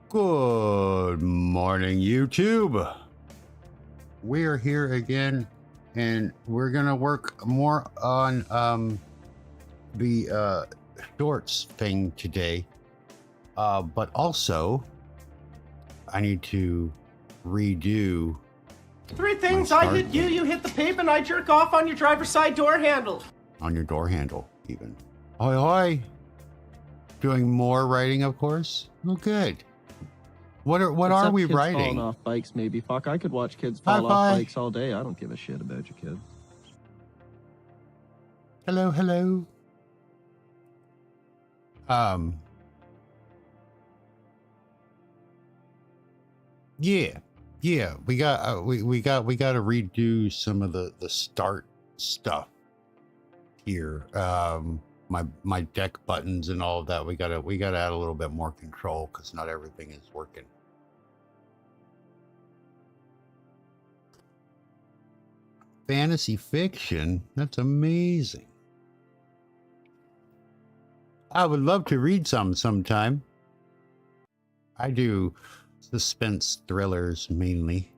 Good morning, YouTube. We're here again, and we're gonna work more on the shorts thing today. But also, I need to redo. Three things: I hit you, you hit the pavement, I jerk off on your driver's side door handle. On your door handle, even. Hoi hoi. Doing more writing, of course. Oh, good. What are we kids writing? Falling off bikes, maybe. Fuck, I could watch kids fall off bikes all day. I don't give a shit about your kids. Hello, hello. Yeah, we got to redo some of the start stuff here. My deck buttons and all of that. We gotta add a little bit more control because not everything is working. Fantasy fiction? That's amazing. I would love to read some sometime. I do suspense thrillers mainly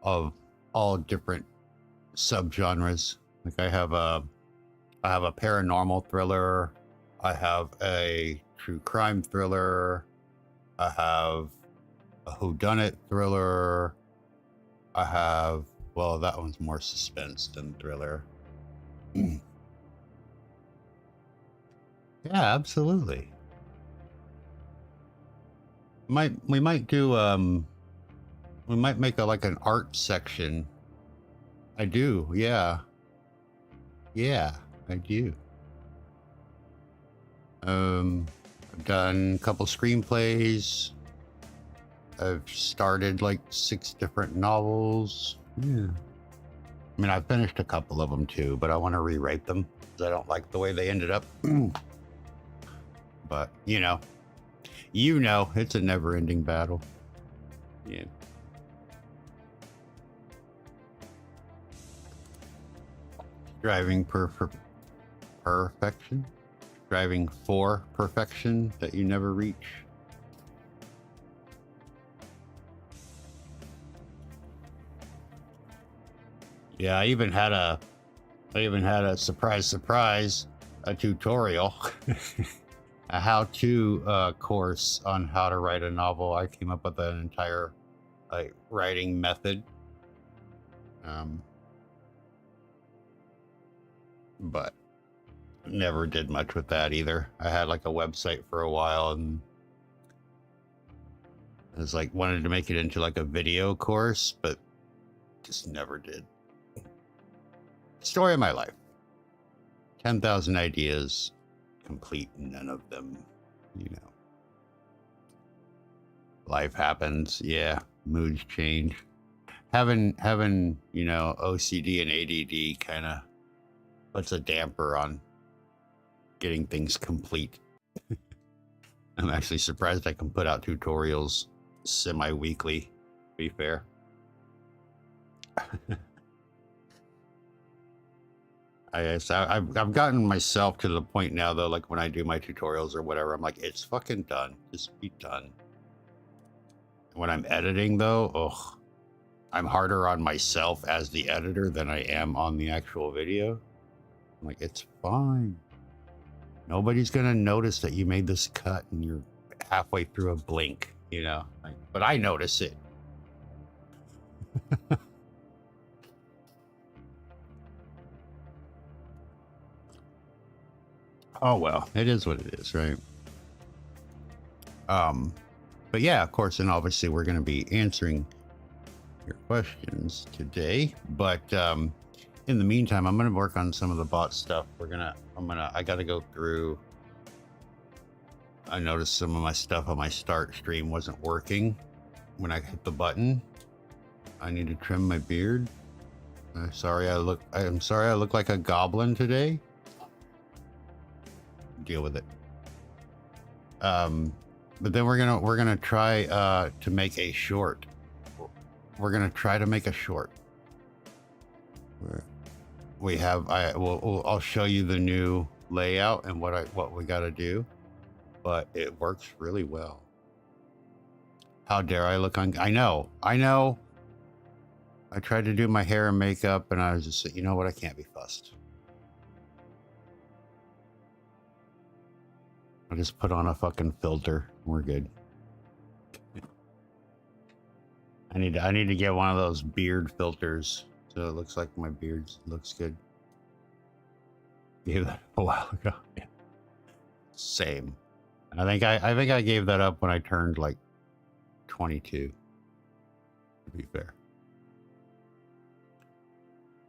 of all different subgenres. Like I have a paranormal thriller, I have a true crime thriller, I have a whodunit thriller, I have, well, that one's more suspense than thriller. Yeah, absolutely. We might do we might make like an art section. I do, yeah. Yeah, I do. I've done a couple screenplays. I've started like 6 different novels. Yeah. I mean, I finished a couple of them too, but I want to rewrite them because I don't like the way they ended up. But you know, it's a never-ending battle. Yeah. Striving perfection. Striving for perfection that you never reach. Yeah, I even had a surprise, a tutorial, a how-to course on how to write a novel. I came up with an entire writing method. But never did much with that either. I had like a website for a while and I was like wanted to make it into like a video course, but just never did. Story of my life. 10,000 ideas, complete none of them, you know. Life happens, yeah, moods change. Having, you know, OCD and ADD kind of puts a damper on getting things complete. I'm actually surprised I can put out tutorials semi-weekly, to be fair. I've gotten myself to the point now though, like when I do my tutorials or whatever, I'm like, it's fucking done. Just be done. When I'm editing though, ugh, I'm harder on myself as the editor than I am on the actual video. I'm like, it's fine. Nobody's gonna notice that you made this cut and you're halfway through a blink, you know? Like, but I notice it. Oh well, it is what it is, right? But yeah, of course, and obviously we're gonna be answering your questions today. But in the meantime, I'm gonna work on some of the bot stuff. I gotta go through. I noticed some of my stuff on my start stream wasn't working when I hit the button. I need to trim my beard. I'm sorry I look like a goblin today. Deal with it. But then we're gonna try to make a short. We're gonna try to make a short. We have I'll show you the new layout and what we got to do, but it works really well. How dare I look I know. I tried to do my hair and makeup, and I was just, you know what? I can't be fussed. I'll just put on a fucking filter. We're good. I need to get one of those beard filters so it looks like my beard looks good. Gave that a while ago. Yeah. Same. I think I gave that up when I turned like 22. To be fair.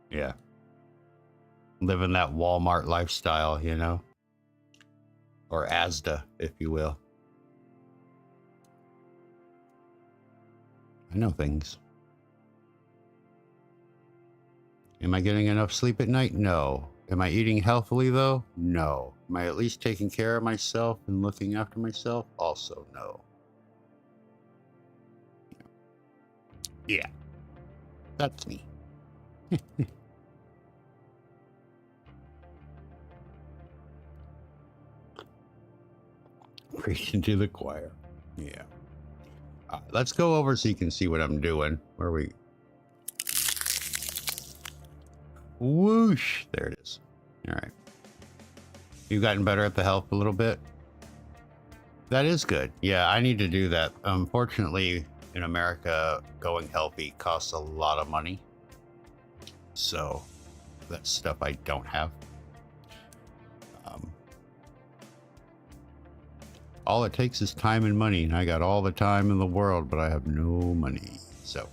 Yeah. Living that Walmart lifestyle, you know? Or Asda, if you will. I know things. Am I getting enough sleep at night? No. Am I eating healthily though? No. Am I at least taking care of myself and looking after myself? Also no. Yeah. That's me. Preaching to the choir. Yeah. Let's go over so you can see what I'm doing. Where are we? Whoosh. There it is. All right. You've gotten better at the health a little bit? That is good. Yeah, I need to do that. Unfortunately, in America, going healthy costs a lot of money. So that's stuff I don't have. All it takes is time and money, and I got all the time in the world, but I have no money. So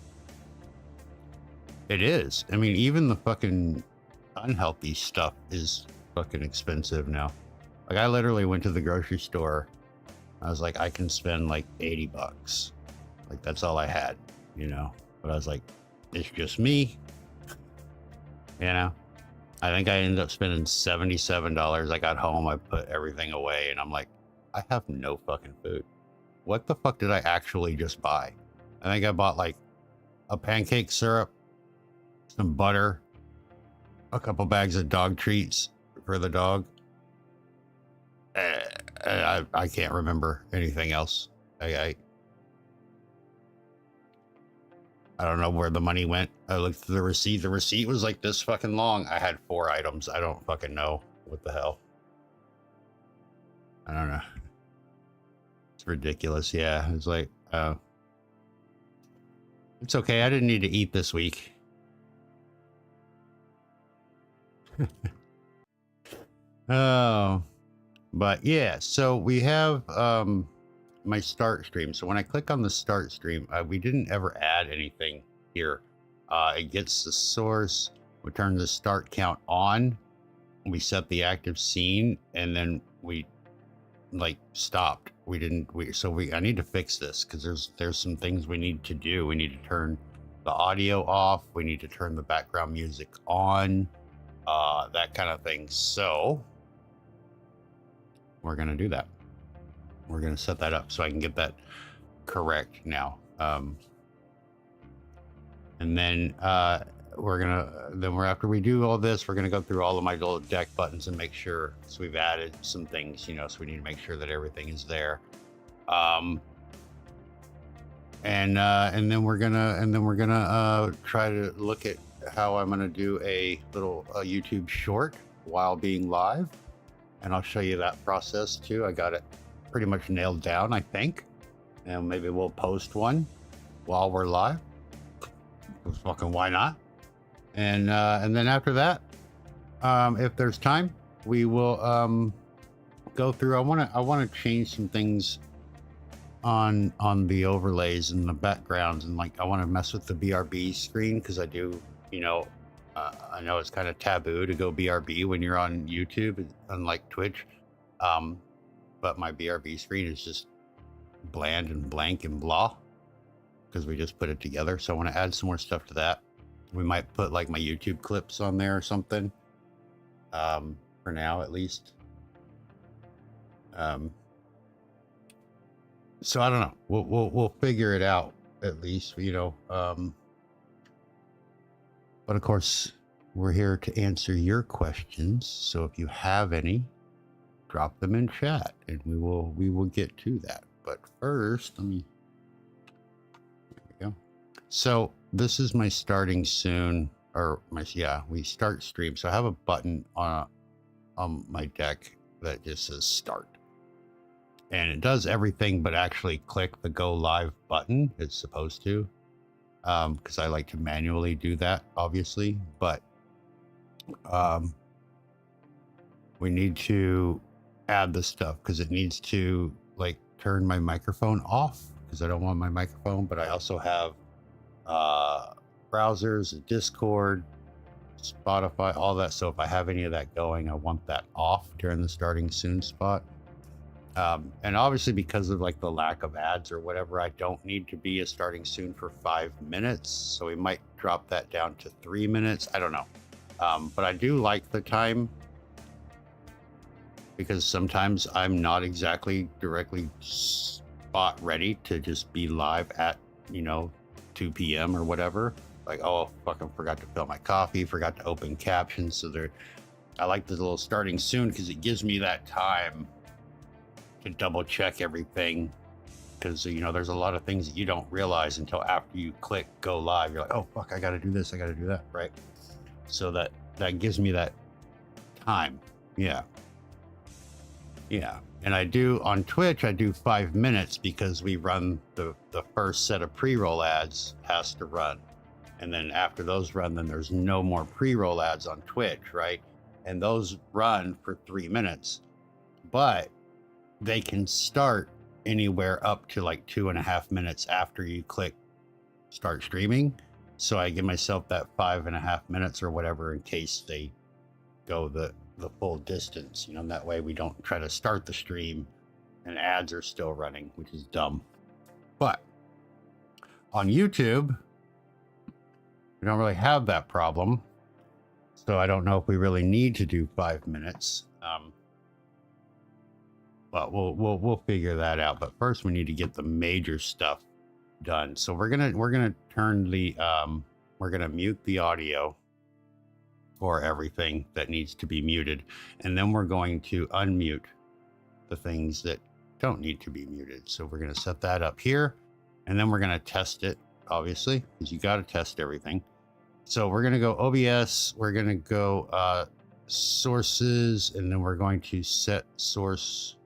it is. I mean, even the fucking unhealthy stuff is fucking expensive now. Like, I literally went to the grocery store. I was like, I can spend like $80. Like, that's all I had, you know? But I was like, it's just me. You know? I think I ended up spending $77. I got home, I put everything away, and I'm like, I have no fucking food. What the fuck did I actually just buy? I think I bought like a pancake syrup, some butter, a couple bags of dog treats for the dog. I can't remember anything else. I don't know where the money went. I looked at the receipt. The receipt was like this fucking long. I had 4 items. I don't fucking know what the hell. I don't know. It's ridiculous. Yeah, it's like, it's okay. I didn't need to eat this week. Oh, but yeah. So we have my start stream. So when I click on the start stream, we didn't ever add anything here. It gets the source. We turn the start count on. We set the active scene, and then we like stopped. I need to fix this because there's some things we need to do. We need to turn the audio off. We need to turn the background music on, that kind of thing. So we're gonna do that. We're gonna set that up so I can get that correct now. And then after we do all this, we're gonna go through all of my little deck buttons and make sure. So we've added some things, you know, so we need to make sure that everything is there. And then we're gonna try to look at how I'm gonna do a little YouTube short while being live, and I'll show you that process too. I got it pretty much nailed down, I think, and maybe we'll post one while we're live. Fucking why not? And then after that, if there's time, we will go through. I want to change some things on the overlays and the backgrounds, and like I want to mess with the BRB screen because I do, you know, I know it's kind of taboo to go BRB when you're on YouTube, unlike Twitch. But my BRB screen is just bland and blank and blah because we just put it together. So I want to add some more stuff to that. We might put like my YouTube clips on there or something. For now, at least. So I don't know. We'll figure it out at least, you know. But of course, we're here to answer your questions. So if you have any, drop them in chat, and we will get to that. But first, let me So this is my starting soon, or we start stream. So I have a button on my deck that just says start. And it does everything but actually click the go live button. It's supposed to, because I like to manually do that, obviously. But we need to add the stuff because it needs to like turn my microphone off because I don't want my microphone. But I also have browsers, Discord, Spotify, all that. So if I have any of that going, I want that off during the starting soon spot. And obviously because of like the lack of ads or whatever, I don't need to be a starting soon for 5 minutes. So we might drop that down to 3 minutes. I don't know. But I do like the time because sometimes I'm not exactly directly spot ready to just be live at, 2 p.m. or whatever. Like, oh, fucking forgot to fill my coffee, forgot to open captions. So I like the little starting soon because it gives me that time to double check everything, because there's a lot of things that you don't realize until after you click go live. You're like, oh fuck, I gotta do this, I gotta do that, right? So that gives me that time. Yeah. And I do on Twitch, I do 5 minutes because we run the first set of pre-roll ads has to run, and then after those run, then there's no more pre-roll ads on Twitch, right? And those run for 3 minutes, but they can start anywhere up to like 2.5 minutes after you click start streaming. So I give myself that 5.5 minutes or whatever in case they go the full distance, that way we don't try to start the stream and ads are still running, which is dumb. But on YouTube, we don't really have that problem. So I don't know if we really need to do 5 minutes. But we'll figure that out. But first, we need to get the major stuff done. So we're gonna turn the we're gonna mute the audio for everything that needs to be muted, and then we're going to unmute the things that don't need to be muted. So we're gonna set that up here, and then we're gonna test it, obviously, because you got to test everything. So we're gonna go OBS. We're gonna go sources, and then we're going to set source.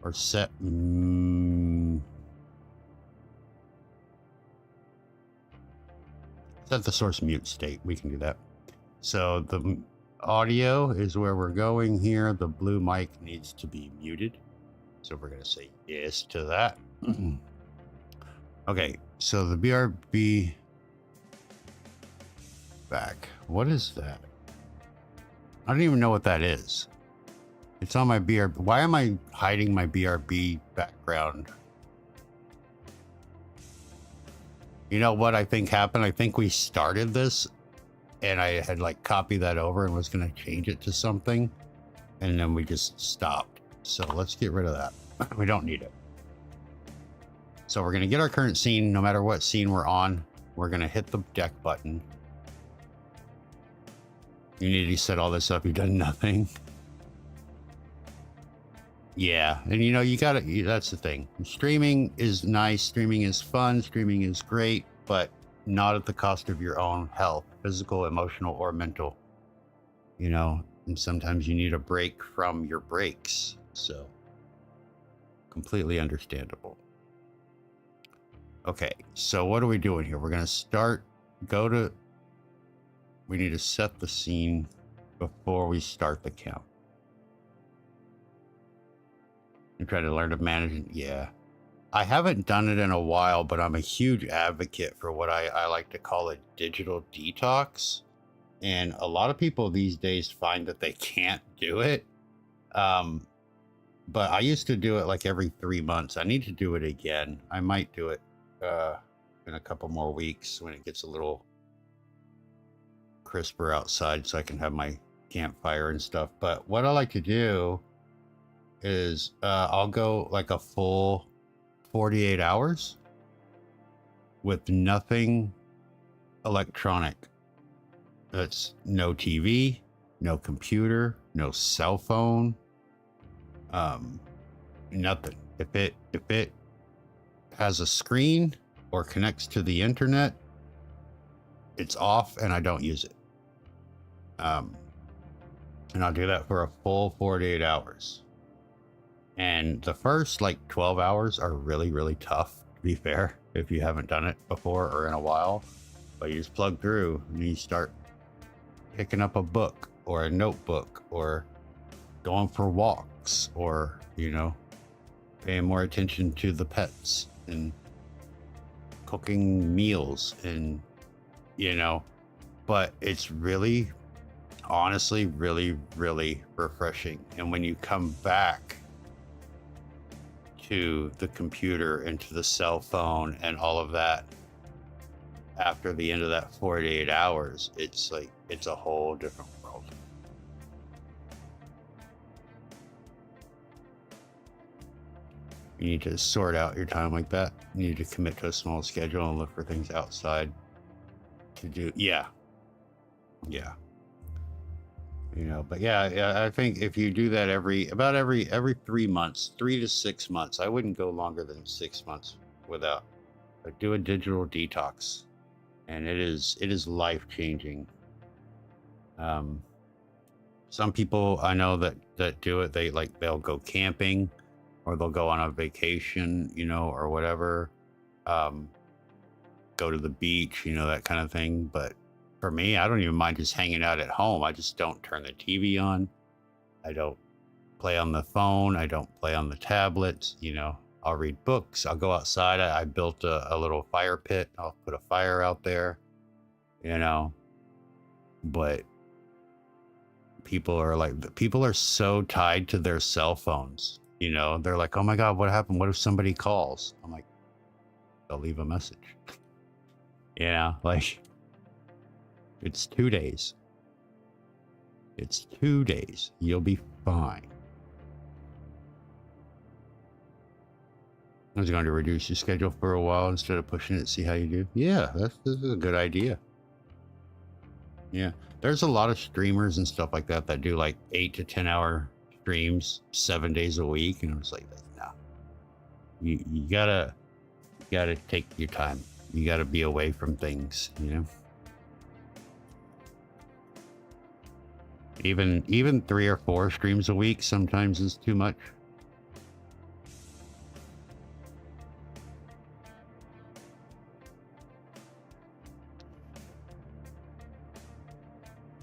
Or set the source mute state. We can do that. So the audio is where we're going here. The blue mic needs to be muted. So we're going to say yes to that. Okay, so the BRB back. What is that? I don't even know what that is. It's on my BRB. Why am I hiding my BRB background? You know what I think happened? I think we started this and I had like copied that over and was going to change it to something. And then we just stopped. So let's get rid of that. We don't need it. So we're going to get our current scene, no matter what scene we're on. We're going to hit the deck button. You need to set all this up. You've done nothing. Yeah, and you gotta, that's the thing. Streaming is nice, streaming is fun, streaming is great, but not at the cost of your own health, physical, emotional, or mental. And sometimes you need a break from your breaks. So, completely understandable. Okay, so what are we doing here? We're gonna we need to set the scene before we start the count. You try to learn to manage it. Yeah. I haven't done it in a while, but I'm a huge advocate for what I like to call a digital detox. And a lot of people these days find that they can't do it. But I used to do it like every 3 months. I need to do it again. I might do it in a couple more weeks when it gets a little crisper outside so I can have my campfire and stuff. But what I like to do is I'll go like a full 48 hours with nothing electronic. That's no TV, no computer, no cell phone, nothing. If it has a screen, or connects to the internet, it's off and I don't use it. And I'll do that for a full 48 hours. And the first like 12 hours are really, really tough, to be fair, if you haven't done it before or in a while. But you just plug through and you start picking up a book or a notebook or going for walks or, you know, paying more attention to the pets and cooking meals and, you know, but it's really, honestly, really, really refreshing. And when you come back to the computer and to the cell phone and all of that, after the end of that 48 hours, it's like, it's a whole different world. You need to sort out your time like that. You need to commit to a small schedule and look for things outside to do. Yeah. You know, but yeah, I think if you do that every 3 months, 3 to 6 months, I wouldn't go longer than 6 months without, but do a digital detox. And it is life changing. Some people I know that do it, they'll go camping or they'll go on a vacation, you know, or whatever, go to the beach, you know, that kind of thing. But for me, I don't even mind just hanging out at home. I just don't turn the TV on. I don't play on the phone. I don't play on the tablet. You know, I'll read books. I'll go outside. I built a little fire pit. I'll put a fire out there, you know. But people are so tied to their cell phones. You know, they're like, oh my God, what happened? What if somebody calls? I'm like, they'll leave a message. You know, like, it's 2 days. It's 2 days. You'll be fine. I was going to reduce your schedule for a while instead of pushing it, see how you do. Yeah, this is a good idea. Yeah, there's a lot of streamers and stuff like that do like 8 to 10 hour streams 7 days a week, and I'm just like, no. You gotta take your time. You gotta be away from things, you know. Even 3 or 4 streams a week sometimes is too much.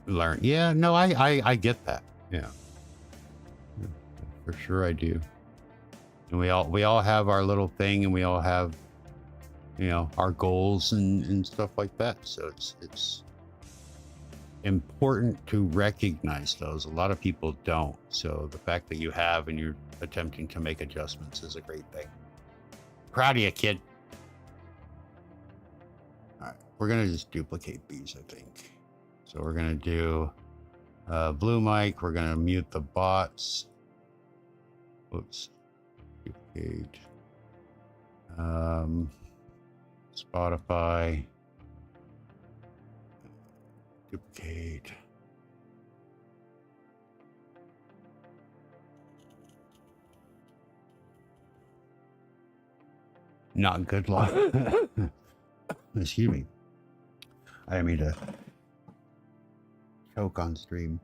Learn. Yeah, no, I get that. Yeah. For sure I do. And we all have our little thing, and we all have, you know, our goals and stuff like that. So it's important to recognize those. A lot of people don't. So the fact that you have and you're attempting to make adjustments is a great thing. Proud of you, kid. All right, we're gonna just duplicate these, I think. So we're gonna do blue mic. We're gonna mute the bots. Oops. Duplicate. Spotify. Duplicate. Not good luck. Excuse me. I didn't mean to choke on stream.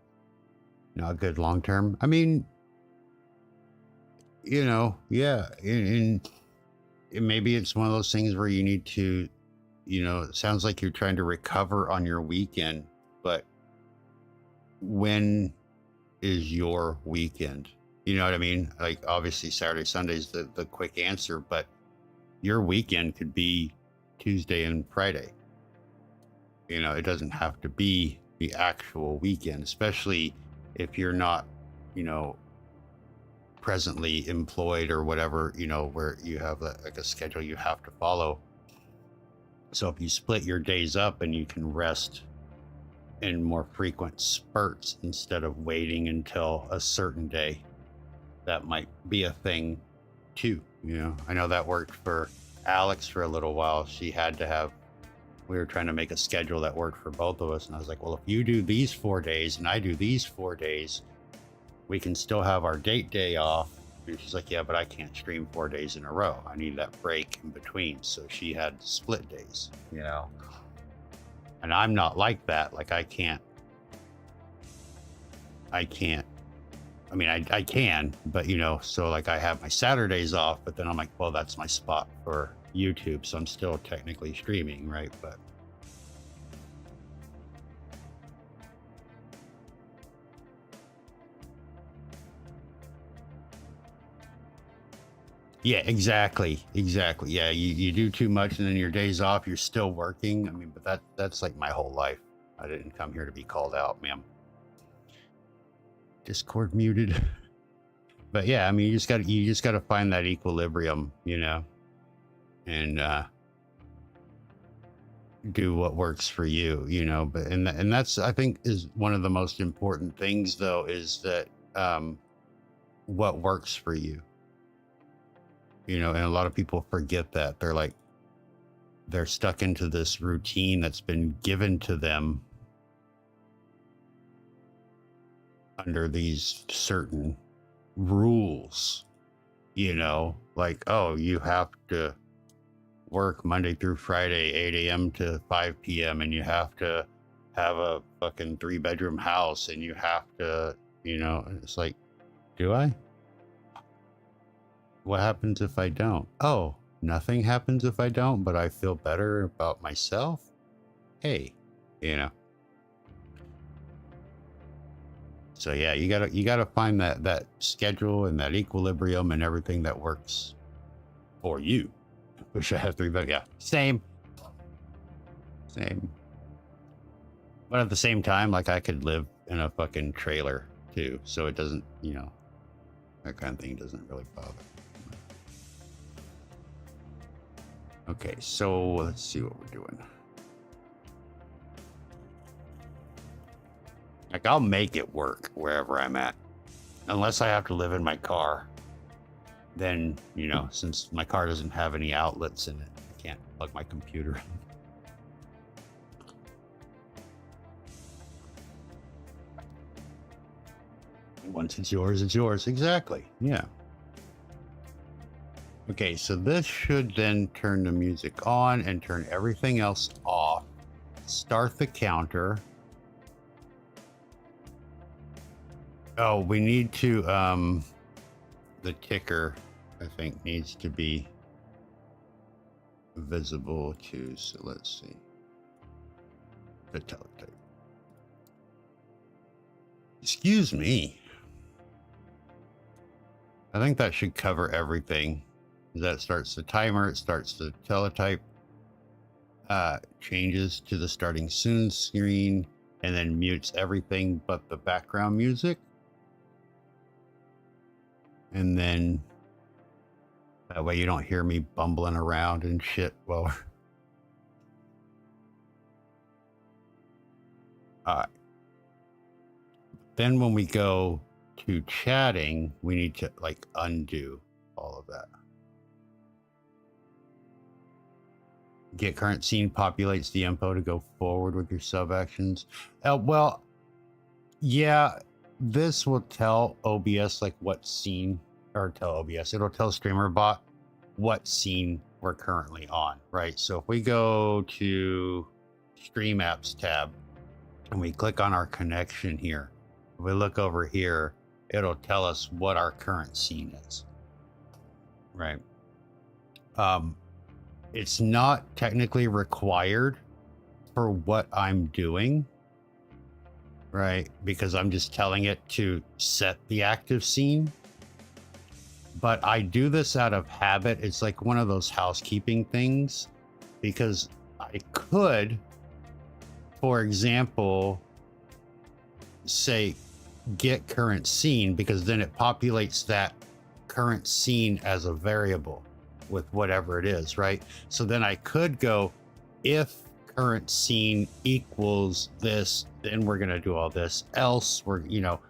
Not good long term. I mean, you know, yeah, and maybe it's one of those things where you need to, you know, it sounds like you're trying to recover on your weekend, but when is your weekend? You know what I mean? Like, obviously Saturday, Sunday's the quick answer, but your weekend could be Tuesday and Friday. You know, it doesn't have to be the actual weekend, especially if you're not, you know, presently employed or whatever, you know, where you have like a schedule you have to follow. So if you split your days up and you can rest in more frequent spurts instead of waiting until a certain day, that might be a thing too. You know, I know that worked for Alex for a little while. We were trying to make a schedule that worked for both of us. And I was like, well, if you do these 4 days and I do these 4 days, we can still have our date day off And she's like, yeah, but I can't stream 4 days in a row. I need that break in between. So she had split days, you know. And I'm not like that. Like I mean, I can, but you know, so like I have my Saturdays off, but then I'm like, well, that's my spot for YouTube. So I'm still technically streaming, right? But yeah, exactly. Yeah, you do too much and then your days off, you're still working. I mean, but that's like my whole life. I didn't come here to be called out, ma'am. Discord muted. But yeah, I mean, you just gotta find that equilibrium, you know, and do what works for you, you know. But and that's, I think, is one of the most important things, though, is that what works for you, you know. And a lot of people forget that. They're stuck into this routine that's been given to them under these certain rules, you know, like, oh, you have to work Monday through Friday, 8 a.m. to 5 p.m. and you have to have a fucking 3-bedroom house and you have to, you know, it's like, do I? What happens if I don't? Oh, nothing happens if I don't, but I feel better about myself. Hey, you know. So yeah, you gotta find that schedule and that equilibrium and everything that works for you. Wish I had 3, but yeah, same. But at the same time, like I could live in a fucking trailer too, so it doesn't, you know, that kind of thing doesn't really bother. Okay, so let's see what we're doing. Like, I'll make it work wherever I'm at. Unless I have to live in my car. Then, you know, since my car doesn't have any outlets in it, I can't plug my computer in. Once it's yours, it's yours. Exactly. Yeah. Okay, so this should then turn the music on and turn everything else off. Start the counter. Oh, we need to, the ticker, I think, needs to be visible too. So let's see. The teletype. Excuse me. I think that should cover everything. That starts the timer, it starts the teletype, changes to the starting soon screen, and then mutes everything but the background music. And then that way you don't hear me bumbling around and shit. Well, all right. Then when we go to chatting, we need to like undo all of that. Get current scene populates the info to go forward with your sub actions. Well, yeah. This will tell OBS like what scene, or tell OBS, it'll tell Streamer.bot what scene we're currently on, right? So if we go to Stream Apps tab and we click on our connection here, if we look over here, it'll tell us what our current scene is, right? It's not technically required for what I'm doing, right? Because I'm just telling it to set the active scene. But I do this out of habit. It's like one of those housekeeping things, because I could, for example, say get current scene, because then it populates that current scene as a variable with whatever it is, right? So then I could go, if current scene equals this, then we're going to do all this, else we're, you know,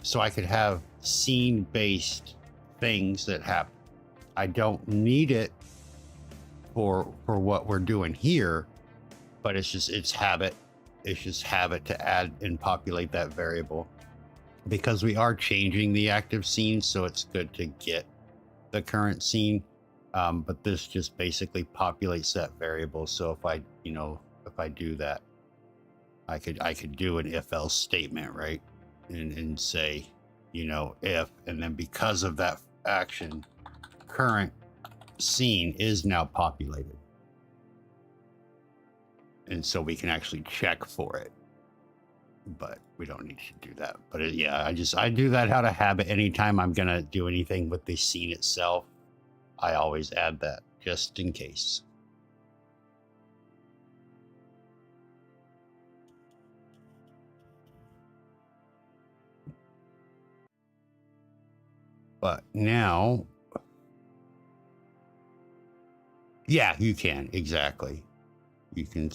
so I could have scene based things that happen. I don't need it for what we're doing here, but it's just habit. It's just habit to add and populate that variable. because we are changing the active scene, so it's good to get the current scene. But this just basically populates that variable. So if I, if I do that, I could do an if else statement, right? And say, if, and then because of that action, current scene is now populated. And so we can actually check for it, but we don't need to do that. But I do that out of habit. Anytime I'm going to do anything with the scene itself, I always add that just in case. But now, yeah, you can. Exactly. You can,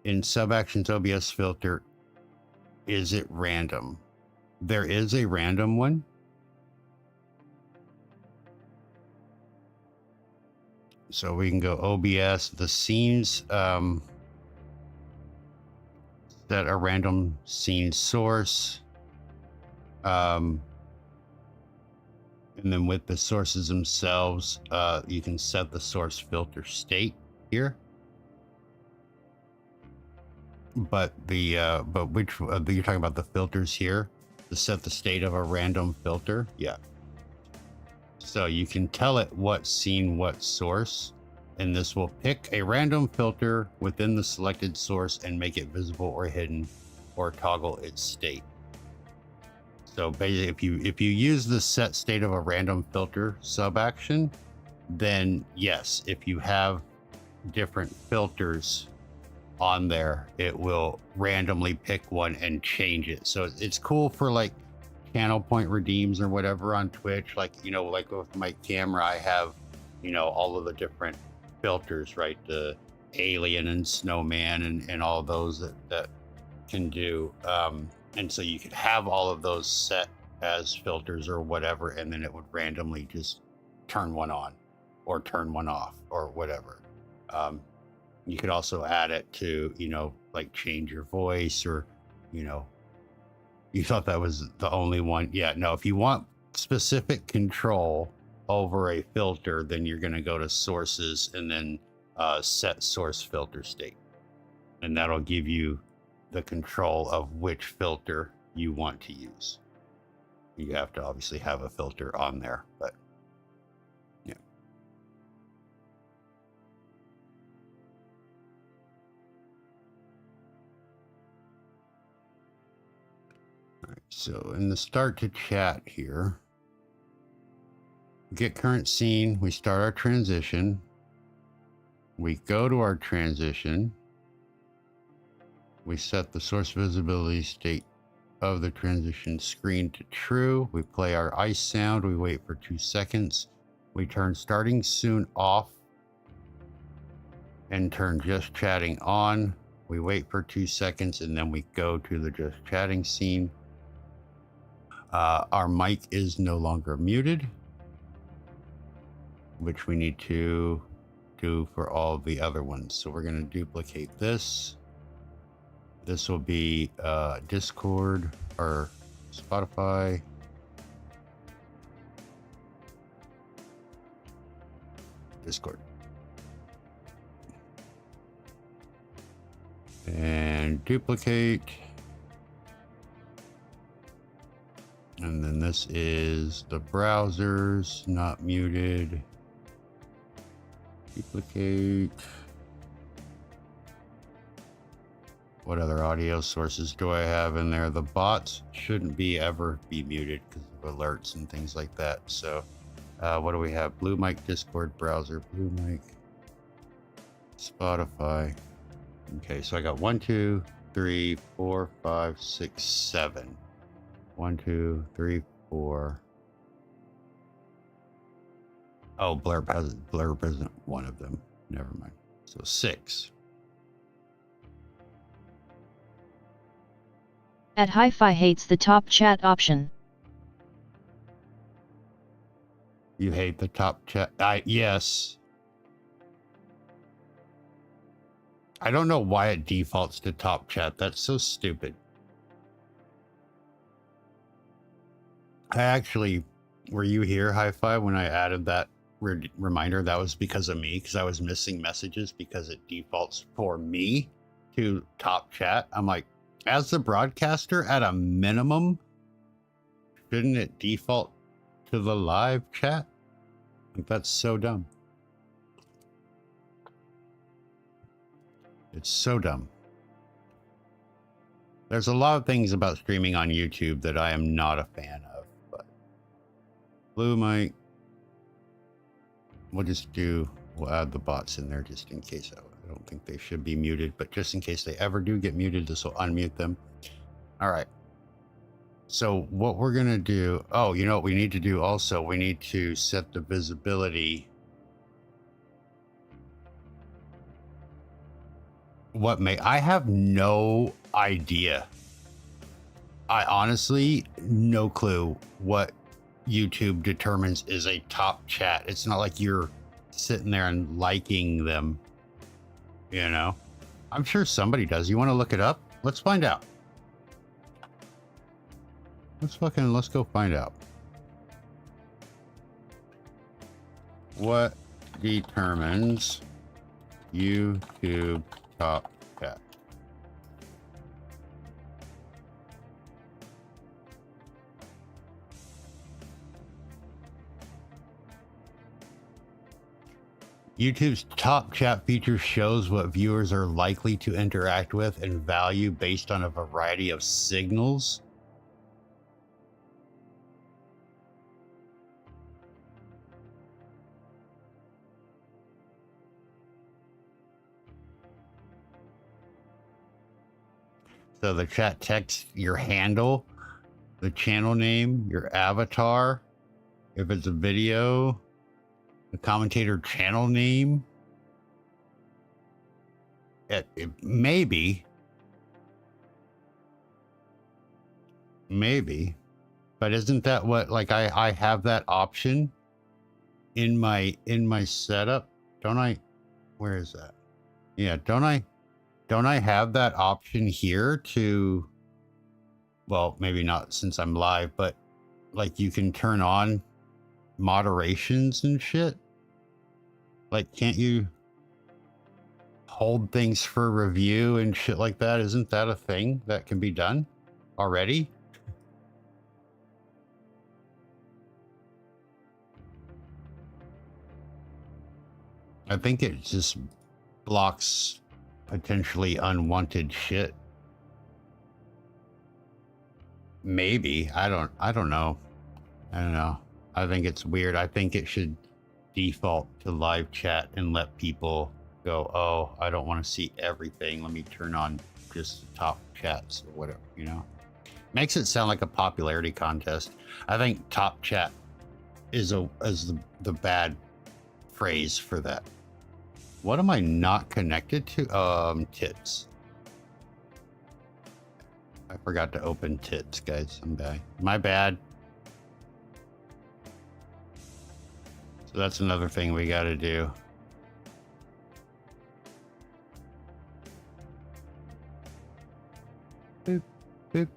in sub-actions OBS filter, is it random? There is a random one. So we can go OBS, the scenes, set a random scene source. And then with the sources themselves, you can set the source filter state here. But you're talking about the filters here to set the state of a random filter. Yeah. So you can tell it what scene, what source, and this will pick a random filter within the selected source and make it visible or hidden or toggle its state. So basically, if you use the set state of a random filter sub action, then yes, if you have different filters on there, it will randomly pick one and change it. So it's cool for like channel point redeems or whatever on Twitch. Like, like with my camera, I have, all of the different filters, right? The alien and snowman and all those that can do. And so you could have all of those set as filters or whatever, and then it would randomly just turn one on or turn one off or whatever. You could also add it to, like change your voice or, you thought that was the only one. Yeah, no, if you want specific control over a filter, then you're going to go to sources and then set source filter state. And that'll give you the control of which filter you want to use. You have to obviously have a filter on there, but yeah. All right, so in the start to chat here, get current scene, we start our transition. We go to our transition. We set the source visibility state of the transition screen to true. We play our ice sound. We wait for 2 seconds. We turn starting soon off and turn just chatting on. We wait for 2 seconds and then we go to the just chatting scene. Our mic is no longer muted, which we need to do for all the other ones. So we're going to duplicate this. This will be Discord or Spotify. Discord. And duplicate. And then this is the browsers, not muted. Duplicate. What other audio sources do I have in there? The bots shouldn't ever be muted because of alerts and things like that. So what do we have? Blue mic, Discord, browser, blue mic, Spotify. Okay, so I got 1, 2, 3, 4, 5, 6, 7. 1, 2, 3, 4. Oh, Blurb isn't one of them. Never mind. So 6. At Hi-Fi hates the top chat option. You hate the top chat? Yes. I don't know why it defaults to top chat. That's so stupid. I actually, were you here, Hi-Fi, when I added that reminder? That was because of me, because I was missing messages because it defaults for me to top chat. I'm like, as the broadcaster, at a minimum, shouldn't it default to the live chat? Like, that's so dumb. It's so dumb. There's a lot of things about streaming on YouTube that I am not a fan of, but Blue mic. We'll add the bots in there just in case. I don't think they should be muted, but just in case they ever do get muted, this will unmute them. All right. So what we're going to do, oh, you know what we need to do also? We need to set the visibility. I have no idea. I honestly, no clue what YouTube determines is a top chat. It's not like you're sitting there and liking them, you know? I'm sure somebody does. You want to look it up? Let's find out. Let's go find out. What determines YouTube top chat? YouTube's top chat feature shows what viewers are likely to interact with and value based on a variety of signals. So the chat text, your handle, the channel name, your avatar, if it's a video, the commentator channel name. It maybe, but isn't that what, like, I have that option in my setup? Don't I? Where is that? Yeah, don't I have that option here to, well, maybe not since I'm live, but like you can turn on moderations and shit. Like, can't you hold things for review and shit like that? Isn't that a thing that can be done already? I think it just blocks potentially unwanted shit. Maybe. I don't know. I don't know. I think it's weird. I think it should default to live chat and let people go, oh, I don't want to see everything. Let me turn on just the top chats or whatever, you know? Makes it sound like a popularity contest. I think top chat is the bad phrase for that. What am I not connected to? T.I.T.S. I forgot to open T.I.T.S, guys. I'm bad. My bad. So that's another thing we got to do. Boop, boop.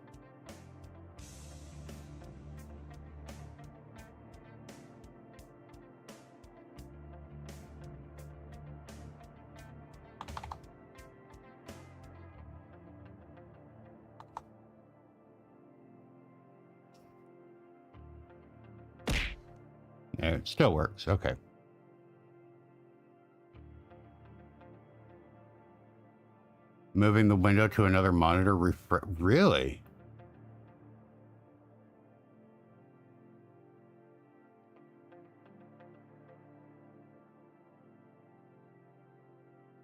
Yeah, it still works. Okay. Moving the window to another monitor. Really?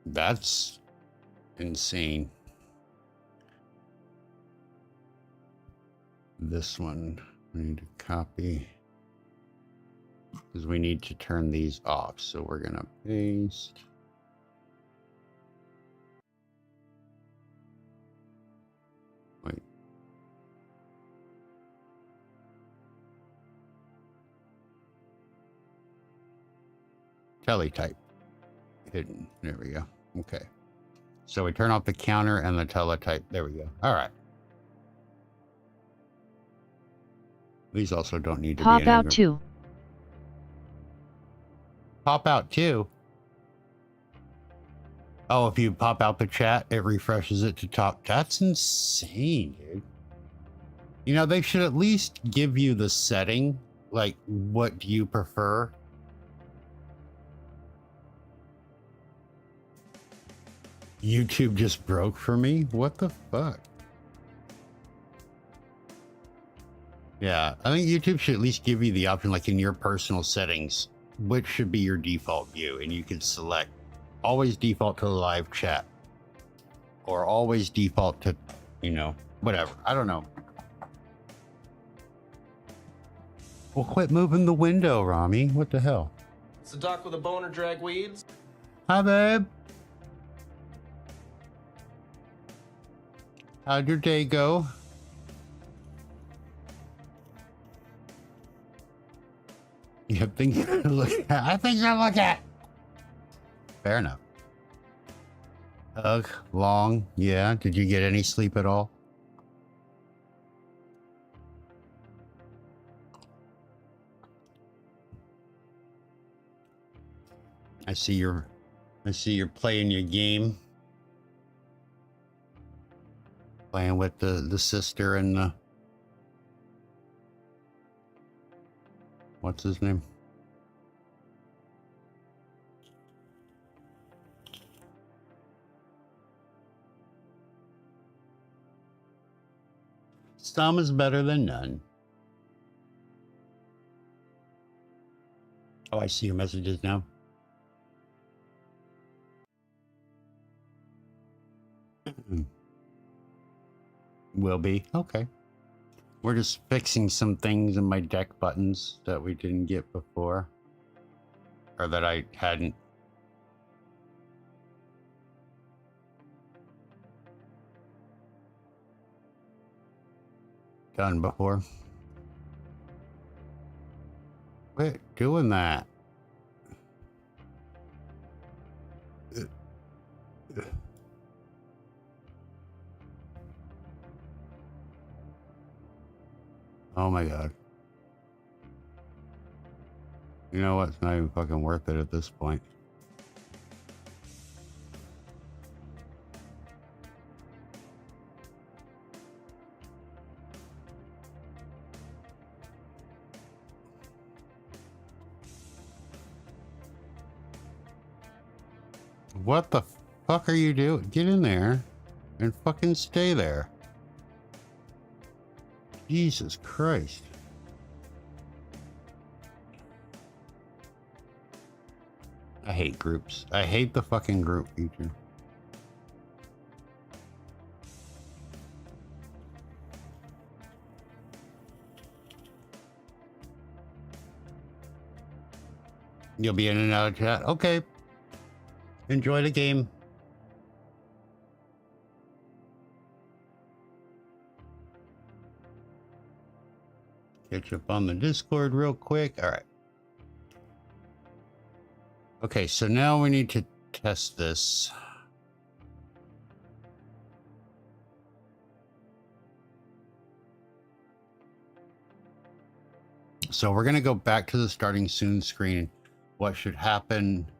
That's insane. This one, we need to copy. Because we need to turn these off. So we're going to paste. Wait. Teletype. Hidden. There we go. Okay. So we turn off the counter and the teletype. There we go. All right. These also don't need to Pop be out in 2. Pop out 2. Oh, if you pop out the chat, it refreshes it to top. That's insane, dude. You know, they should at least give you the setting. Like, what do you prefer? YouTube just broke for me? What the fuck? Yeah, I think YouTube should at least give you the option, like in your personal settings, which should be your default view, and you can select always default to the live chat or always default to, you know, whatever. I don't know. Well, quit moving the window, Rami. What the hell? It's the duck with a boner drag weeds. Hi, babe. How'd your day go? You have things to look at. I think you look at. Fair enough. Hug, long, yeah. Did you get any sleep at all? I see you're playing your game. Playing with the sister and the, what's his name? Some is better than none. Oh, I see your messages now. Will be. Okay. We're just fixing some things in my deck buttons that we didn't get before. Or that I hadn't. Done before. Quit doing that. Oh my god. You know what? It's not even fucking worth it at this point. What the fuck are you doing? Get in there and fucking stay there. Jesus Christ. I hate groups. I hate the fucking group feature. You'll be in and out of chat. Okay. Enjoy the game. Catch up on the Discord real quick. All right. Okay, so now we need to test this. So we're going to go back to the starting soon screen. What should happen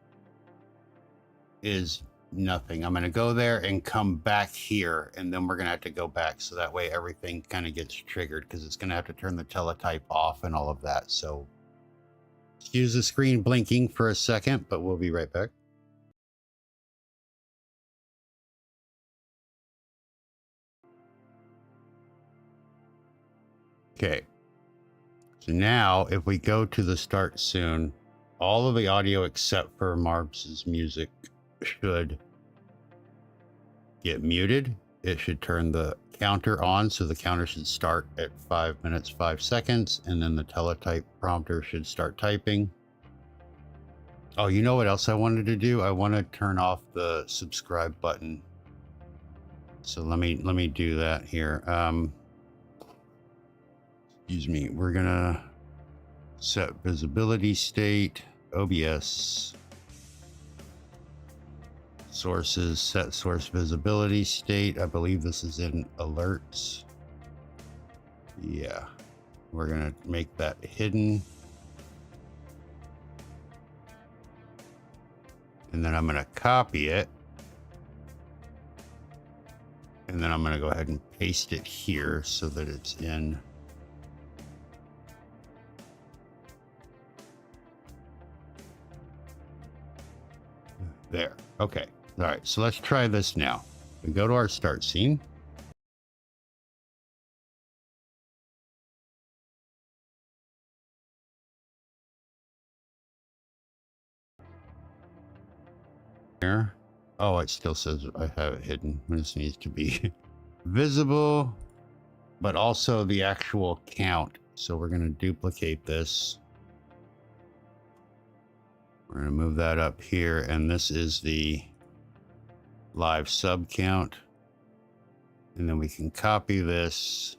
is nothing. I'm going to go there and come back here, and then we're going to have to go back. So that way everything kind of gets triggered, because it's going to have to turn the teletype off and all of that. So excuse the screen blinking for a second, but we'll be right back. Okay. So now if we go to the start soon, all of the audio except for Marbs's music should get muted. It should turn the counter on, so the counter should start at 5 minutes 5 seconds, and then the teletype prompter should start typing. Oh, you know what else I wanted to do? I want to turn off the subscribe button. So let me do that here. Excuse me. We're gonna set visibility state, OBS. Sources, set source visibility state. I believe this is in alerts. Yeah. We're going to make that hidden. And then I'm going to copy it. And then I'm going to go ahead and paste it here so that it's in. There. Okay. All right. So let's try this now. We go to our start scene. Here. Oh, it still says I have it hidden. This needs to be visible, but also the actual count. So we're going to duplicate this. We're going to move that up here. And this is the live sub count. And then we can copy this.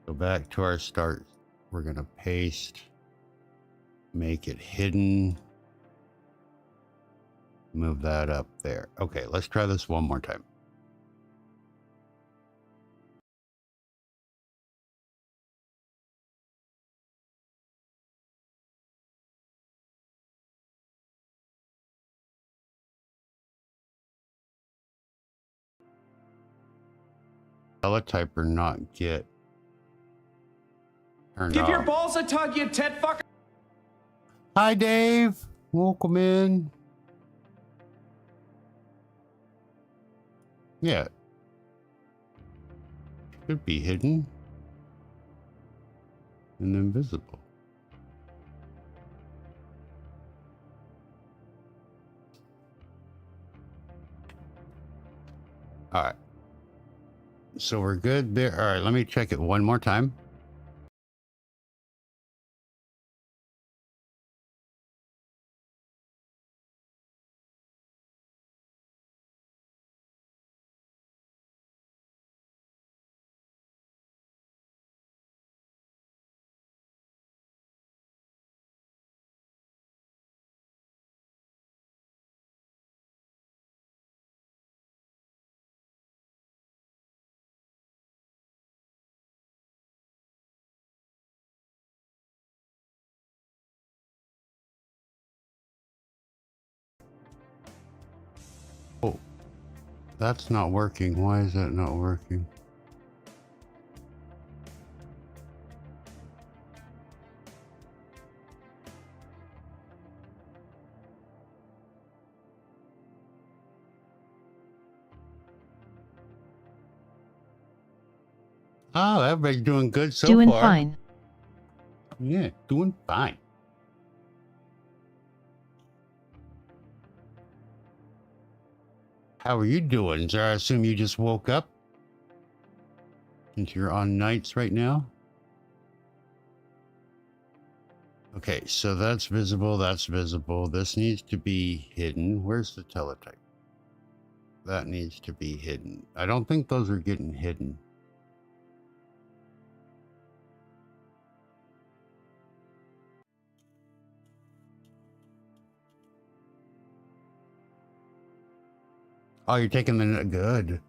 Go back to our start. We're going to paste. Make it hidden. Move that up there. Okay, let's try this one more time. Teletyper not get turned Give off. your balls a tug, you tit fucker. Hi, Dave. Welcome in. Yeah. Could be hidden and invisible. All right. So we're good there. All right, let me check it one more time. Oh, that's not working. Why is that not working? Oh, everybody's doing good so Doing far. fine. Yeah, doing fine. How are you doing, sir? I assume you just woke up since you're on nights right now. Okay, so that's visible. That's visible. This needs to be hidden. Where's the teletype? That needs to be hidden. I don't think those are getting hidden. Oh, you're taking the good.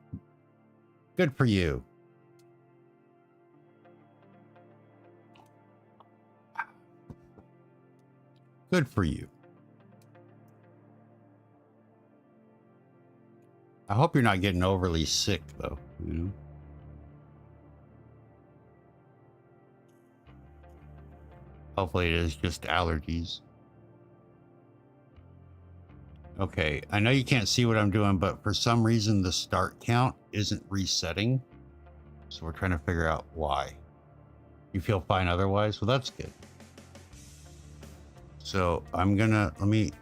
Good for you. Good for you. I hope you're not getting overly sick, though. You know. Hopefully, it is just allergies. Okay, I know you can't see what I'm doing, but for some reason the start count isn't resetting. So we're trying to figure out why. You feel fine otherwise? Well, that's good. So I'm gonna, let me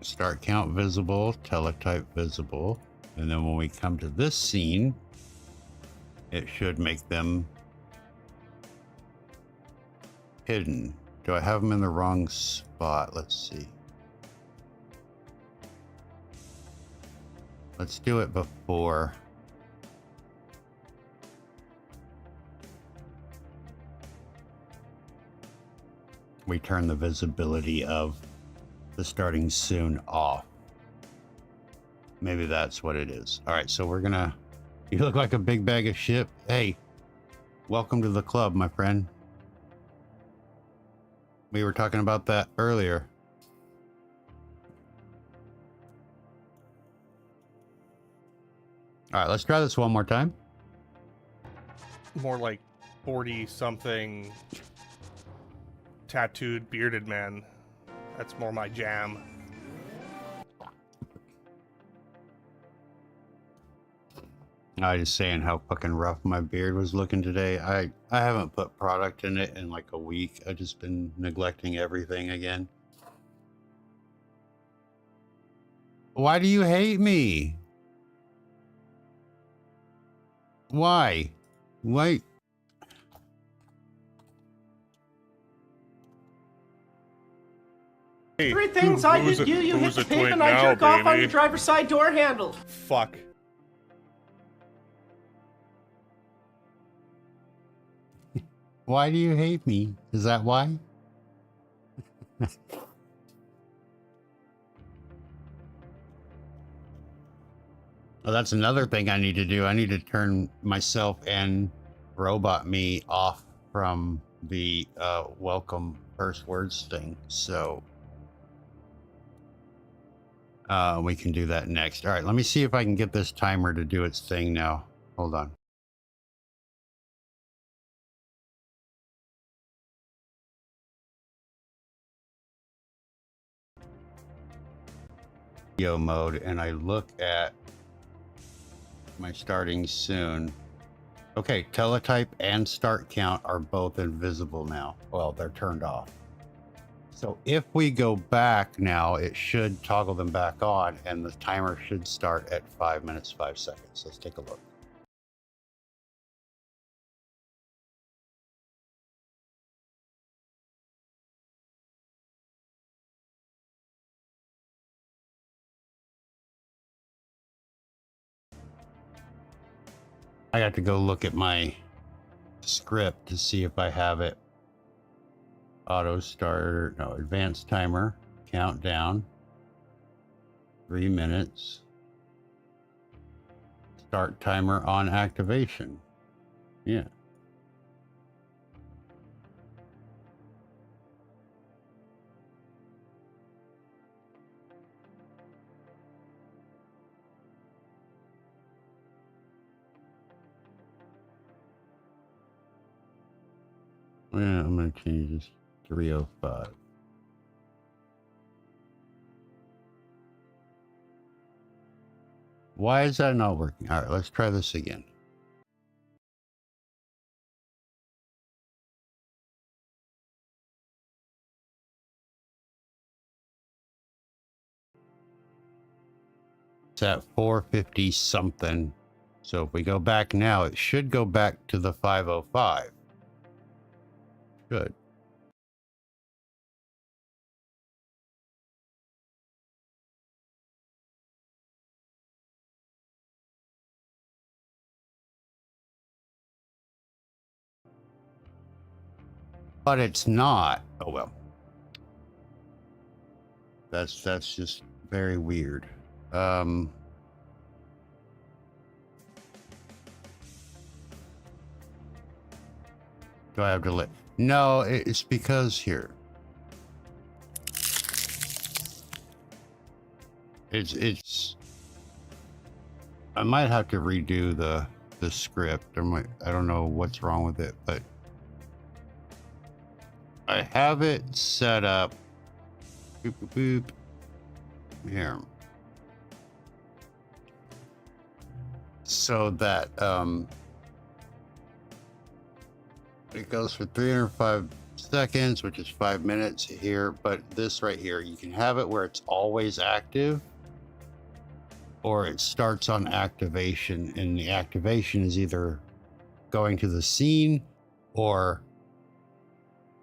start count visible, teletype visible. And then when we come to this scene, it should make them hidden. Do I have them in the wrong spot? Let's see. Let's do it before. We turn the visibility of the starting soon off. Maybe that's what it is. All right, so we're gonna, you look like a big bag of shit. Hey, Welcome to the club, my friend. We were talking about that earlier. All right, let's try this one more time. More like 40-something tattooed, bearded man. That's more my jam. I was saying how fucking rough my beard was looking today. I haven't put product in it in like a week. I've just been neglecting everything again. Why do you hate me? Why? Why? Hey, Three things I hit you, you hit the pavement, I jerk off on your driver's side door handle. Fuck. Why do you hate me? Is that why? Well, that's another thing I need to do. I need to turn myself and Robot Me off from the welcome first words thing. So we can do that next. All right, let me see if I can get this timer to do its thing now. Hold on. Video mode, and I look at my starting soon. Okay, teletype and start count are both invisible now. Well, they're turned off. So if we go back now, it should toggle them back on, and the timer should start at 5 minutes, 5 seconds. Let's take a look. I got to go look at my script to see if I have it. Auto starter, no, advanced timer, countdown, 3 minutes. Start timer on activation. Yeah. Yeah, I'm going to change this to 305. Why is that not working? All right, let's try this again. It's at 450 something. So if we go back now, it should go back to the 505. Good. But it's not. Oh well. That's just very weird. Do I have to let? No, it's because here. It's. I might have to redo the script. I don't know what's wrong with it, but I have it set up. Boop, boop, boop. Here. So that it goes for 305 seconds, which is 5 minutes here. But this right here, you can have it where it's always active, or it starts on activation, and the activation is either going to the scene or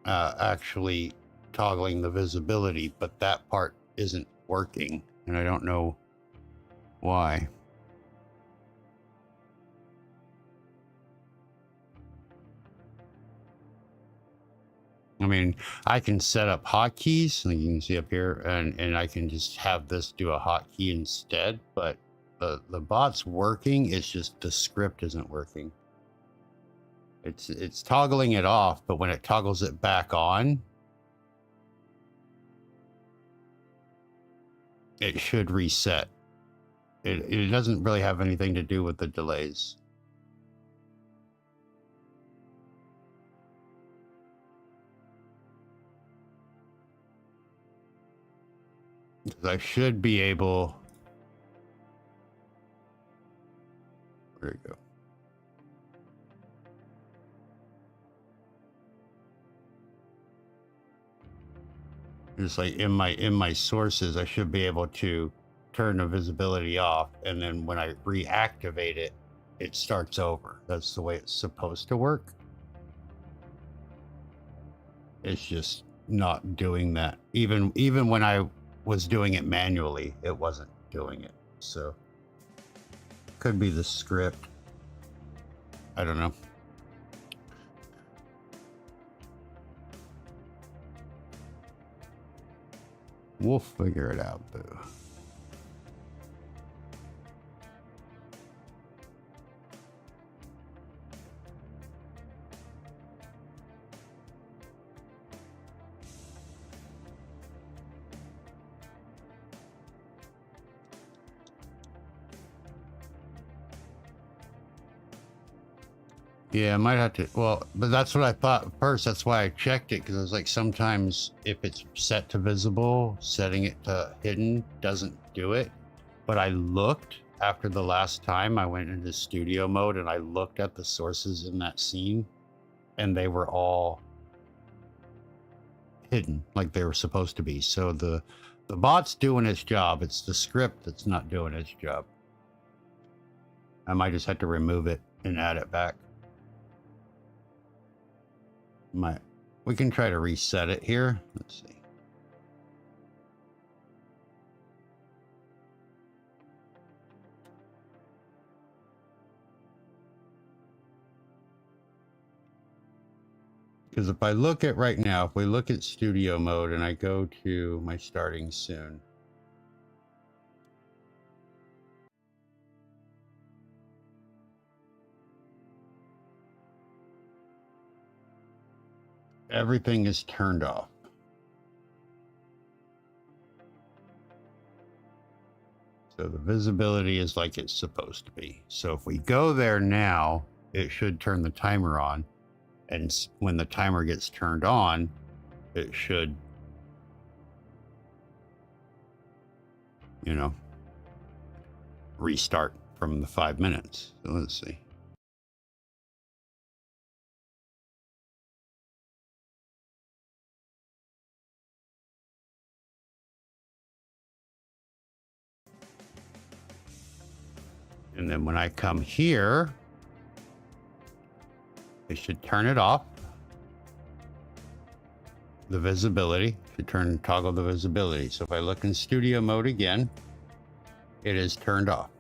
actually toggling the visibility, but that part isn't working, and I don't know why. I mean, I can set up hotkeys, like you can see up here, and I can just have this do a hotkey instead, but the bot's working, it's just the script isn't working. It's toggling it off, but when it toggles it back on, it should reset. It doesn't really have anything to do with the delays. I should be able... There you go. Just like in my sources, I should be able to turn the visibility off, and then when I reactivate it, it starts over. That's the way it's supposed to work. It's just not doing that. Even when I was doing it manually, it wasn't doing it. So could be the script. I don't know. We'll figure it out, boo. Yeah, I might have to, well, but that's what I thought first. That's why I checked it, because I was like, sometimes if it's set to visible, setting it to hidden doesn't do it. But I looked after the last time I went into studio mode, and I looked at the sources in that scene, and they were all hidden like they were supposed to be. So the bot's doing its job. It's the script that's not doing its job. I might just have to remove it and add it back. We can try to reset it here. Let's see. Because if I look at right now, if we look at studio mode and I go to my starting soon, everything is turned off. So the visibility is like it's supposed to be. So if we go there now, it should turn the timer on. And when the timer gets turned on, it should, you know, restart from the 5 minutes. So let's see. And then when I come here, it should turn it off. The visibility should toggle the visibility. So if I look in studio mode again, it is turned off.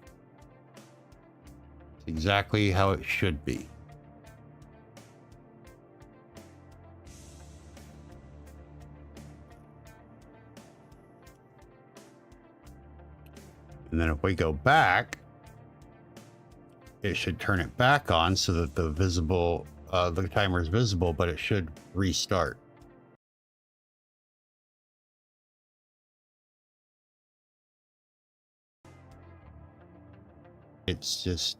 It's exactly how it should be. And then if we go back, it should turn it back on so that the timer is visible, but it should restart. It's just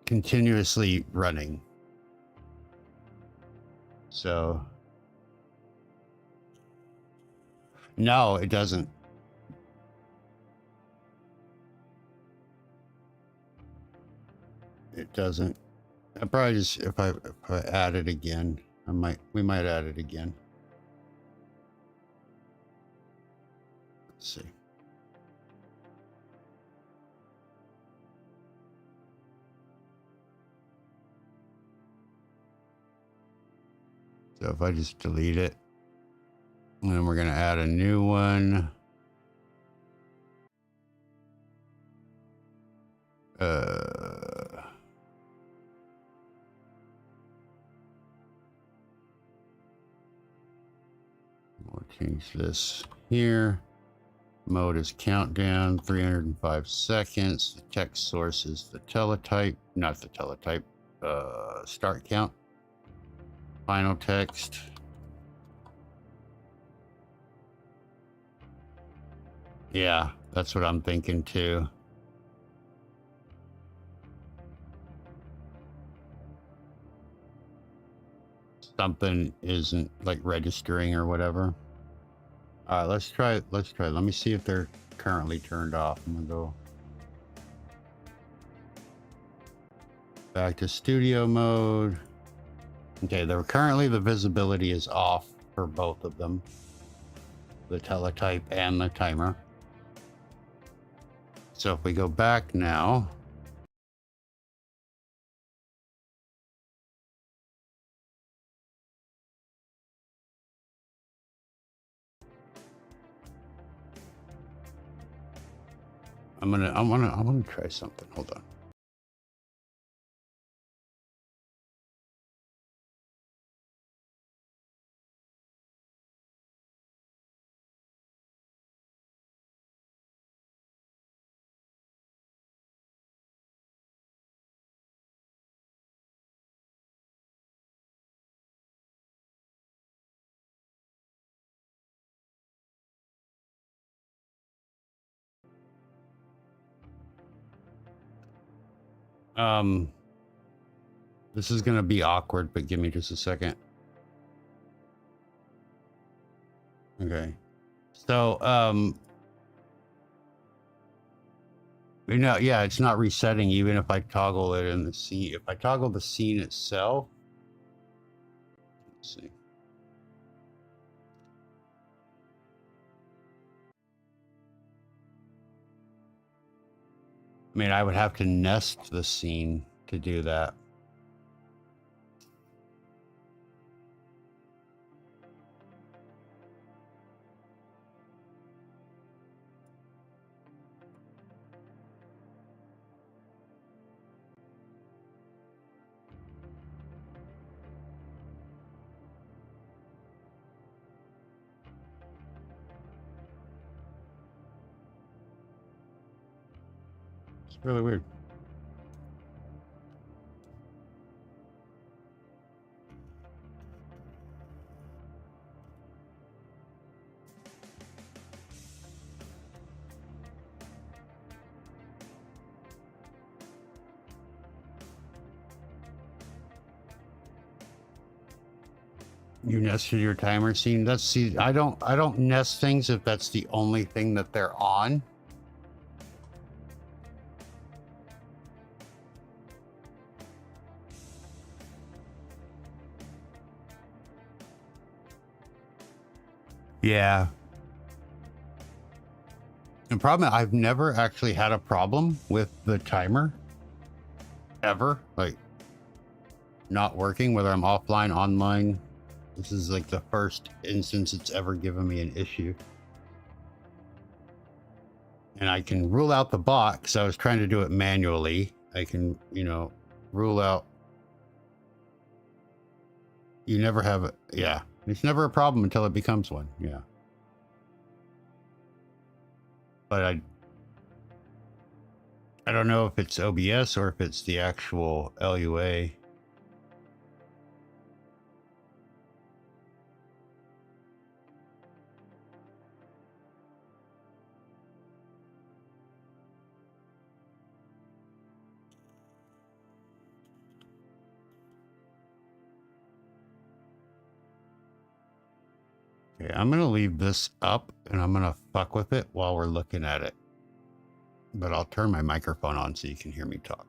continuously running. So, no, it doesn't. It doesn't. I probably just, if I add it again, we might add it again. Let's see. So if I just delete it, and then we're going to add a new one. We'll change this here. Mode is countdown, 305 seconds. The text source is the teletype, not the teletype. Start count. Final text. Yeah, that's what I'm thinking too. Something isn't like registering or whatever. All right, let's try. Let me see if they're currently turned off. I'm gonna go back to studio mode. Okay, they're currently, the visibility is off for both of them, the teletype and the timer. So if we go back now, I want to try something. Hold on. This is gonna be awkward, but give me just a second. Okay. So, yeah, it's not resetting even if I toggle it in the scene. If I toggle the scene itself, let's see. I mean, I would have to nest the scene to do that. It's really weird. You nested your timer scene. That's, see, I don't nest things if that's the only thing that they're on. Yeah. The problem, I've never actually had a problem with the timer ever, like not working, whether I'm offline, online. This is like the first instance it's ever given me an issue. And I can rule out the bot because I was trying to do it manually. I can, you know, rule out. You never have it. Yeah. It's never a problem until it becomes one. Yeah. But I don't know if it's OBS or if it's the actual LUA. Okay, I'm going to leave this up and I'm going to fuck with it while we're looking at it. But I'll turn my microphone on so you can hear me talk.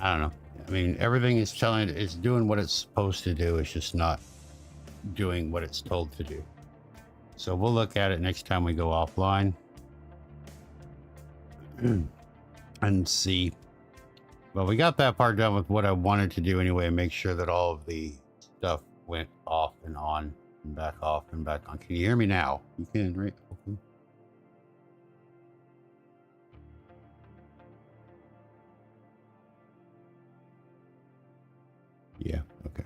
I don't know. I mean, everything is it's doing what it's supposed to do. It's just not doing what it's told to do. So we'll look at it next time we go offline and see. Well, we got that part done with what I wanted to do anyway. Make sure that all of the stuff went off and on and back off and back on. Can you hear me now? You can, right? Okay. Yeah, okay.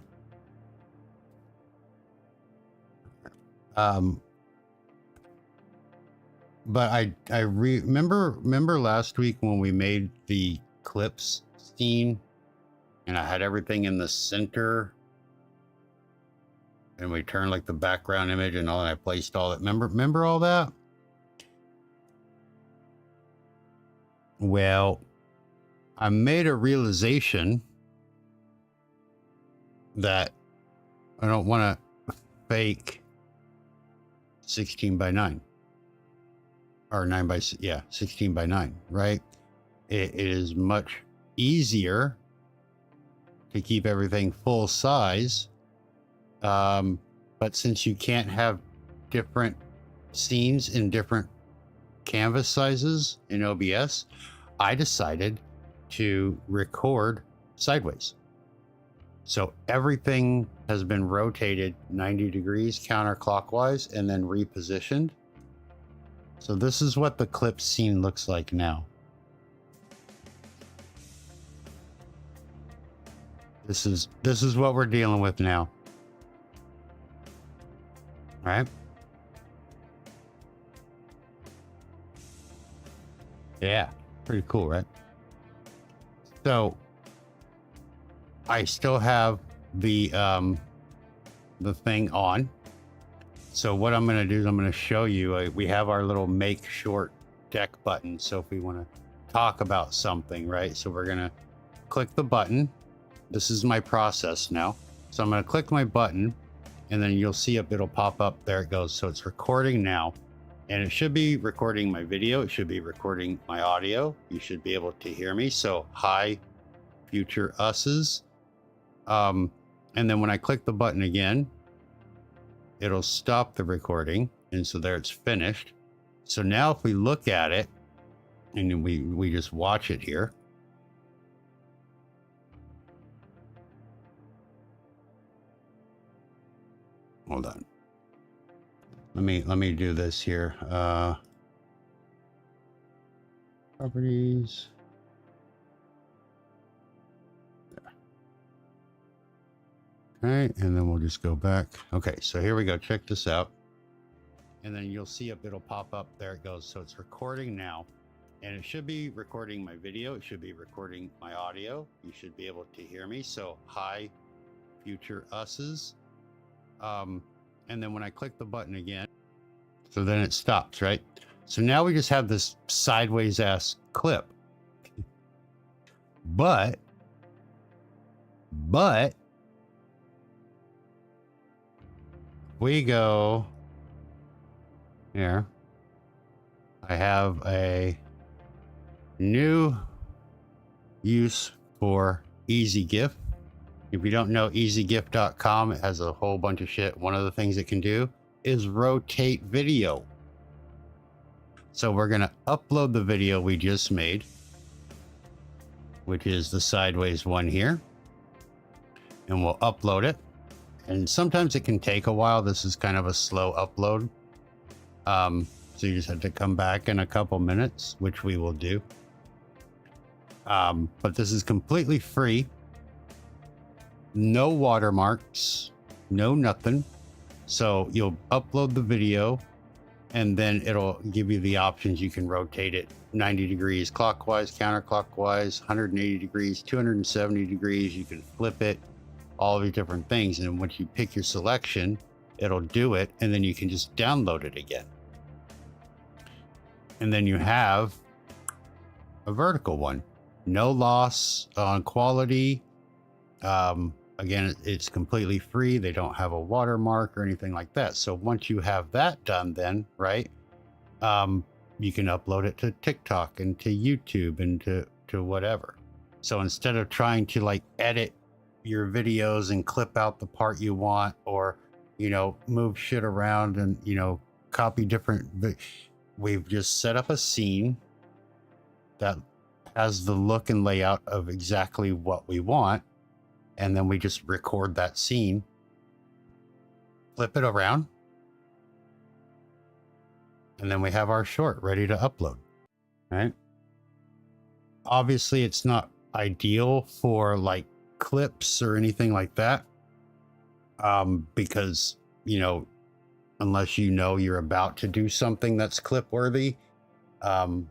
But I remember last week when we made the clips scene and I had everything in the center and we turned like the background image and all, and I placed all that. Remember all that? Well, I made a realization that I don't want to fake 16 by 9 or 9 by 16 by 9, right? It is much easier to keep everything full size, but since you can't have different scenes in different canvas sizes in OBS, I decided to record sideways. So everything has been rotated 90 degrees counterclockwise and then repositioned. So this is what the clip scene looks like now. This is what we're dealing with now. All right? Yeah, pretty cool, right? So I still have the thing on. So what I'm going to do is I'm going to show you, we have our little make short deck button. So if we want to talk about something, right? So we're going to click the button. This is my process now. So I'm going to click my button and then you'll see it'll pop up. There it goes. So it's recording now and it should be recording my video. It should be recording my audio. You should be able to hear me. So hi, future us's. And then when I click the button again, it'll stop the recording. And so there it's finished. So now if we look at it and we just watch it here. Hold on. Let me do this here. Properties. Okay, and then we'll just go back. Okay, so here we go. Check this out. And then you'll see it'll pop up. There it goes. So it's recording now. And it should be recording my video. It should be recording my audio. You should be able to hear me. So hi, future us's. And then when I click the button again, so then it stops, right? So now we just have this sideways ass clip. But we go here. I have a new use for EasyGIF. If you don't know EasyGIF.com, it has a whole bunch of shit. One of the things it can do is rotate video. So we're going to upload the video we just made, which is the sideways one here. And we'll upload it. And sometimes it can take a while. This is kind of a slow upload. So you just have to come back in a couple minutes, which we will do. But this is completely free. No watermarks, no nothing. So you'll upload the video and then it'll give you the options. You can rotate it 90 degrees clockwise, counterclockwise, 180 degrees, 270 degrees. You can flip it, all these different things. And once you pick your selection, it'll do it. And then you can just download it again. And then you have a vertical one. No loss on quality. Again, it's completely free. They don't have a watermark or anything like that. So once you have that done, then, right, you can upload it to TikTok and to YouTube and to whatever. So instead of trying to like edit your videos and clip out the part you want, or, you know, move shit around and, you know, copy different, we've just set up a scene that has the look and layout of exactly what we want. And then we just record that scene, flip it around, and then we have our short ready to upload, right? Obviously, it's not ideal for like clips or anything like that, because, you know, unless you know you're about to do something that's clip worthy,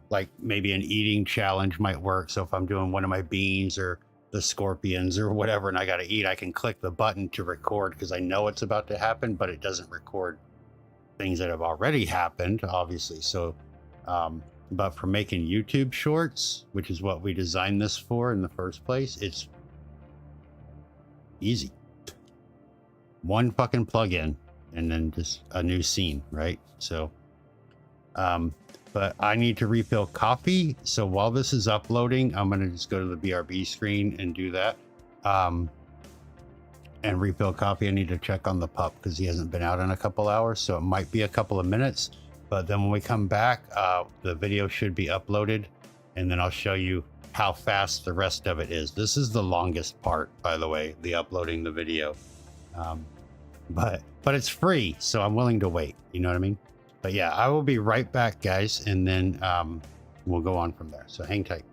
like maybe an eating challenge might work. So if I'm doing one of my beans or the scorpions or whatever, and I got to eat, I can click the button to record because I know it's about to happen, but it doesn't record things that have already happened, obviously. So, but for making YouTube shorts, which is what we designed this for in the first place, it's easy. One fucking plugin and then just a new scene, right? So, but I need to refill copy. So while this is uploading, I'm going to just go to the BRB screen and do that. And refill copy. I need to check on the pup because he hasn't been out in a couple hours. So it might be a couple of minutes. But then when we come back, the video should be uploaded. And then I'll show you how fast the rest of it is. This is the longest part, by the way, the uploading the video. But it's free. So I'm willing to wait. You know what I mean? But yeah, I will be right back, guys, and then we'll go on from there. So hang tight.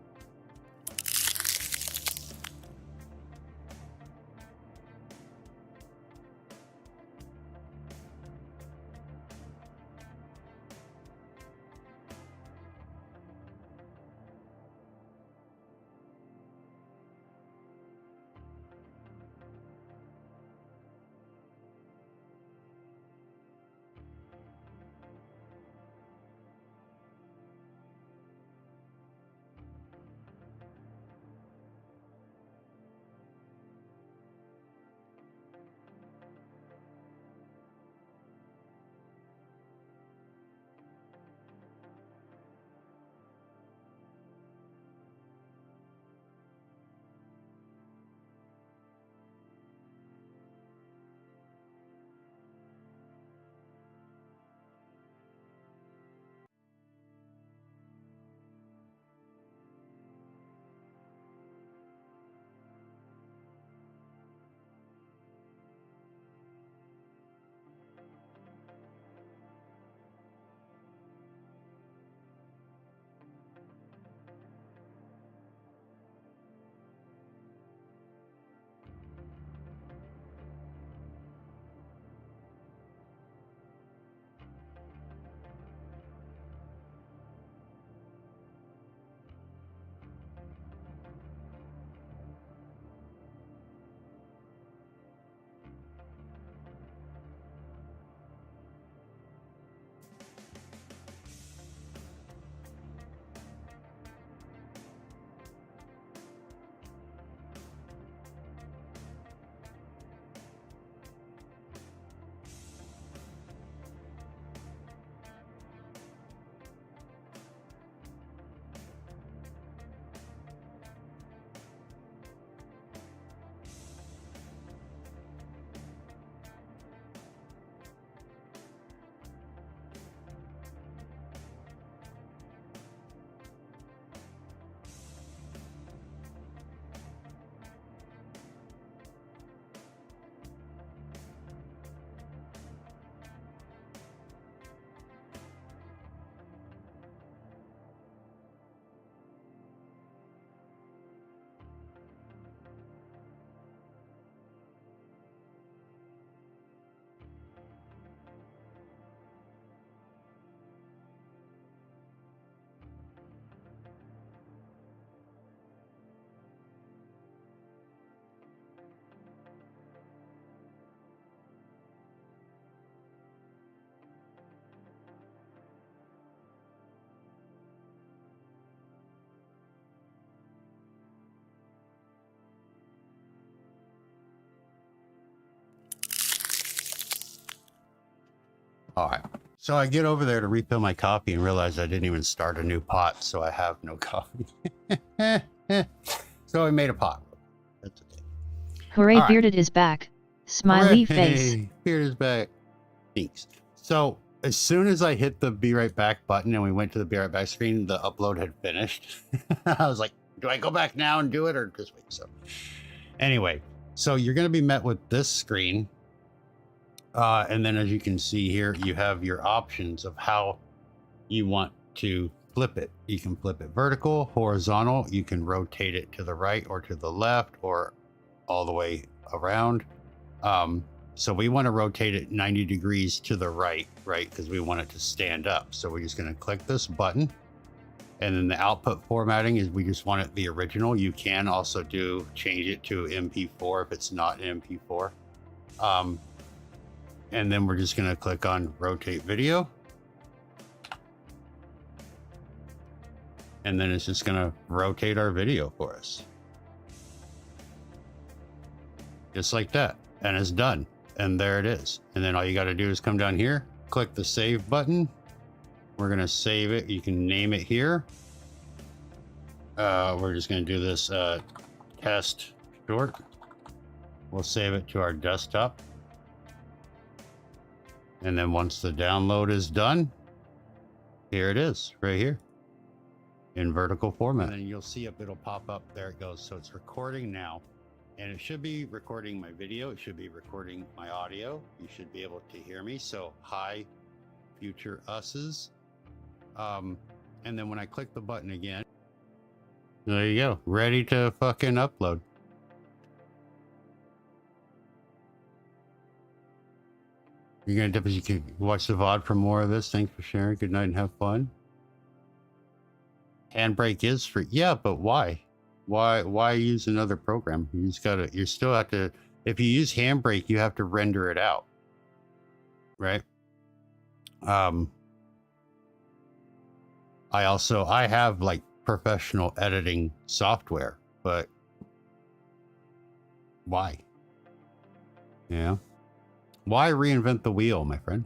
All right. So I get over there to refill my coffee and realize I didn't even start a new pot, so I have no coffee. So we made a pot. That's okay. Hooray, All right. Bearded is back. Smiley face. Hooray, Beard is back. Thanks. So as soon as I hit the be right back button and we went to the be right back screen, the upload had finished. I was like, do I go back now and do it or just wait? So anyway, so you're going to be met with this screen. And then as you can see here, you have your options of how you want to flip it. You can flip it vertical, horizontal. You can rotate it to the right or to the left or all the way around. So we want to rotate it 90 degrees to the right, because we want it to stand up. So we're just going to click this button. And then the output formatting is we just want it the original. You can also change it to MP4 if it's not MP4. And then we're just going to click on rotate video. And then it's just going to rotate our video for us. Just like that. And it's done. And there it is. And then all you got to do is come down here, click the save button. We're going to save it. You can name it here. We're just going to do this test short. We'll save it to our desktop. And then once the download is done, here it is right here in vertical format. And then you'll see it'll pop up. There it goes. So it's recording now. And it should be recording my video. It should be recording my audio. You should be able to hear me. So hi, future us's. And then when I click the button again, there you go. Ready to fucking upload. You're going to you can watch the VOD for more of this. Thanks for sharing. Good night and have fun. Handbrake is free. Yeah, but why? Why use another program? You still have to, if you use Handbrake, you have to render it out. Right? I have like professional editing software, but why? Yeah. Why reinvent the wheel, my friend?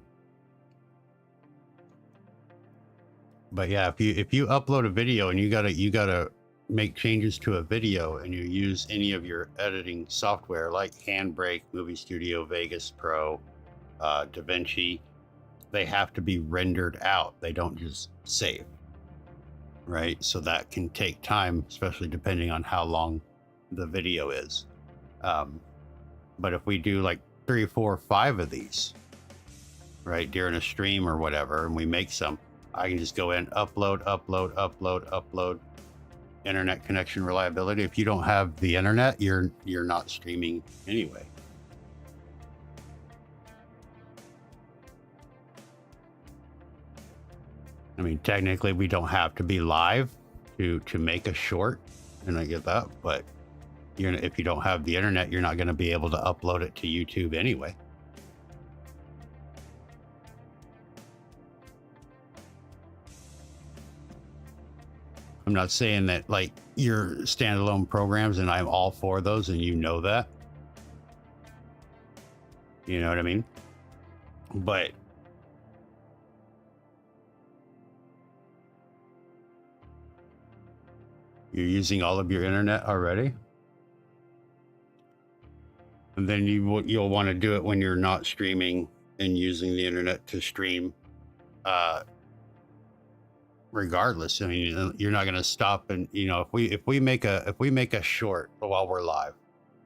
But yeah, if you upload a video and you gotta make changes to a video and you use any of your editing software like Handbrake, Movie Studio, Vegas Pro, DaVinci, they have to be rendered out. They don't just save, right? So that can take time, especially depending on how long the video is. But if we do like 3, 4, 5 of these, right, during a stream or whatever, and we make some, I can just go in, upload, internet connection reliability. If you don't have the internet, you're not streaming anyway. I mean, technically we don't have to be live to make a short, and I get that, but if you don't have the internet, you're not going to be able to upload it to YouTube anyway. I'm not saying that like your standalone programs, and I'm all for those, and you know that. You know what I mean? But you're using all of your internet already. And then you'll want to do it when you're not streaming and using the internet to stream. Regardless, I mean, you're not going to stop. And if we make a short while we're live,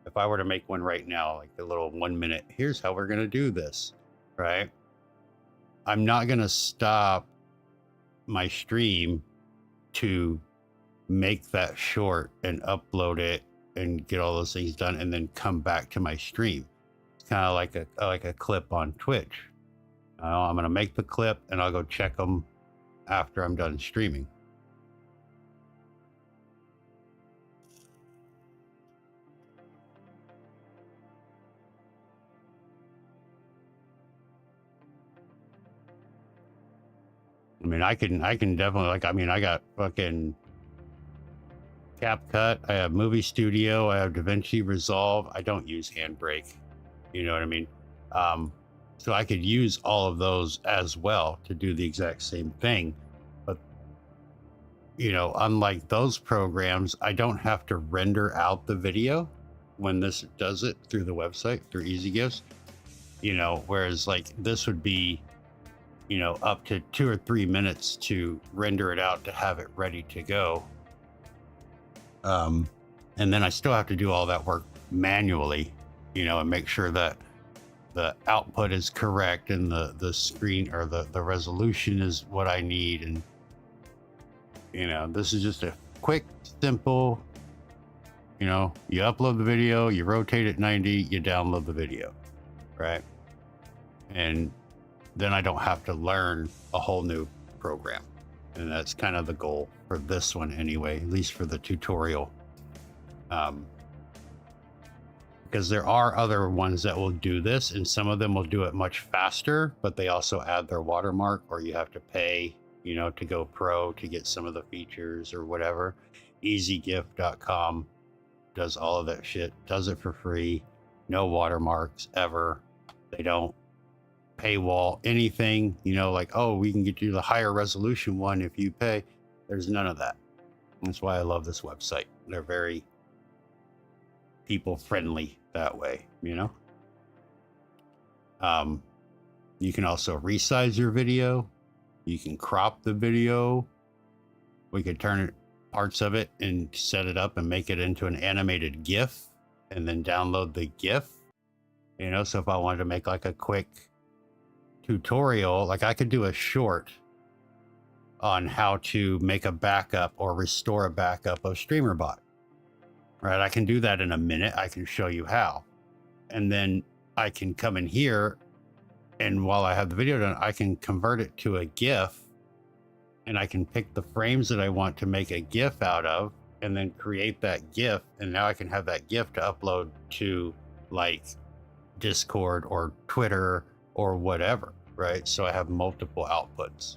if I were to make one right now, like a little 1 minute, here's how we're going to do this, right? I'm not going to stop my stream to make that short and upload it and get all those things done and then come back to my stream. It's kind of like a clip on Twitch. I'm going to make the clip and I'll go check them after I'm done streaming. I mean, I can definitely, like, I mean, I got fucking CapCut, I have Movie Studio, I have DaVinci Resolve. I don't use Handbrake. You know what I mean? So I could use all of those as well to do the exact same thing. But you know, unlike those programs, I don't have to render out the video when this does it through the website, through EasyGifts, you know, whereas like this would be, you know, up to 2 or 3 minutes to render it out to have it ready to go. And then I still have to do all that work manually, you know, and make sure that the output is correct and the screen or the resolution is what I need. And, you know, this is just a quick, simple, you know, you upload the video, you rotate it 90, you download the video, right? And then I don't have to learn a whole new program. And that's kind of the goal for this one anyway, at least for the tutorial. Because there are other ones that will do this, and some of them will do it much faster, but they also add their watermark, or you have to pay, you know, to go pro to get some of the features or whatever. EasyGift.com does all of that shit, does it for free, no watermarks ever. They don't paywall anything, you know, like, oh, we can get you the higher resolution one if you pay. There's none of that. That's why I love this website. They're very people friendly that way, you know. You can also resize your video. You can crop the video. We could turn it, parts of it, and set it up and make it into an animated GIF and then download the GIF, you know. So if I wanted to make like a quick tutorial, like I could do a short on how to make a backup or restore a backup of Streamer.bot, right? I can do that in a minute. I can show you how, and then I can come in here, and while I have the video done, I can convert it to a GIF, and I can pick the frames that I want to make a GIF out of, and then create that GIF, and now I can have that GIF to upload to like Discord or Twitter or whatever, right? So I have multiple outputs.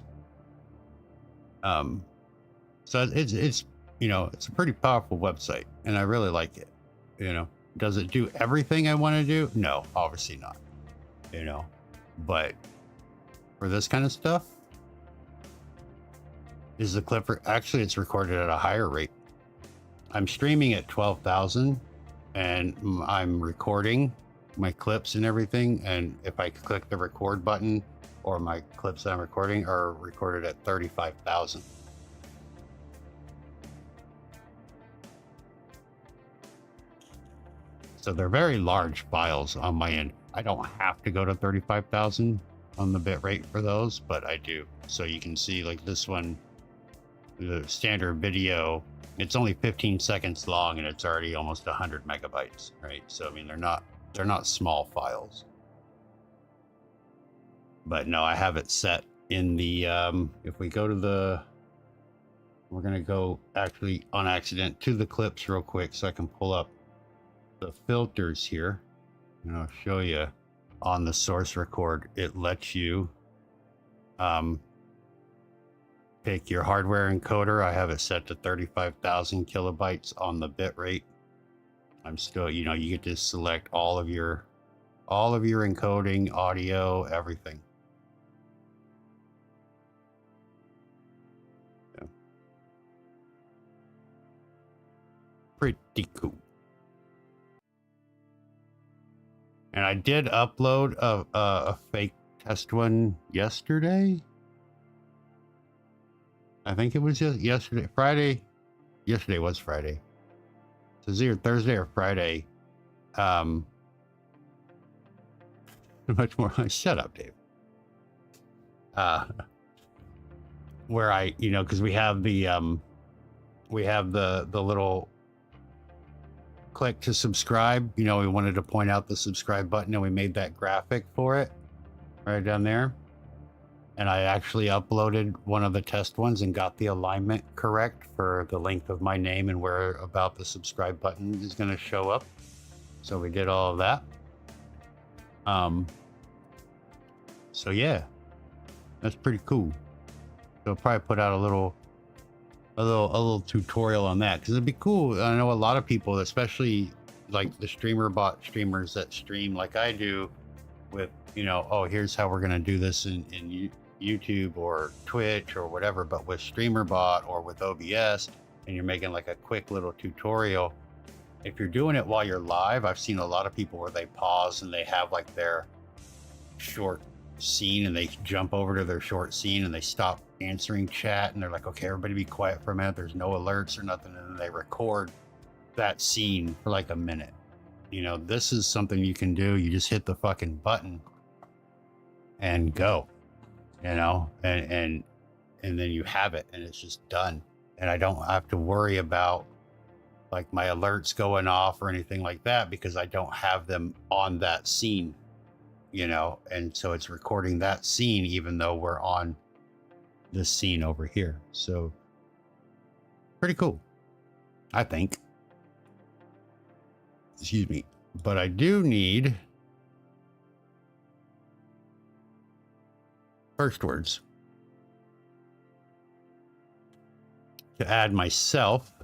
So it's you know, it's a pretty powerful website, and I really like it. You know, does it do everything I want to do? No, obviously not. You know, but for this kind of stuff, is the clip actually it's recorded at a higher rate. I'm streaming at 12,000, and I'm recording my clips and everything. And if I click the record button, or my clips that I'm recording are recorded at 35,000. So they're very large files on my end. I don't have to go to 35,000 on the bit rate for those, but I do. So you can see like this one, the standard video, it's only 15 seconds long and it's already almost 100 megabytes, right? So I mean, they're not small files. But no, I have it set in the, if we go to the, we're gonna go actually on accident to the clips real quick so I can pull up the filters here. And I'll show you on the source record, it lets you pick your hardware encoder. I have it set to 35,000 kilobytes on the bit rate. I'm still, you know, you get to select all of your encoding, audio, everything. Yeah. Pretty cool. And I did upload a fake test one yesterday. I think it was just yesterday, Friday. Yesterday was Friday. So it's either Thursday or Friday. Much more. Shut up, Dave. Where I, you know, because we have the little click to subscribe. You know, we wanted to point out the subscribe button, and we made that graphic for it right down there. And I actually uploaded one of the test ones and got the alignment correct for the length of my name and where about the subscribe button is going to show up. So we did all of that. So yeah, that's pretty cool. So I'll probably put out a little tutorial on that, because it'd be cool. I know a lot of people, especially like the Streamer.bot streamers that stream like I do with, you know, oh, here's how we're going to do this in YouTube or Twitch or whatever, but with Streamer.bot or with OBS, and you're making like a quick little tutorial, if you're doing it while you're live, I've seen a lot of people where they pause and they have like their short scene and they jump over to their short scene and they stop answering chat and they're like, okay, everybody be quiet for a minute. There's no alerts or nothing. And then they record that scene for like a minute. You know, this is something you can do. You just hit the fucking button and go, you know, and then you have it and it's just done. And I don't have to worry about like my alerts going off or anything like that because I don't have them on that scene, you know, and so it's recording that scene even though we're on this scene over here. So pretty cool, I think. Excuse me, but I do need first words to add myself.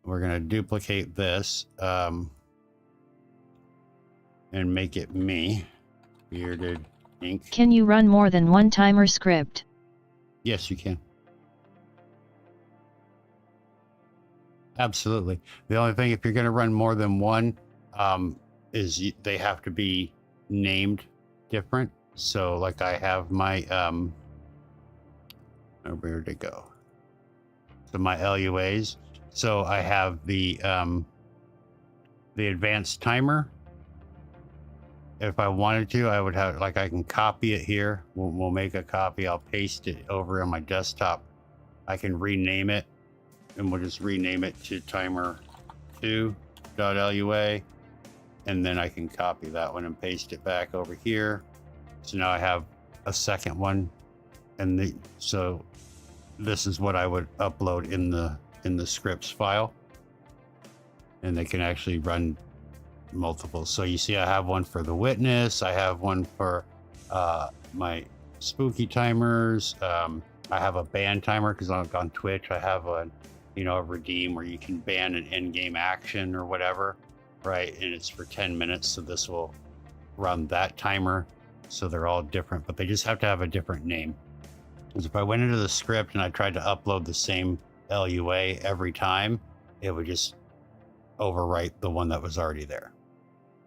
We're going to duplicate this and make it me, Bearded Ink. Can you run more than one timer script? Yes, you can. Absolutely. The only thing, if you're going to run more than one, is they have to be named different. So like I have my, where did it go? So my LUAs. So I have the advanced timer. If I wanted to, I would have, like, I can copy it here. We'll make a copy. I'll paste it over on my desktop. I can rename it, and we'll just rename it to timer2.lua. And then I can copy that one and paste it back over here. So now I have a second one. And so this is what I would upload in the scripts file, and they can actually run multiple. So you see I have one for the witness, I have one for my spooky timers, I have a ban timer because on Twitch I have a redeem where you can ban an in-game action or whatever, right? And it's for 10 minutes, so this will run that timer. So they're all different, but they just have to have a different name. Because if I went into the script and I tried to upload the same LUA every time, it would just overwrite the one that was already there.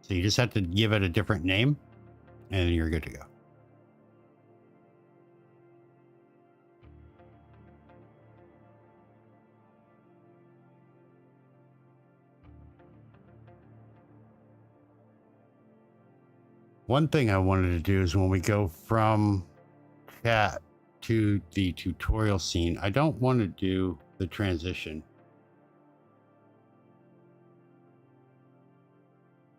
So you just have to give it a different name and you're good to go. One thing I wanted to do is when we go from chat to the tutorial scene, I don't want to do the transition.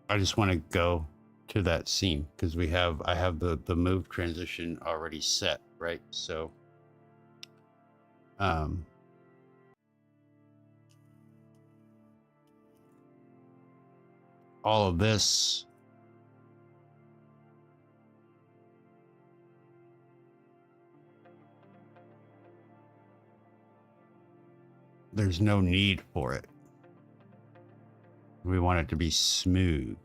I just want to go to that scene because I have the move transition already set, right? So all of this there's no need for it. We want it to be smooth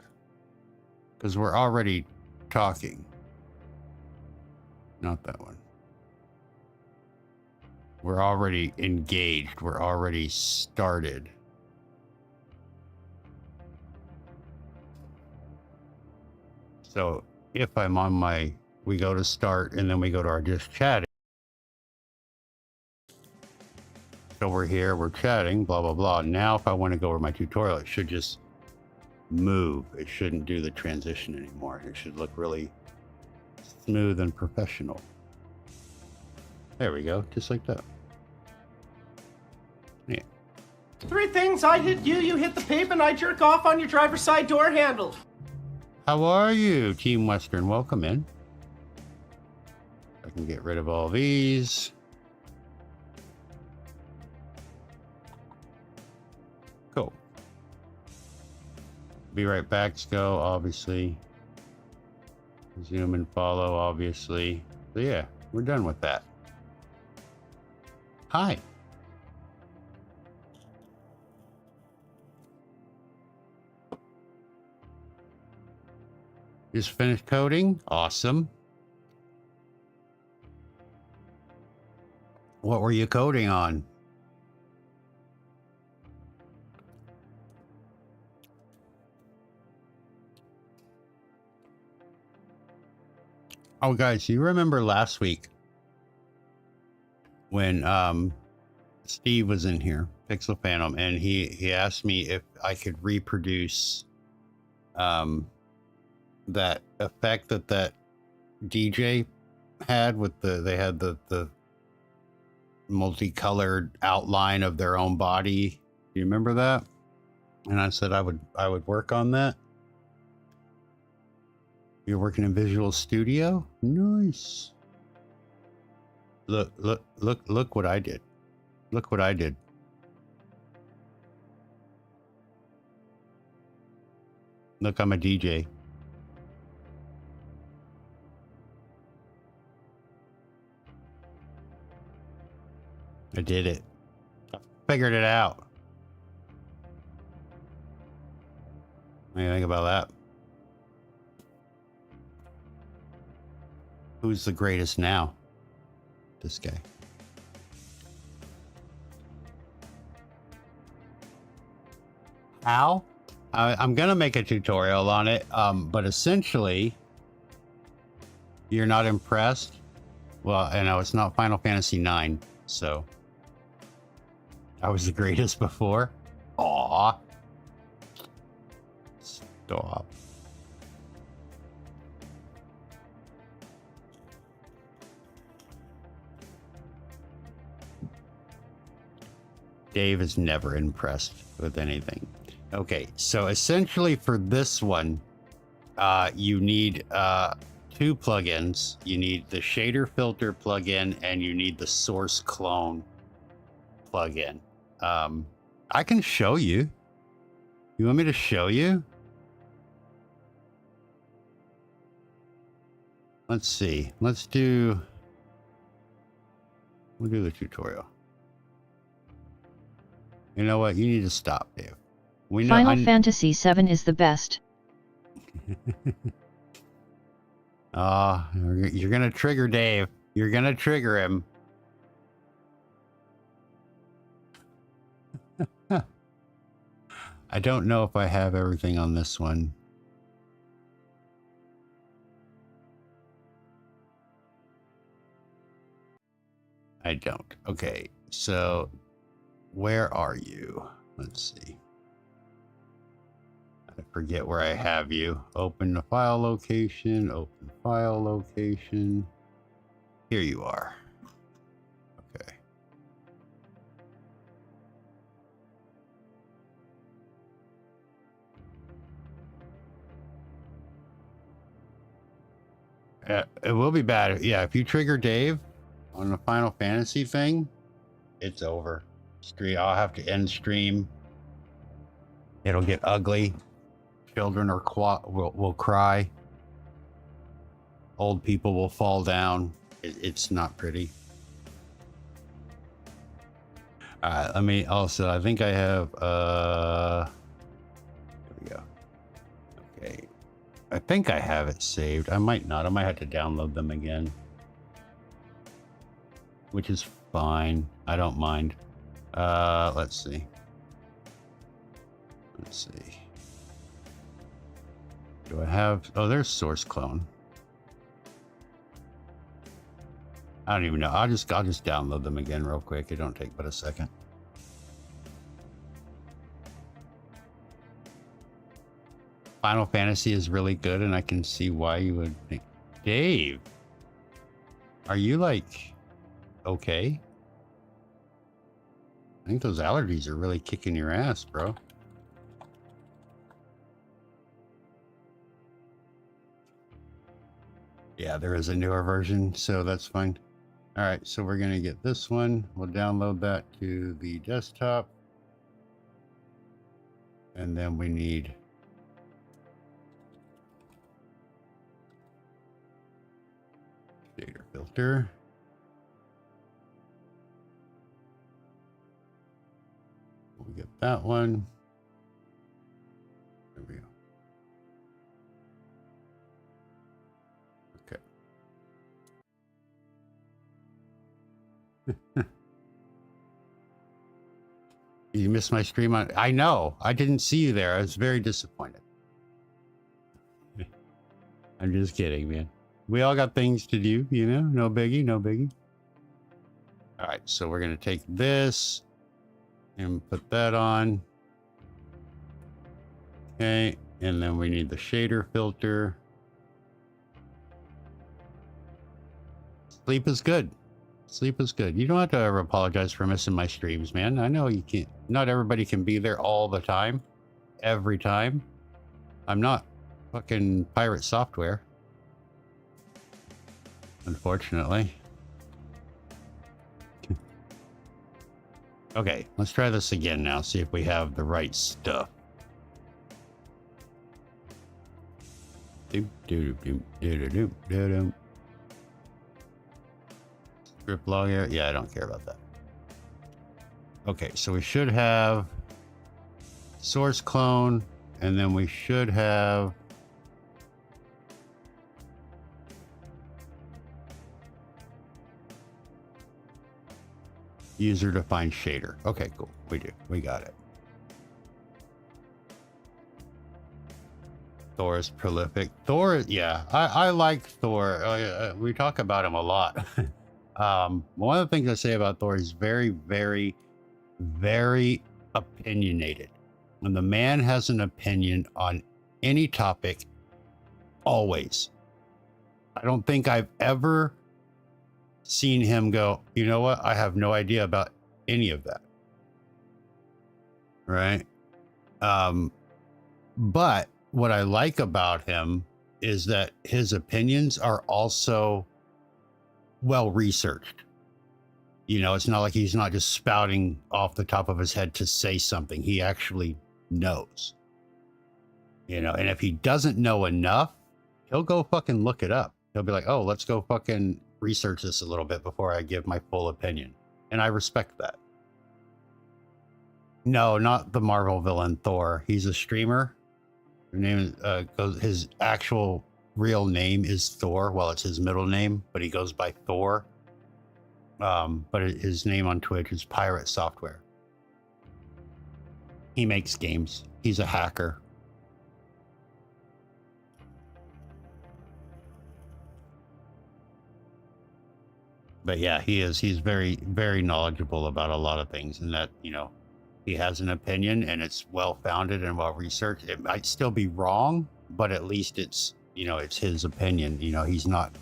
because we're already talking. Not that one. We're already engaged. We're already started. So if I'm on we go to start and then we go to our just chatting. So we're here, we're chatting, blah, blah, blah. Now, if I want to go over my tutorial, it should just move. It shouldn't do the transition anymore. It should look really smooth and professional. There we go, just like that. Yeah. 3 things: I hit you, you hit the pavement, I jerk off on your driver's side door handle. How are you, Team Western? Welcome in. I can get rid of all these. Cool. Be right back, Sco, obviously. Zoom and follow, obviously. So yeah, we're done with that. Hi. Just finished coding? Awesome. What were you coding on? Oh, guys, you remember last week when Steve was in here, Pixel Phantom, and he asked me if I could reproduce that effect that DJ had with they had the multicolored outline of their own body. Do you remember that? And I said I would work on that. You're working in Visual Studio? Nice. Look what I did. Look what I did. Look, I'm a DJ. I did it. I figured it out. What do you think about that? Who's the greatest now? This guy. How? I'm gonna make a tutorial on it, but essentially, you're not impressed. Well, I know it's not Final Fantasy IX, so I was the greatest before. Aw. Stop. Dave is never impressed with anything. Okay, so essentially for this one, you need two plugins. You need the shader filter plugin and you need the source clone plugin. I can show you. You want me to show you? Let's see. We'll do the tutorial. You know what? You need to stop, Dave. We know Final Fantasy VII is the best. You're gonna trigger Dave. You're gonna trigger him. I don't know if I have everything on this one. I don't. Okay, so where are you? Let's see. I forget where I have you. Open the file location, open file location. Here you are. Okay. It will be bad. Yeah, if you trigger Dave on the Final Fantasy thing, it's over. I'll have to end stream. It'll get ugly. Children will cry. Old people will fall down. It's not pretty. All right, let me also, I think I have, here we go. Okay. I think I have it saved. I might not. I might have to download them again. Which is fine. I don't mind. Let's see. Let's see. Do I have... Oh, there's source clone. I don't even know. I'll just download them again real quick. It don't take but a second. Final Fantasy is really good, and I can see why you would think. Dave, are you like okay? I think those allergies are really kicking your ass, bro. Yeah, there is a newer version, so that's fine. All right, so we're gonna get this one. We'll download that to the desktop. And then we need shader filter. We'll get that one. There we go. Okay. You missed my stream on. I know. I didn't see you there. I was very disappointed. I'm just kidding, man. We all got things to do, you know? No biggie, no biggie. All right, so we're going to take this and put that on. Okay, and then we need the shader filter. Sleep is good. Sleep is good. You don't have to ever apologize for missing my streams, man. I know you can't. Not everybody can be there all the time, every time. I'm not fucking pirate software, unfortunately. Okay, let's try this again now. See if we have the right stuff. Script log here. Yeah, I don't care about that. Okay, so we should have source clone, and then we should have user defined shader. Okay, cool. We do. We got it. Thor is prolific. Thor, yeah, I like Thor. We talk about him a lot. One of the things I say about Thor is very, very, very opinionated. When the man has an opinion on any topic, always. I don't think I've ever seen him go, you know what? I have no idea about any of that. Right? But what I like about him is that his opinions are also well researched. You know, it's not like he's not just spouting off the top of his head to say something. He actually knows. You know, and if he doesn't know enough, he'll go fucking look it up. He'll be like, oh, let's go fucking research this a little bit before I give my full opinion. And I respect that. No, not the Marvel villain Thor. He's a streamer. His actual real name is Thor. Well, it's his middle name, but he goes by Thor. But his name on Twitch is Pirate Software. He makes games. He's a hacker. But yeah, he's very, very knowledgeable about a lot of things, and that, you know, he has an opinion and it's well founded and well researched. It might still be wrong, but at least it's, you know, it's his opinion. You know, he's not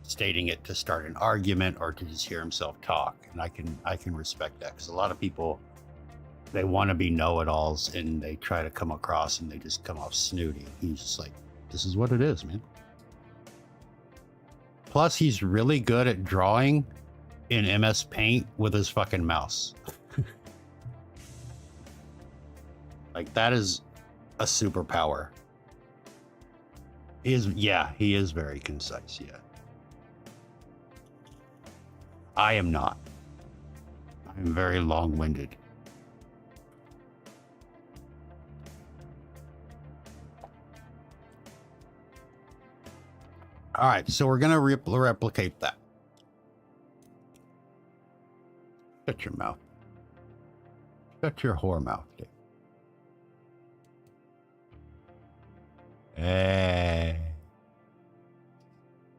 stating it to start an argument or to just hear himself talk. And I can respect that, because a lot of people, they want to be know-it-alls and they try to come across and they just come off snooty. He's just like, this is what it is, man. Plus, he's really good at drawing in MS Paint with his fucking mouse. Like, that is a superpower. He is very concise, yeah. I am not. I'm very long-winded. All right, so we're gonna replicate that. Shut your mouth. Shut your whore mouth, Dave.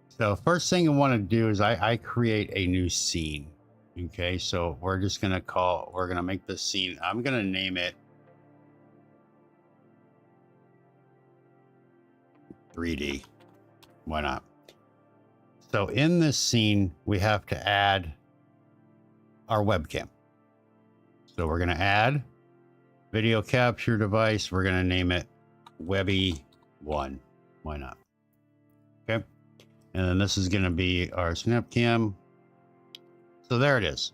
So first thing I want to do is I create a new scene. Okay, so we're gonna make this scene. I'm gonna name it 3D. Why not? So in this scene, we have to add our webcam. So we're gonna add video capture device. We're gonna name it Webby1. Why not? Okay. And then this is going to be our snap cam. So there it is.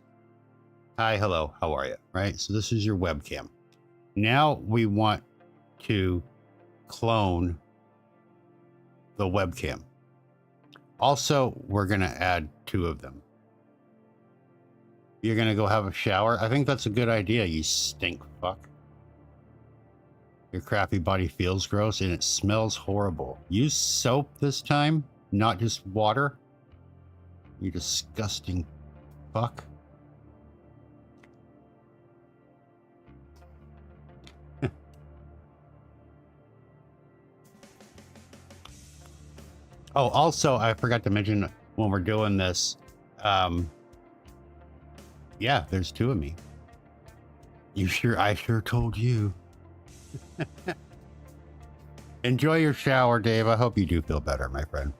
Hi, hello, how are you? Right? So this is your webcam. Now we want to clone the webcam. Also, we're going to add 2 of them. You're going to go have a shower. I think that's a good idea, you stink fuck. Your crappy body feels gross and it smells horrible. Use soap this time, not just water. You disgusting fuck. Oh, also, I forgot to mention when we're doing this, yeah, there's two of me. I sure told you. Enjoy your shower, Dave. I hope you do feel better, my friend.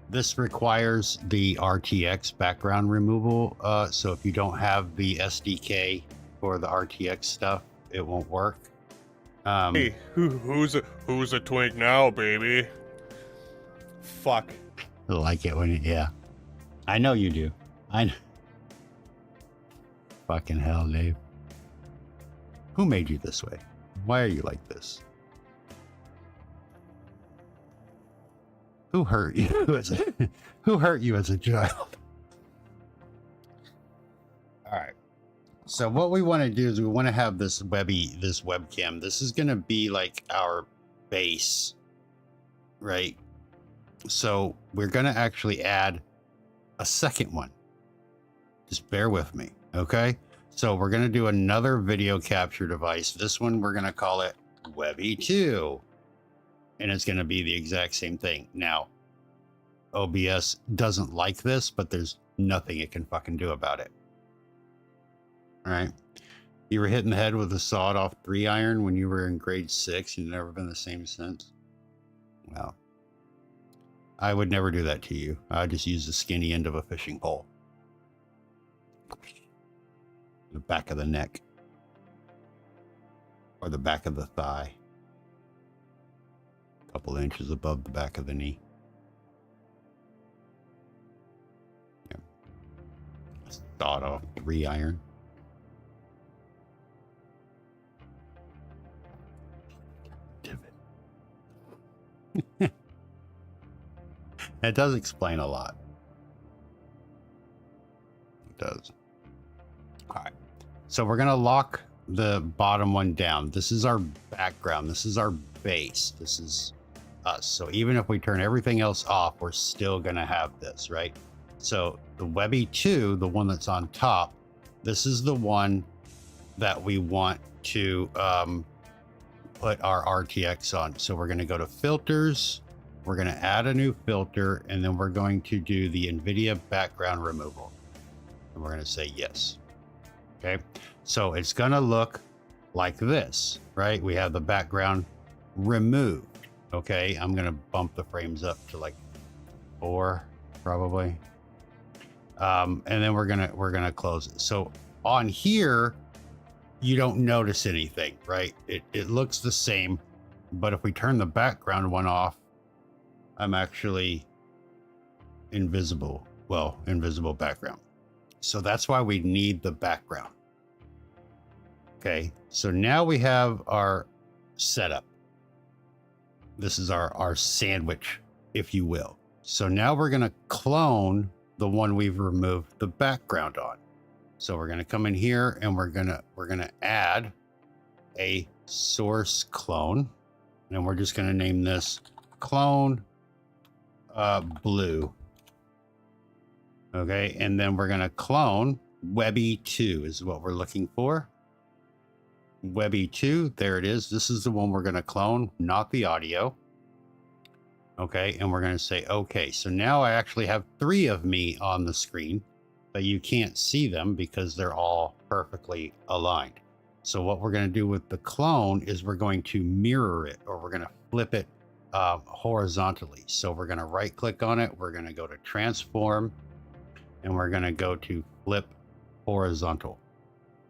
This requires the RTX background removal. So if you don't have the SDK for the RTX stuff, it won't work. Hey, who's a twink now, baby? Fuck. I like it when yeah. I know you do. I know. Fucking hell, Dave. Who made you this way? Why are you like this? Who hurt you who hurt you as a child? All right. So what we want to do is we want to have this webcam. This is going to be like our base, right? So we're going to actually add a second one. Just bear with me, okay? So we're going to do another video capture device. This one, we're going to call it Webby 2. And it's going to be the exact same thing. Now, OBS doesn't like this, but there's nothing it can fucking do about it. All right. You were hit in the head with a sawed-off 3-iron when you were in grade 6. You've never been the same since. Well, I would never do that to you. I'd just use the skinny end of a fishing pole. The back of the neck. Or the back of the thigh. A couple inches above the back of the knee. Yeah. Sawed-off 3-iron. It does explain a lot. It does. All right. So we're going to lock the bottom one down. This is our background. This is our base. This is us. So even if we turn everything else off, we're still going to have this, right? So the Webby 2, the one that's on top, this is the one that we want to put our RTX on. So we're going to go to filters. We're going to add a new filter, and then we're going to do the NVIDIA background removal. And we're going to say yes. Okay. So it's going to look like this, right? We have the background removed. Okay. I'm going to bump the frames up to like 4 probably. And then we're going to close it. So on here, you don't notice anything, right? It looks the same, but if we turn the background one off, I'm actually invisible. Well, invisible background. So that's why we need the background. Okay, so now we have our setup. This is our sandwich, if you will. So now we're going to clone the one we've removed the background on. So we're going to come in here and we're going to add a source clone, and we're just going to name this clone blue. Okay, and then we're going to clone Webby 2 is what we're looking for. Webby 2, there it is. This is the one we're going to clone, not the audio. Okay, and we're going to say okay. So now I actually have 3 of me on the screen, but you can't see them because they're all perfectly aligned. So what we're going to do with the clone is we're going to mirror it, or we're going to flip it horizontally. So we're going to right click on it. We're going to go to transform, and we're going to go to flip horizontal,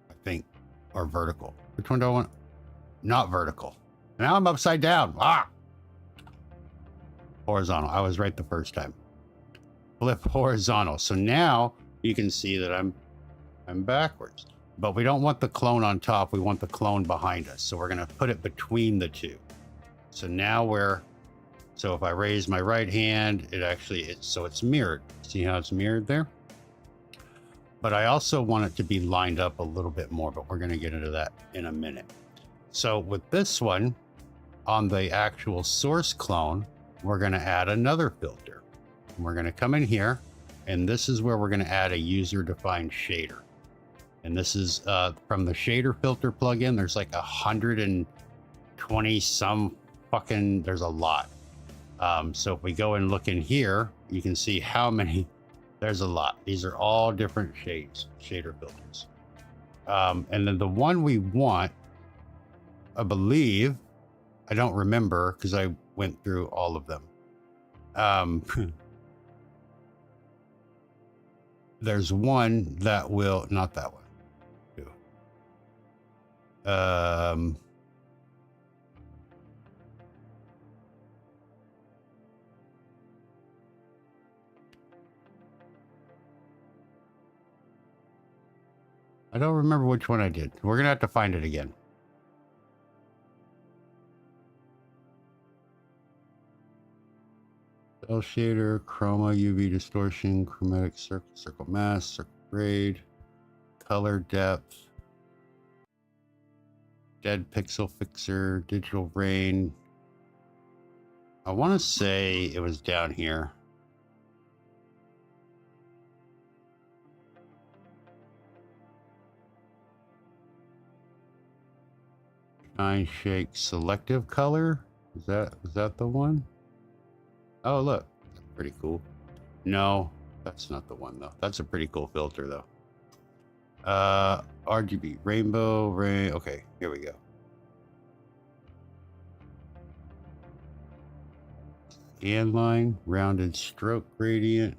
I think, or vertical. Which one do I want? Not vertical. Now I'm upside down. Horizontal. I was right the first time. Flip horizontal. So now you can see that I'm backwards, but we don't want the clone on top. We want the clone behind us. So we're going to put it between the two. So now so if I raise my right hand, so it's mirrored. See how it's mirrored there? But I also want it to be lined up a little bit more, but we're going to get into that in a minute. So with this one, on the actual source clone, we're going to add another filter. We're going to come in here, and this is where we're going to add a user-defined shader. And this is from the shader filter plugin. There's like 120 some fucking, there's a lot. So if we go and look in here, you can see how many. There's a lot. These are all different shades, shader filters. And then the one we want, I believe, I don't remember because I went through all of them. There's one that will, not that one. I don't remember which one I did. We're gonna have to find it again. Cell shader, chroma, UV distortion, chromatic circle, circle mask, circle grade, color depth, dead pixel fixer, digital rain. I want to say it was down here. Shine shake selective color. Is that the one? Oh, look, that's pretty cool. No, that's not the one though. That's a pretty cool filter though. RGB rainbow rain. Okay, here we go. Scan line, rounded stroke gradient.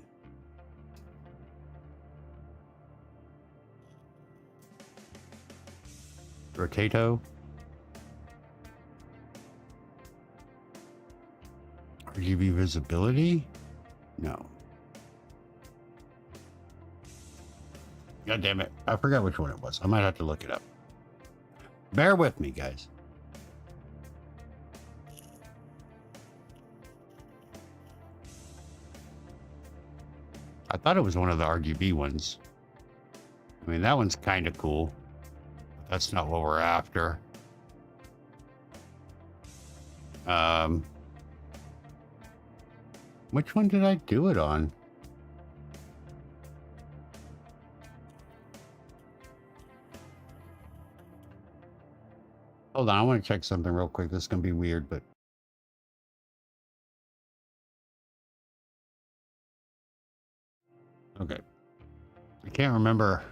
Rotato. RGB visibility? No. God damn it. I forgot which one it was. I might have to look it up. Bear with me, guys. I thought it was one of the RGB ones. I mean, that one's kind of cool. That's not what we're after. Which one did I do it on? Hold on, I want to check something real quick. This is going to be weird, but... Okay. I can't remember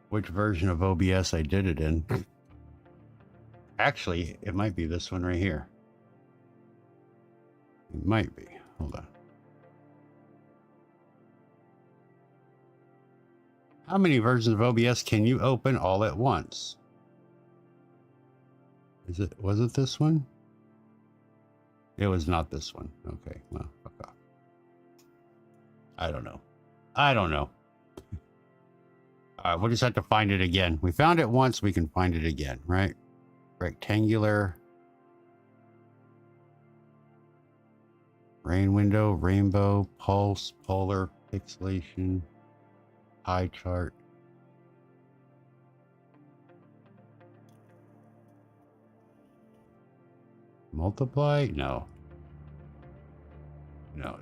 which version of OBS I did it in. Actually, it might be this one right here. It might be. Hold on. How many versions of OBS can you open all at once? Was it this one? It was not this one. Okay, well, fuck off. I don't know. All right, we'll just have to find it again. We found it once, we can find it again, right? Rectangular. Rain window, rainbow, pulse, polar, pixelation, pie chart. Multiply? No. No.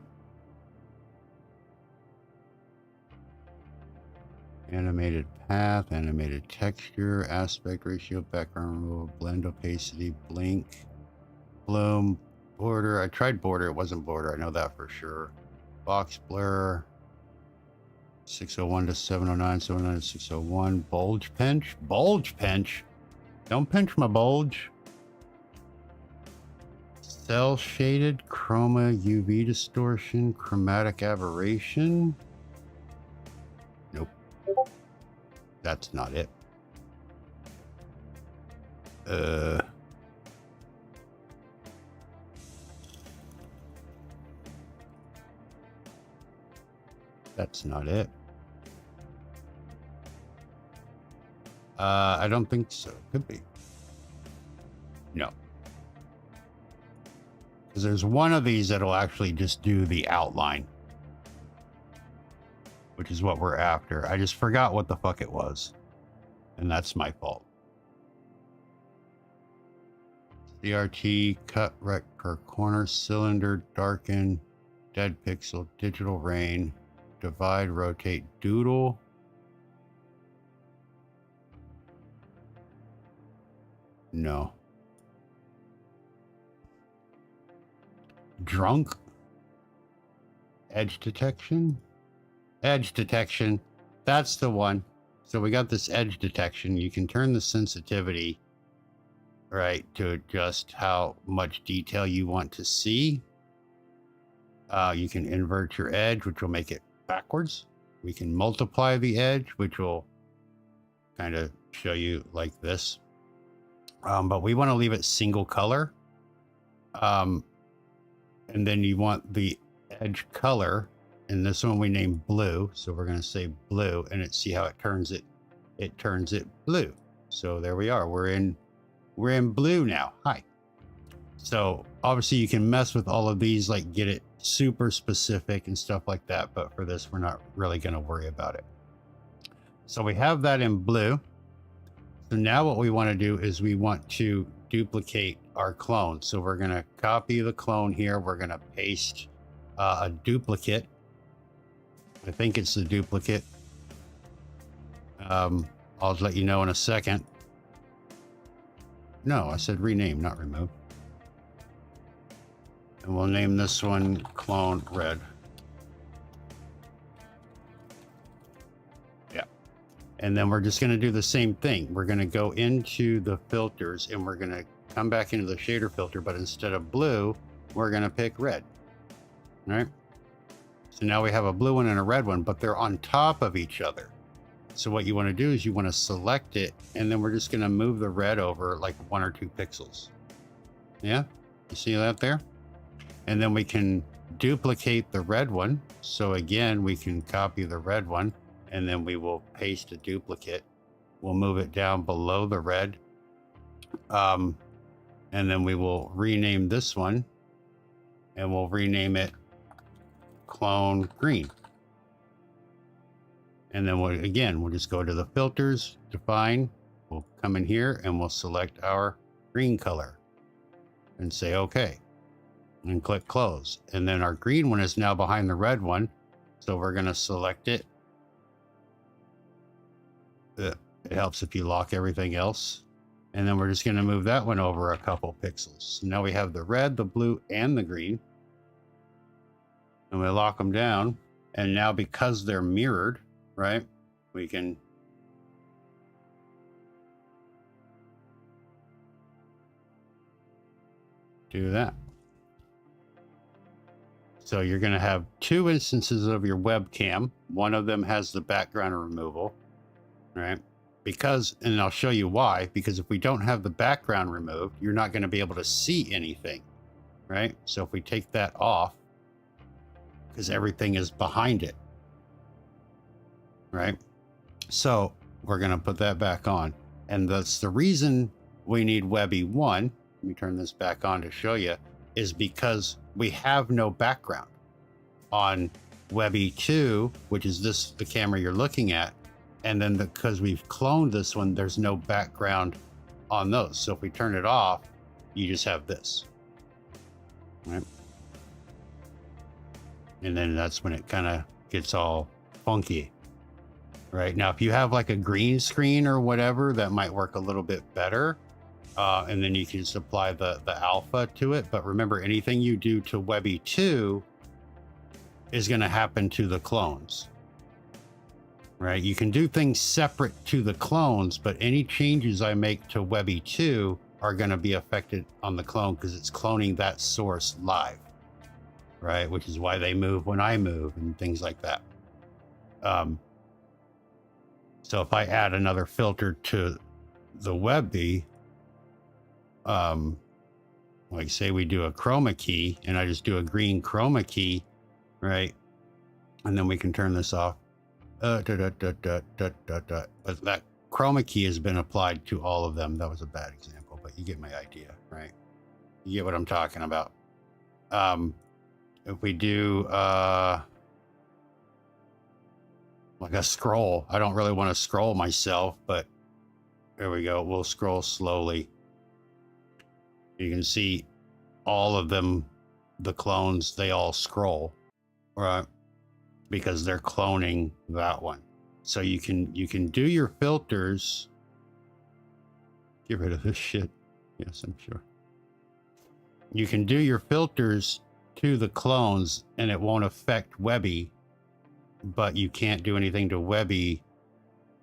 Animated path, animated texture, aspect ratio, background removal, blend opacity, blink, bloom, border. I tried border, it wasn't border. I know that for sure. Box blur, 601 to 709, 709 to 601. Bulge pinch, bulge pinch. Don't pinch my bulge. Cell shaded, chroma, UV distortion, chromatic aberration. Nope. That's not it. That's not it. I don't think so. Could be. No. Because there's one of these that'll actually just do the outline, which is what we're after. I just forgot what the fuck it was, and that's my fault. CRT, cut rec per corner, cylinder, darken, dead pixel, digital rain, divide, rotate, doodle. No. drunk. Edge detection. Edge detection. That's the one. So we got this edge detection. You can turn the sensitivity, right, to adjust how much detail you want to see. You can invert your edge, which will make it backwards. We can multiply the edge, which will kind of show you like this. But we want to leave it single color. And then you want the edge color, and this one we name blue. So we're going to say blue, and see how it turns it. It turns it blue. So there we are. We're in blue now. Hi. So obviously you can mess with all of these, like get it super specific and stuff like that. But for this, we're not really going to worry about it. So we have that in blue. So now what we want to do is we want to duplicate our clone. So we're going to copy the clone here. We're going to paste a duplicate. I think it's the duplicate. I'll let you know in a second. No, I said rename, not remove. And we'll name this one Clone Red. Yeah. And then we're just going to do the same thing. We're going to go into the filters and we're going to come back into the shader filter, but instead of blue, we're going to pick red. All right. So now we have a blue one and a red one, but they're on top of each other. So what you want to do is you want to select it, and then we're just going to move the red over like 1 or 2 pixels. Yeah, you see that there? And then we can duplicate the red one. So again, we can copy the red one, and then we will paste a duplicate. We'll move it down below the red. And then we will rename this one, and we'll rename it Clone Green. And then we'll just go to the filters, define. We'll come in here and we'll select our green color and say okay, and click close. And then our green one is now behind the red one. So we're going to select it. It helps if you lock everything else. And then we're just going to move that one over a couple pixels. So now we have the red, the blue, and the green. And we lock them down. And now because they're mirrored, right, we can do that. So you're going to have 2 instances of your webcam. One of them has the background removal, right? Because, and I'll show you why, because if we don't have the background removed, you're not going to be able to see anything, right? So if we take that off, because everything is behind it, right? So we're going to put that back on. And that's the reason we need Webby 1. Let me turn this back on to show you, is because we have no background. On Webby 2, which is the camera you're looking at, and then because we've cloned this one, there's no background on those. So if we turn it off, you just have this, right? And then that's when it kind of gets all funky. Right now, if you have like a green screen or whatever, that might work a little bit better. And then you can just apply the alpha to it. But remember, anything you do to Webby 2 is going to happen to the clones. Right? You can do things separate to the clones, but any changes I make to Webby 2 are going to be affected on the clone because it's cloning that source live. Right? Which is why they move when I move and things like that. So if I add another filter to the Webby, like say we do a chroma key and I just do a green chroma key, right? And then we can turn this off. But that chroma key has been applied to all of them. That was a bad example, but you get my idea, right? You get what I'm talking about. If we do like a scroll, I don't really want to scroll myself, but there we go. We'll scroll slowly. You can see all of them, the clones, they all scroll, right? Because they're cloning that one. So you can do your filters. Get rid of this shit. Yes, I'm sure. You can do your filters to the clones and it won't affect Webby, but you can't do anything to Webby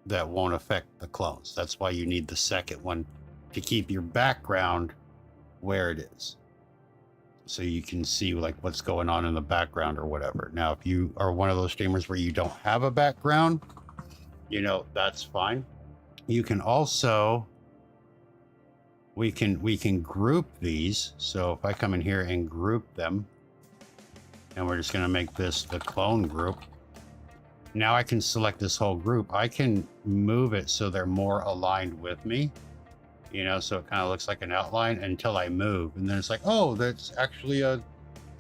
that won't affect the clones. That's why you need the second one to keep your background where it is. So you can see like what's going on in the background or whatever. Now, if you are one of those streamers where you don't have a background, you know, that's fine. You can also, we can group these. So if I come in here and group them, and we're just going to make this the clone group. Now I can select this whole group. I can move it so they're more aligned with me, you know, so it kind of looks like an outline until I move. And then it's like, oh, that's actually a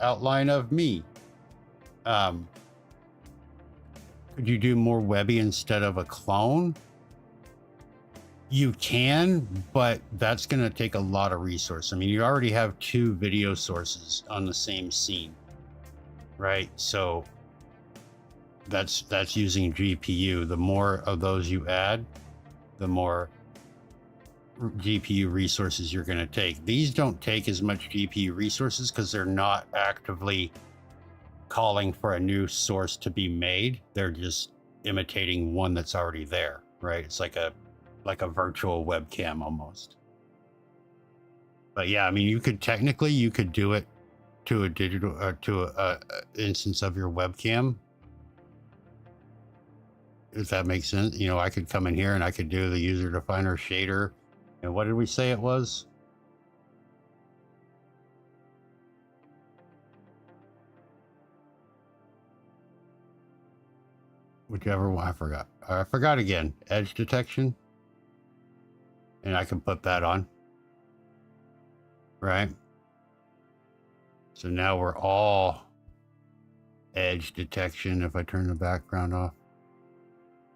outline of me. Could you do more Webby instead of a clone? You can, but that's going to take a lot of resource. I mean, you already have 2 video sources on the same scene, right? So that's using GPU. The more of those you add, the more GPU resources you're going to take. These don't take as much GPU resources because they're not actively calling for a new source to be made. They're just imitating one that's already there, right? It's like a virtual webcam almost. But yeah, I mean, you could do it to a digital to a instance of your webcam, if that makes sense. You know, I could come in here and I could do the user definer shader. And what did we say it was? Whichever one, I forgot. I forgot again. Edge detection. And I can put that on. Right? So now we're all edge detection if I turn the background off.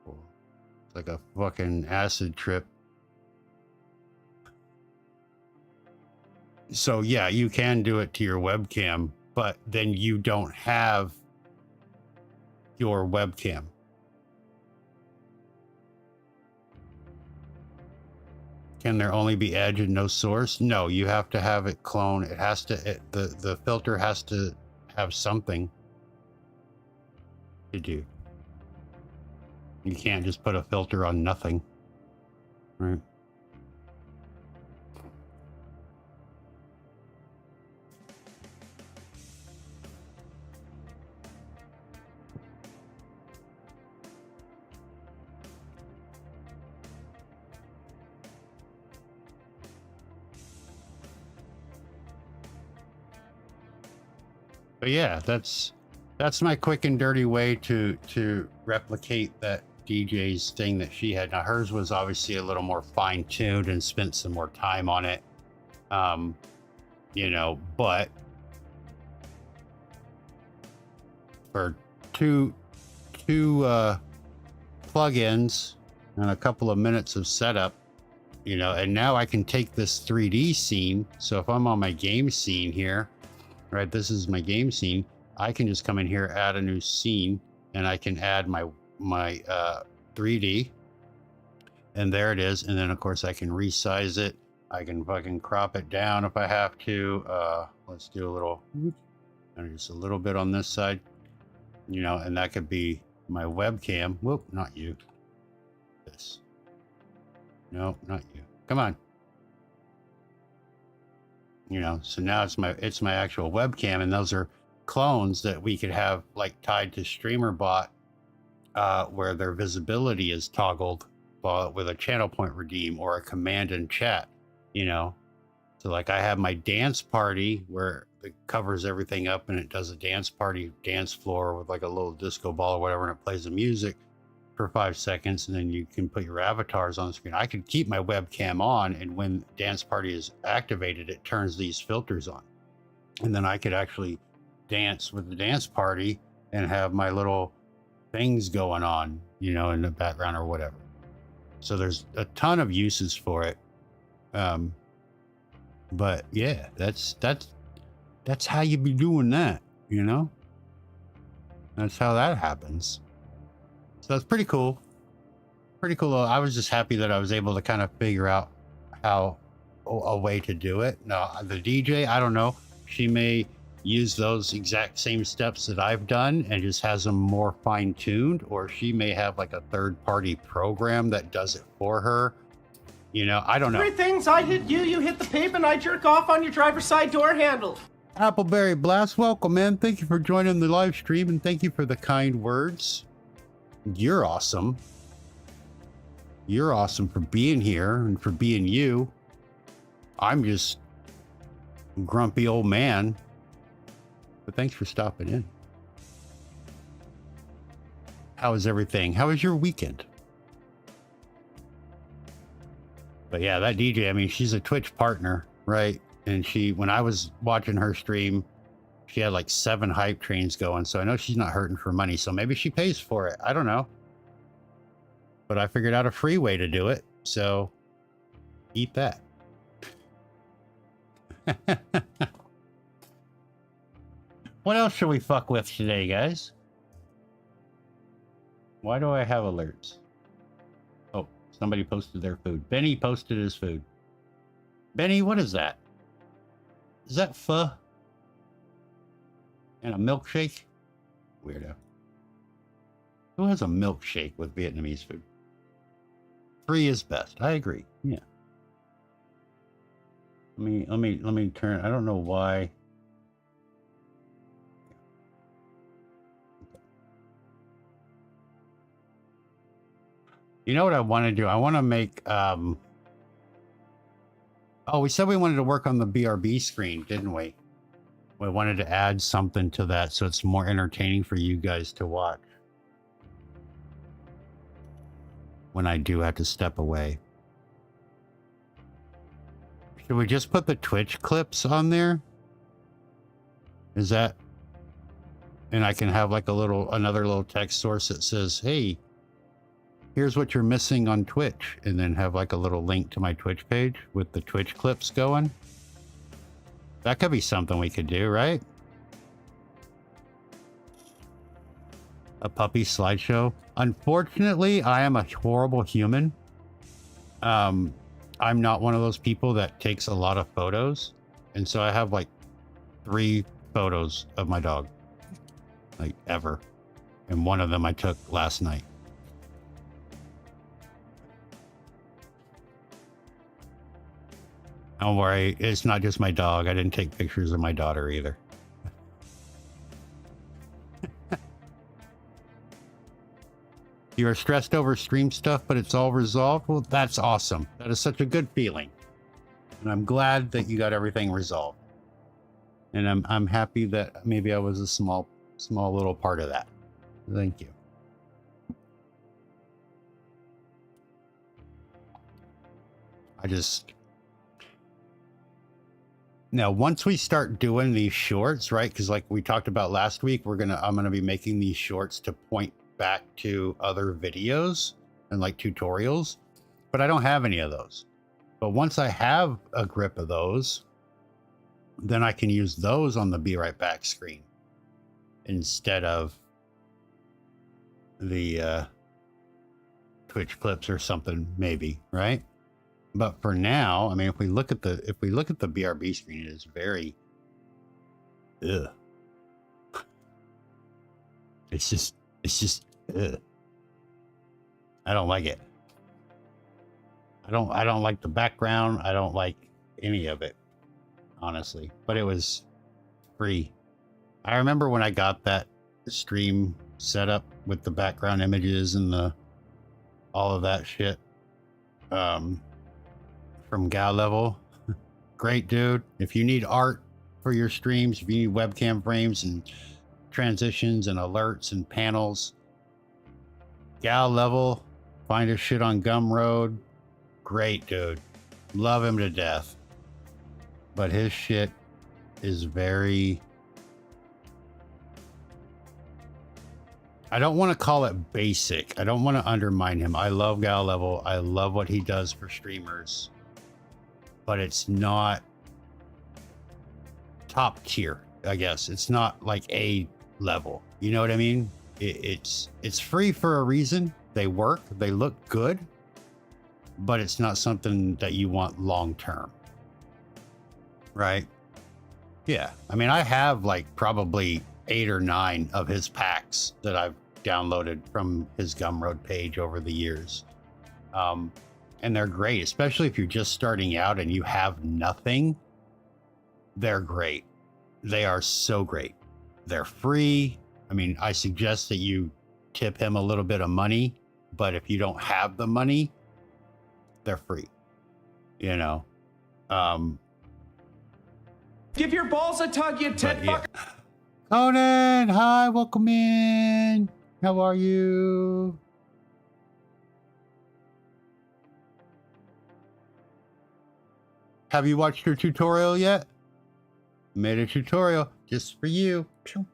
It's like a fucking acid trip. So yeah, you can do it to your webcam, but then you don't have your webcam. Can there only be edge and no source? No, you have to have it clone. It has to, the filter has to have something to do. You can't just put a filter on nothing, right? But yeah, that's my quick and dirty way to replicate that DJ's thing that she had. Now hers was obviously a little more fine-tuned and spent some more time on it. You know, but for two plugins and a couple of minutes of setup, you know, and now I can take this 3D scene. So if I'm on my game scene here, right, this is my game scene, I can just come in here, add a new scene, and I can add my 3D, and there it is. And then of course I can resize it. I can fucking crop it down if I have to. Let's do a little, and just a little bit on this side, you know, and that could be my webcam. Whoop, not you. This. No, not you. Come on. You know, so now it's my actual webcam, and those are clones that we could have like tied to Streamer.bot, where their visibility is toggled with a channel point redeem or a command and chat, you know. So like I have my dance party where it covers everything up and it does a dance party dance floor with like a little disco ball or whatever, and it plays the music for 5 seconds, and then you can put your avatars on the screen. I could keep my webcam on, and when dance party is activated, it turns these filters on, and then I could actually dance with the dance party and have my little things going on, you know, in the background or whatever. So there's a ton of uses for it. But yeah, that's how you be doing that, you know. That's how that happens. So it's pretty cool. Pretty cool. I was just happy that I was able to kind of figure out how a way to do it. Now, the DJ, I don't know. She may use those exact same steps that I've done and just has them more fine-tuned, or she may have like a third-party program that does it for her. You know, I don't know. Three things: I hit you, you hit the pavement, I jerk off on your driver's side door handle. Appleberry Blast, welcome, man. Thank you for joining the live stream, and thank you for the kind words. You're awesome. You're awesome for being here and for being you. I'm just a grumpy old man. But thanks for stopping in. How is everything? How was your weekend? But yeah, that DJ, I mean, she's a Twitch partner, right? And when I was watching her stream, she had like 7 hype trains going. So I know she's not hurting for money. So maybe she pays for it. I don't know. But I figured out a free way to do it. So eat that. What else should we fuck with today, guys? Why do I have alerts? Oh, somebody posted their food. Benny posted his food. Benny, what is that? Is that pho? And a milkshake? Weirdo. Who has a milkshake with Vietnamese food? Free is best. I agree. Yeah. Let me turn. I don't know why. You know what I want to do? I want to make, oh, we said we wanted to work on the BRB screen, didn't we? We wanted to add something to that so it's more entertaining for you guys to watch when I do have to step away. Should we just put the Twitch clips on there? Is that, and I can have like another little text source that says, hey, here's what you're missing on Twitch, and then have like a little link to my Twitch page with the Twitch clips going. That could be something we could do, right? A puppy slideshow. Unfortunately, I am a horrible human. I'm not one of those people that takes a lot of photos. And so I have like 3 photos of my dog, like ever. And one of them I took last night. Don't worry, it's not just my dog. I didn't take pictures of my daughter either. You're stressed over stream stuff, but it's all resolved? Well, that's awesome. That is such a good feeling. And I'm glad that you got everything resolved. And I'm happy that maybe I was a small little part of that. Thank you. Now, once we start doing these shorts, right? Because like we talked about last week, I'm gonna be making these shorts to point back to other videos and like tutorials, but I don't have any of those. But once I have a grip of those, then I can use those on the Be Right Back screen instead of the Twitch clips or something, maybe, right? But for now, I mean, if we look at the BRB screen, it is very, ugh. It's just, ugh. I don't like it. I don't like the background. I don't like any of it, honestly. But it was free. I remember when I got that stream set up with the background images and all of that shit. From Gal Level. Great dude. If you need art for your streams, if you need webcam frames and transitions and alerts and panels, Gal Level, find his shit on Gumroad. Great dude. Love him to death. But his shit is very, I don't want to call it basic. I don't want to undermine him. I love Gal Level. I love what he does for streamers. But it's not top tier, I guess. It's not like A level. You know what I mean? It's free for a reason. They work. They look good. But it's not something that you want long term. Right? Yeah, I mean, I have like probably 8 or 9 of his packs that I've downloaded from his Gumroad page over the years. And they're great, especially if you're just starting out and you have nothing. They're great. They are so great. They're free. I mean, I suggest that you tip him a little bit of money, but if you don't have the money, they're free. You know, Give your balls a tug, you tit fucker. yeah. Conan, hi, welcome in. How are you? Have you watched your tutorial yet? Made a tutorial just for you. That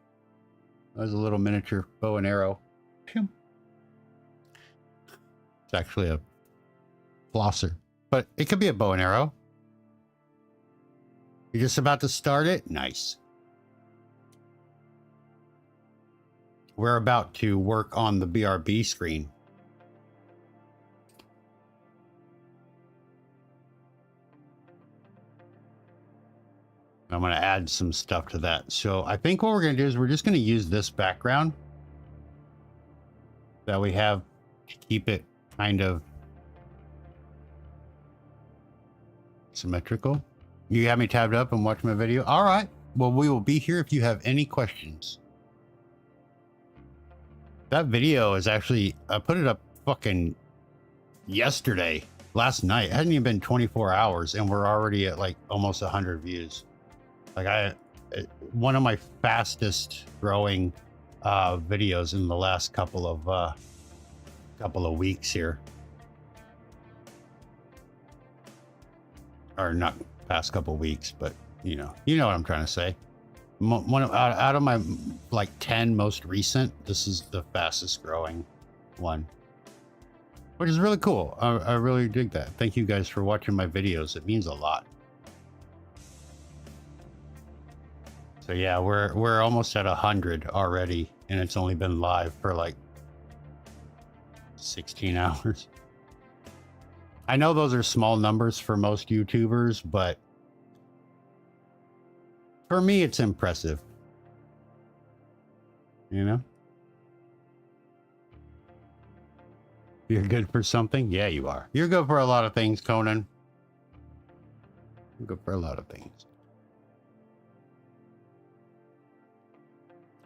was a little miniature bow and arrow. It's actually a flosser, but it could be a bow and arrow. You're just about to start it? Nice. We're about to work on the BRB screen. I'm going to add some stuff to that. So I think what we're going to do is we're just going to use this background that we have to keep it kind of symmetrical. You have me tabbed up and watch my video? All right. Well, we will be here if you have any questions. That video is actually, I put it up fucking yesterday, last night. It hadn't even been 24 hours and we're already at like almost 100 views. Like one of my fastest growing videos in the last couple of weeks here. Or not past couple of weeks, but you know what I'm trying to say. Out of my like 10 most recent, this is the fastest growing one, which is really cool. I really dig that. Thank you guys for watching my videos. It means a lot. So yeah, we're almost at 100 already, and it's only been live for like 16 hours. I know those are small numbers for most YouTubers, but for me, it's impressive. You know? You're good for something? Yeah, you are. You're good for a lot of things, Conan. You're good for a lot of things.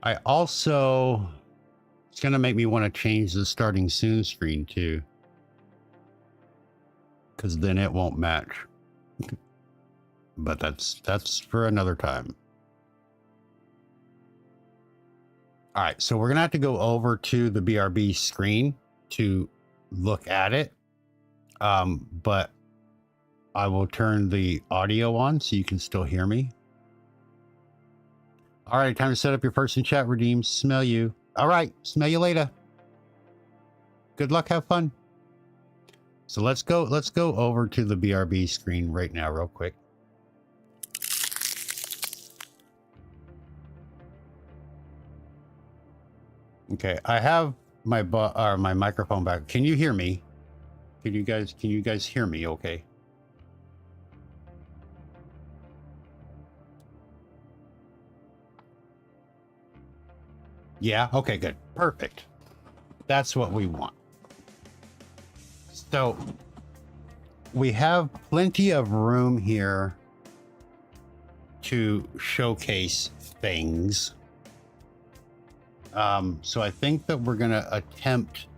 I also... It's going to make me want to change the starting soon screen, too. Because then it won't match. But that's for another time. All right, so we're gonna have to go over to the BRB screen to look at it. But I will turn the audio on so you can still hear me. All right, time to set up your person chat. Redeem, smell you. All right, smell you later. Good luck, have fun. So let's go over to the BRB screen right now, real quick. Okay, I have my microphone back. Can you hear me? Can you guys hear me okay? Yeah, okay, good. Perfect. That's what we want. So we have plenty of room here to showcase things. So I think that we're going to attempt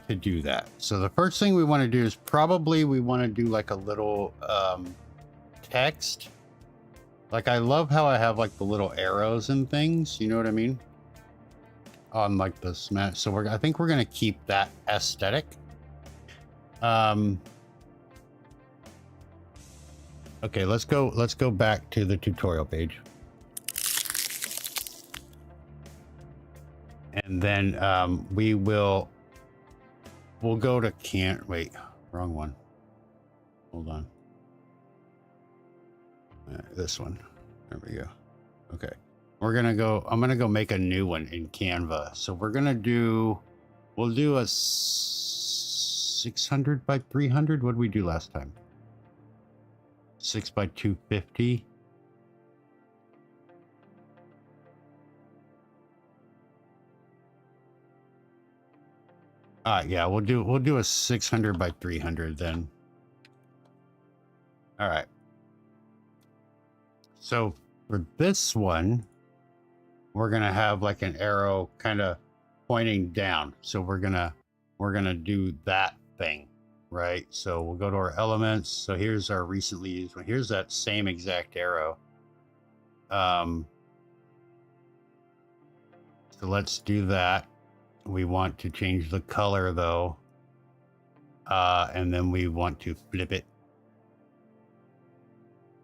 to do that. So the first thing we want to do is probably we want to do like a little text. Like I love how I have like the little arrows and things, you know what I mean? On like the smash. So I think we're going to keep that aesthetic. Okay, let's go back to the tutorial page. And then we'll go to wait, wrong one. Hold on. This one. There we go. Okay. I'm gonna go make a new one in Canva. So we'll do a 600 by 300. What did we do last time? 6 by 250. Yeah, we'll do a 600 by 300 then. All right. So for this one, we're gonna have like an arrow kind of pointing down. So we're gonna do that thing, right? So we'll go to our elements. So here's our recently used one. Here's that same exact arrow. So let's do that. We want to change the color though. And then we want to flip it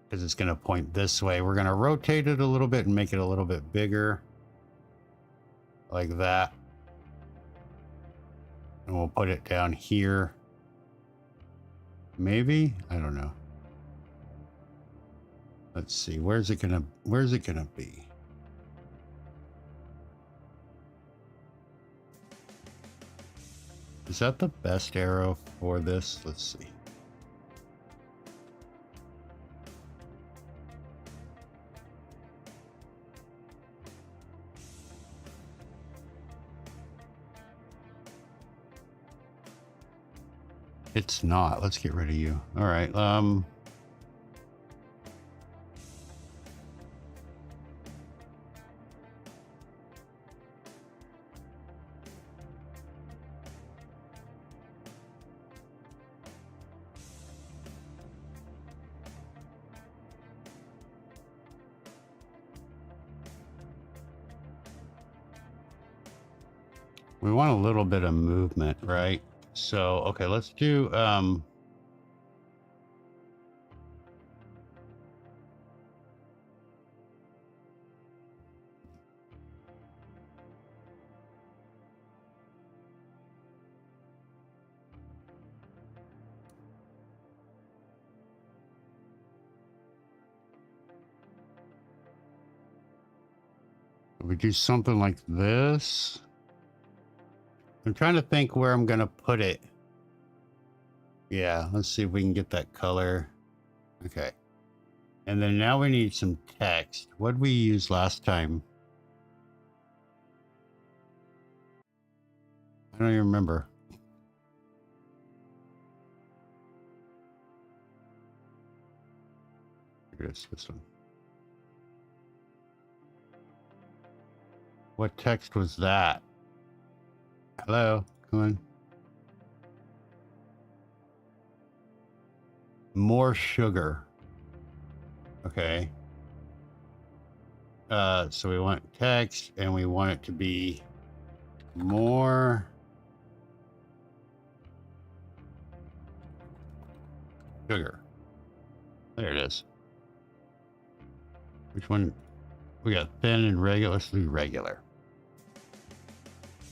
because it's going to point this way. We're going to rotate it a little bit and make it a little bit bigger like that. And we'll put it down here. Maybe, I don't know. Let's see. Where's it going to be? Is that the best arrow for this? Let's see. It's not. Let's get rid of you. All right. We want a little bit of movement, right? So, okay, let's do, we do something like this. I'm trying to think where I'm going to put it. Yeah, let's see if we can get that color. Okay. And then now we need some text. What did we use last time? I don't even remember. Here it is, this one. What text was that? Hello, come on. More sugar. Okay. So we want text and we want it to be more sugar. There it is. Which one? We got thin and regular. Let's do regular.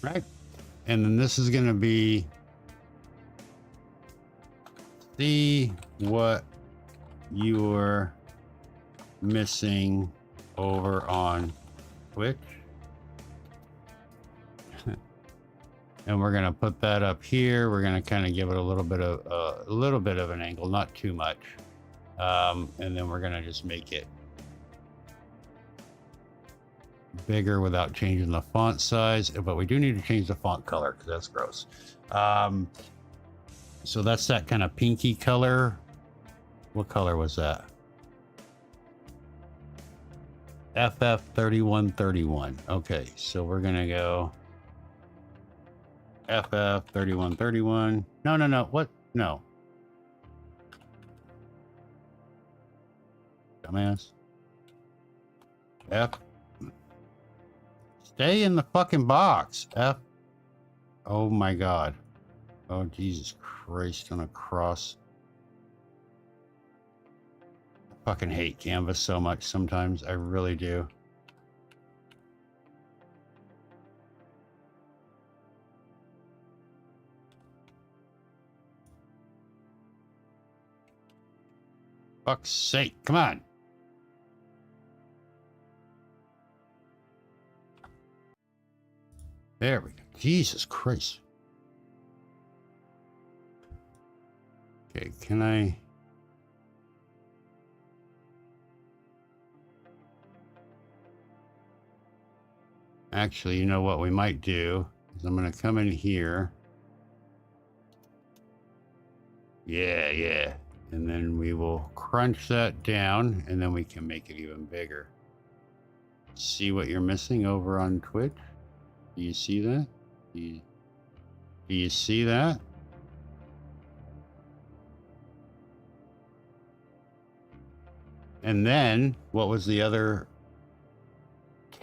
Right. And then this is going to be see what you're missing over on Twitch. And we're going to put that up here. We're going to kind of give it a little bit of an angle, not too much. And then we're going to just make it bigger without changing the font size, but we do need to change the font color because that's gross. So that's that kind of pinky color. What color was that? FF3131. Okay, so we're gonna go FF3131. No. What? No. Dumbass. F. Stay in the fucking box. F. Oh my God. Oh, Jesus Christ on a cross. I fucking hate Canvas so much sometimes. I really do. Fuck's sake. Come on. There we go. Jesus Christ. Okay, can I... Actually, you know what we might do is I'm going to come in here Yeah, yeah. And then we will crunch that down, and then we can make it even bigger. See what you're missing over on Twitch? Do you see that? Do you see that? And then, what was the other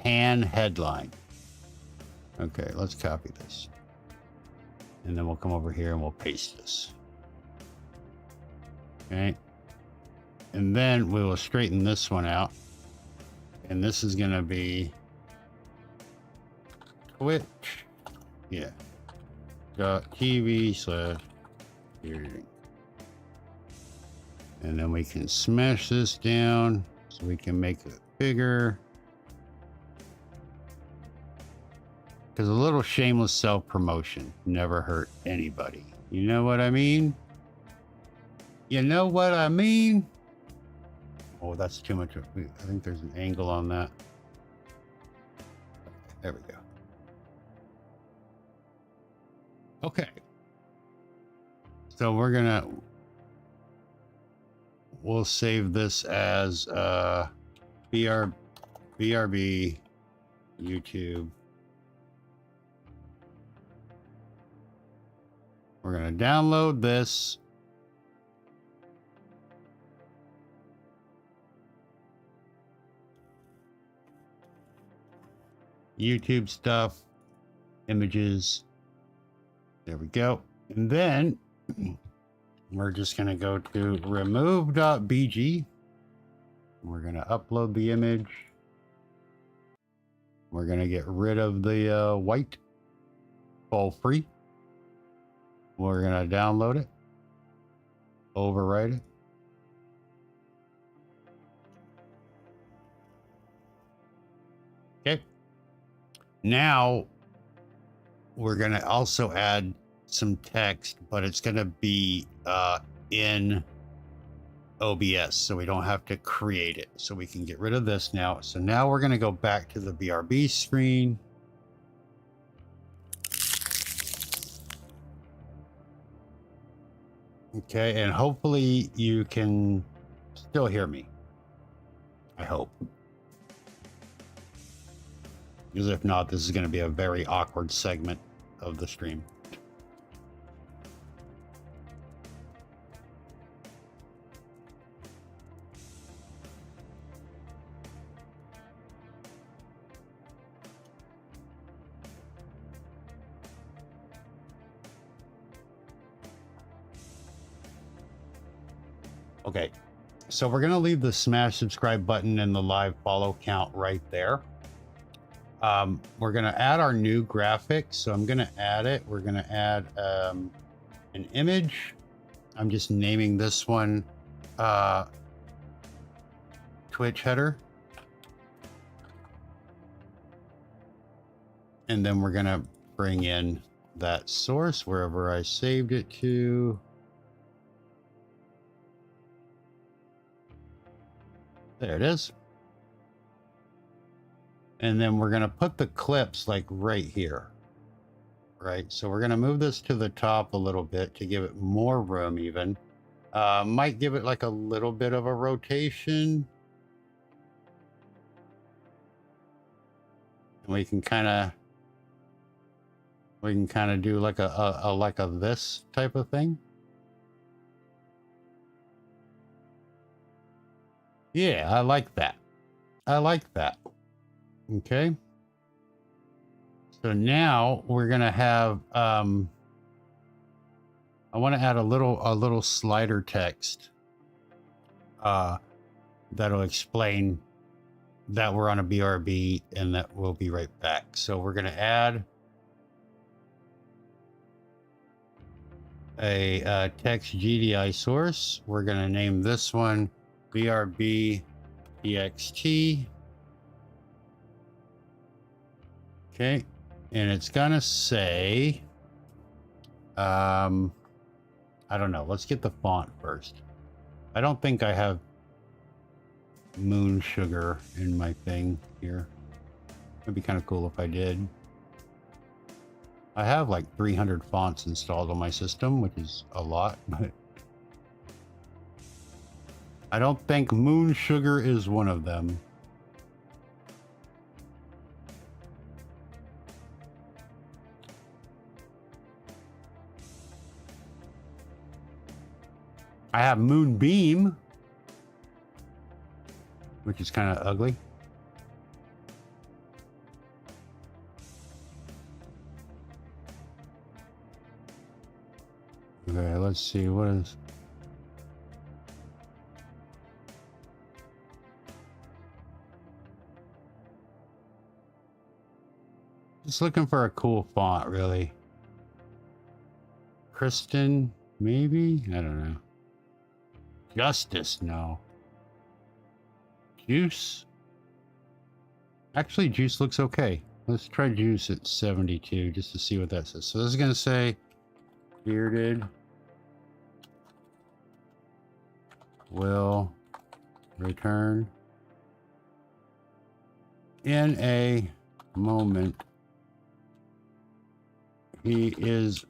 tan headline? Okay, let's copy this. And then we'll come over here and we'll paste this. Okay. And then we will straighten this one out. And this is going to be Twitch. Yeah. .tv/hearing. And then we can smash this down so we can make it bigger. Because a little shameless self-promotion never hurt anybody. You know what I mean? You know what I mean? Oh, that's too much. I think there's an angle on that. There we go. Okay. So we'll save this as BRB YouTube. We're going to download this. YouTube stuff, images. There we go. And then we're just going to go to remove.bg. We're going to upload the image. We're going to get rid of the white, all free. We're going to download it, overwrite it. Okay. Now we're going to also add some text, but it's going to be in OBS, so we don't have to create it. So we can get rid of this now. So now we're going to go back to the BRB screen. Okay, and hopefully you can still hear me. I hope. Because if not, this is going to be a very awkward segment of the stream. Okay, so we're going to leave the smash subscribe button and the live follow count right there. We're going to add our new graphic. So I'm going to add it. We're going to add an image. I'm just naming this one Twitch header. And then we're going to bring in that source wherever I saved it to. There it is. And then we're going to put the clips like right here. Right. So we're going to move this to the top a little bit to give it more room even. Might give it like a little bit of a rotation. And we can kind of do like a this type of thing. Yeah, I like that. I like that. Okay. So now we're gonna have I want to add a little slider text that'll explain that we're on a BRB and that we'll be right back. So we're gonna add a text GDI source. We're gonna name this one BRB TXT. Okay, and it's gonna say, I don't know. Let's get the font first. I don't think I have moon sugar in my thing here. It'd be kind of cool if I did. I have like 300 fonts installed on my system, which is a lot, but I don't think moon sugar is one of them. I have moonbeam, which is kind of ugly. Okay, let's see, what is... Just looking for a cool font, really. Kristen, maybe? I don't know. Justice, no. Juice? Actually, Juice looks okay. Let's try Juice at 72 just to see what that says. So this is going to say bearded will return in a moment. He is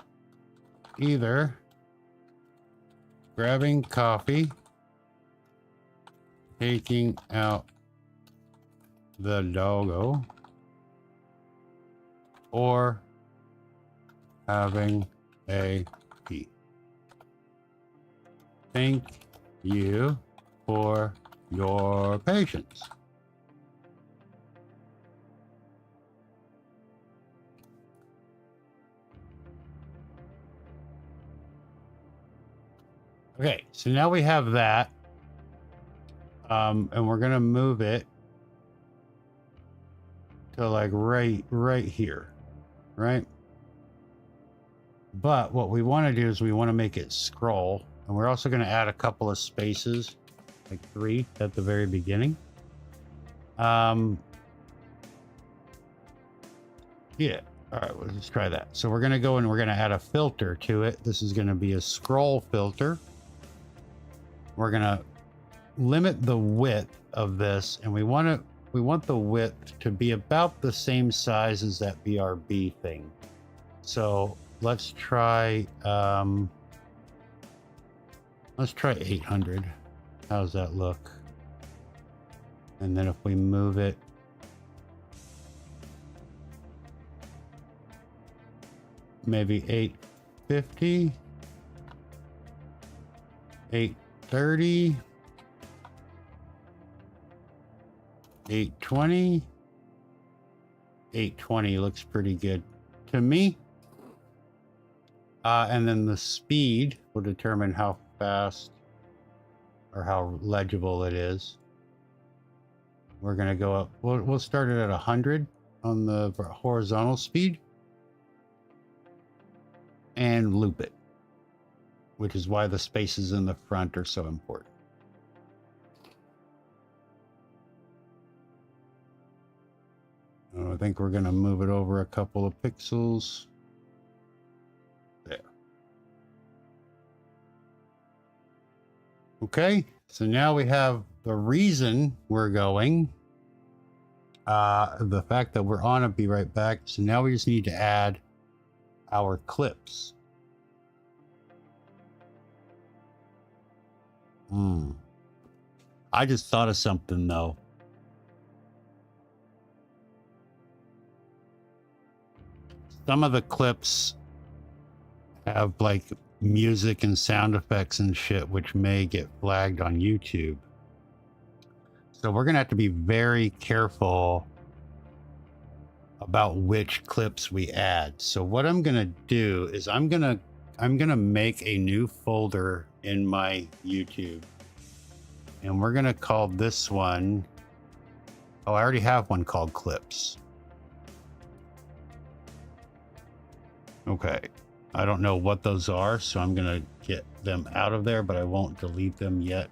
either grabbing coffee, taking out the doggo, or having a pee. Thank you for your patience. Okay, so now we have that. And we're gonna move it to like right here, right? But what we want to do is we want to make it scroll, and we're also going to add a couple of spaces, like 3 at the very beginning. Yeah. All right, well, let's try that. So we're going to go and we're going to add a filter to it. This is going to be a scroll filter. We're going to limit the width of this, and we want the width to be about the same size as that BRB thing. So let's try 800. How's that look? And then if we move it maybe 850, 830, 820. 820 looks pretty good to me. And then the speed will determine how fast or how legible it is. We're going to go up. We'll start it at 100 on the horizontal speed and loop it, which is why the spaces in the front are so important. I think we're going to move it over a couple of pixels. There. Okay, so now we have the reason we're going. The fact that we're on it, be right back. So now we just need to add our clips. I just thought of something though. Some of the clips have like music and sound effects and shit, which may get flagged on YouTube. So we're gonna have to be very careful about which clips we add. So what I'm gonna do is I'm gonna make a new folder in my YouTube, and we're gonna call this one, oh, I already have one called clips. Okay, I don't know what those are, so I'm gonna get them out of there, but I won't delete them yet.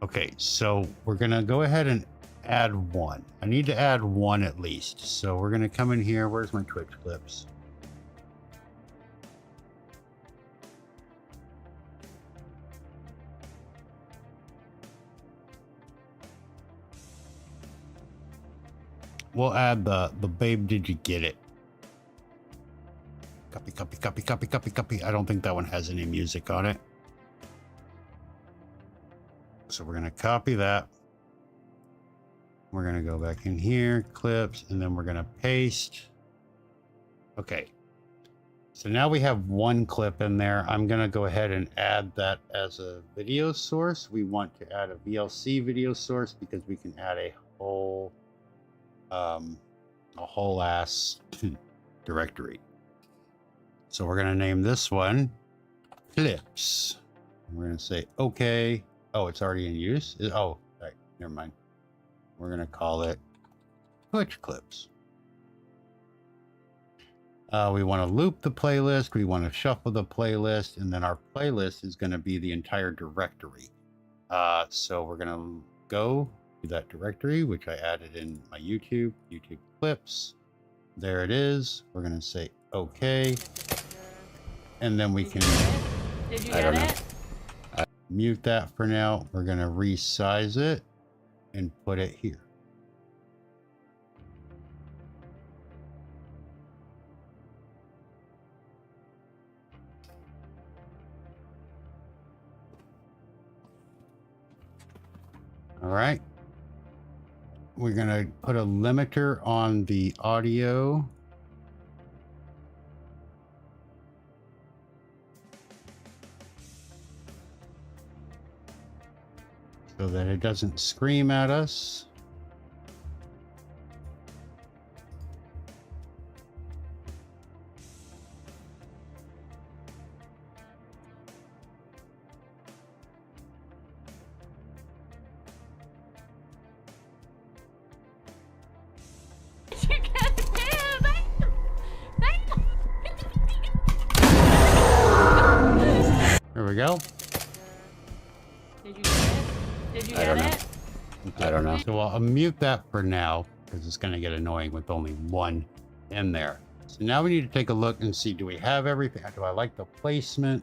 Okay, so we're gonna go ahead and add one. I need to add one at least. So we're gonna come in here. Where's my Twitch clips? We'll add the babe, did you get it? Copy. I don't think that one has any music on it. So we're going to copy that. We're going to go back in here, clips, and then we're going to paste. Okay. So now we have one clip in there. I'm going to go ahead and add that as a video source. We want to add a VLC video source because we can add a whole ass directory. So we're going to name this one clips. We're going to say, okay. Oh, it's already in use. Oh, right. Never mind. We're going to call it Twitch clips. We want to loop the playlist. We want to shuffle the playlist. And then our playlist is going to be the entire directory. So we're going to go to that directory, which I added in my YouTube clips. There it is. We're going to say, okay. And then we can, Did you get it? Mute that for now. We're going to resize it and put it here. All right. We're going to put a limiter on the audio. So that it doesn't scream at us. Did you get it? There we go. Did you get it? Did you get it? I don't know. So I'll mute that for now because it's going to get annoying with only one in there. So now we need to take a look and see, do we have everything? Do I like the placement?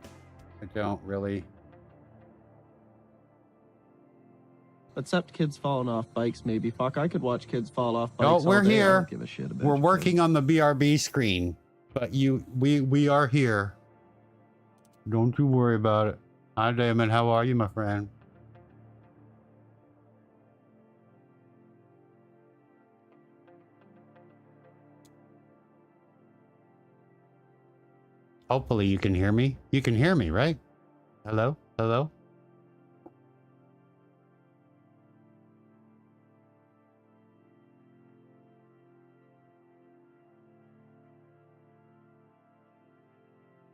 I don't really. Except kids falling off bikes, maybe. Fuck, I could watch kids fall off bikes. Oh, all we're day. I here. don't give a shit about We're you working kids. on the BRB screen, but we are here. Don't you worry about it. Hi, Damon. How are you, my friend? Hopefully you can hear me. You can hear me, right? Hello? Hello?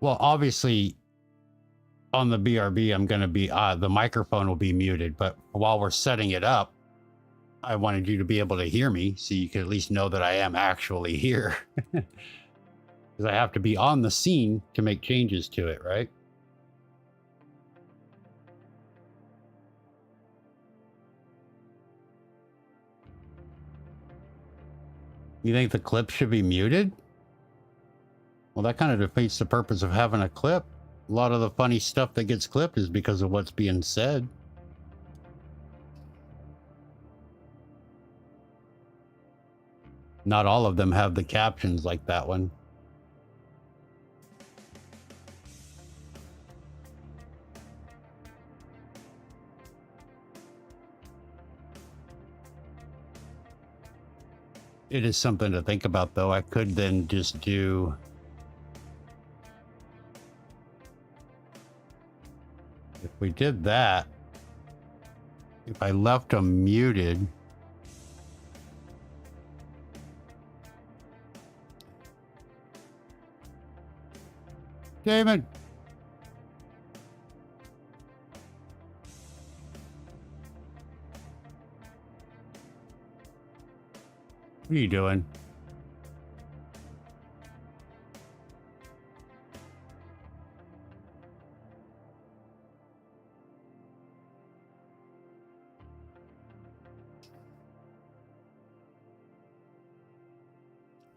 Well, obviously, on the BRB, I'm going to be, the microphone will be muted, but while we're setting it up, I wanted you to be able to hear me so you could at least know that I am actually here. Because I have to be on the scene to make changes to it, right? You think the clip should be muted? Well, that kind of defeats the purpose of having a clip. A lot of the funny stuff that gets clipped is because of what's being said. Not all of them have the captions like that one. It is something to think about, though. I could then just do... If we did that, if I left them muted... David! What are you doing?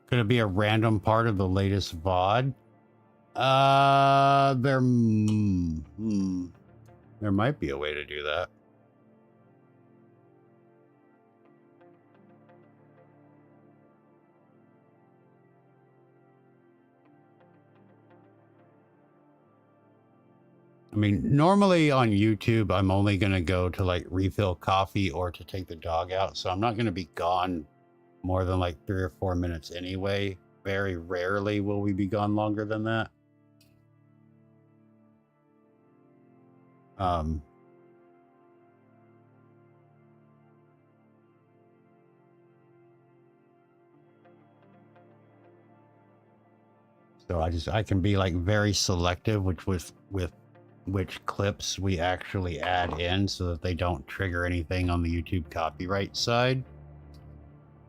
Could it be a random part of the latest VOD? There might be a way to do that. I mean, normally on YouTube, I'm only going to go to like refill coffee or to take the dog out. So I'm not going to be gone more than like 3 or 4 minutes anyway. Very rarely will we be gone longer than that. So I can be like very selective with which clips we actually add in so that they don't trigger anything on the YouTube copyright side.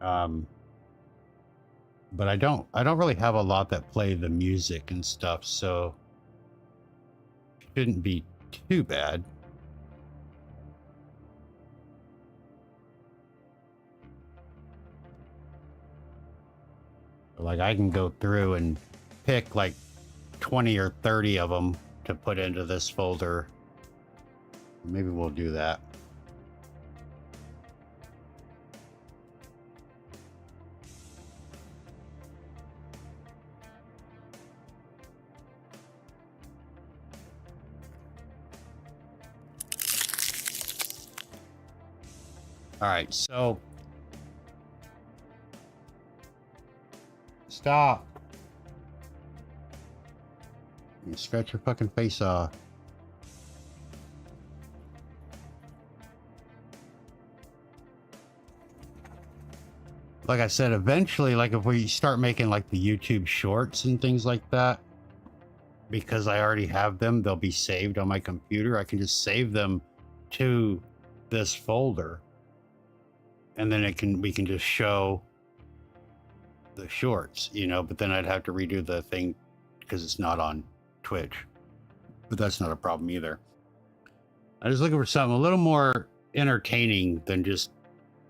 But I don't really have a lot that play the music and stuff, so it shouldn't be too bad. Like I can go through and pick like 20 or 30 of them to put into this folder. Maybe we'll do that. All right, so stop. You scratch your fucking face off. Like I said, eventually, like if we start making like the YouTube shorts and things like that, because I already have them, they'll be saved on my computer. I can just save them to this folder, and then we can just show the shorts, you know. But then I'd have to redo the thing because it's not on Twitch. But that's not a problem either. I'm just looking for something a little more entertaining than just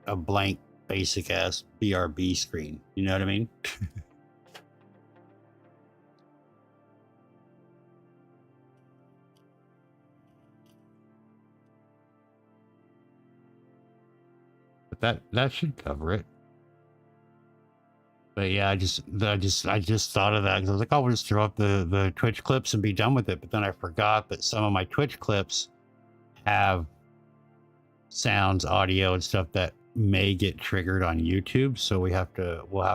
a blank basic ass BRB screen. You know what I mean? But that should cover it. But yeah, I just thought of that because I was like, oh, we'll just throw up the Twitch clips and be done with it. But then I forgot that some of my Twitch clips have sounds, audio, and stuff that may get triggered on YouTube. So we'll have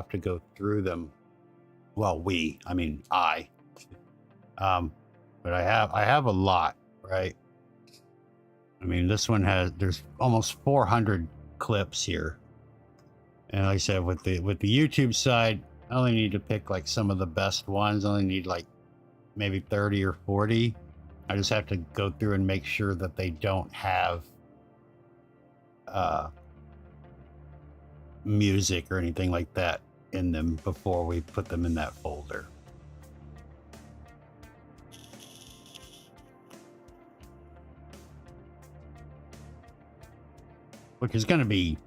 to go through them. Well, I. But I have a lot, right? I mean, this one there's almost 400 clips here. And like I said, with the YouTube side, I only need to pick like some of the best ones. I only need like maybe 30 or 40. I just have to go through and make sure that they don't have music or anything like that in them before we put them in that folder. Which is going to be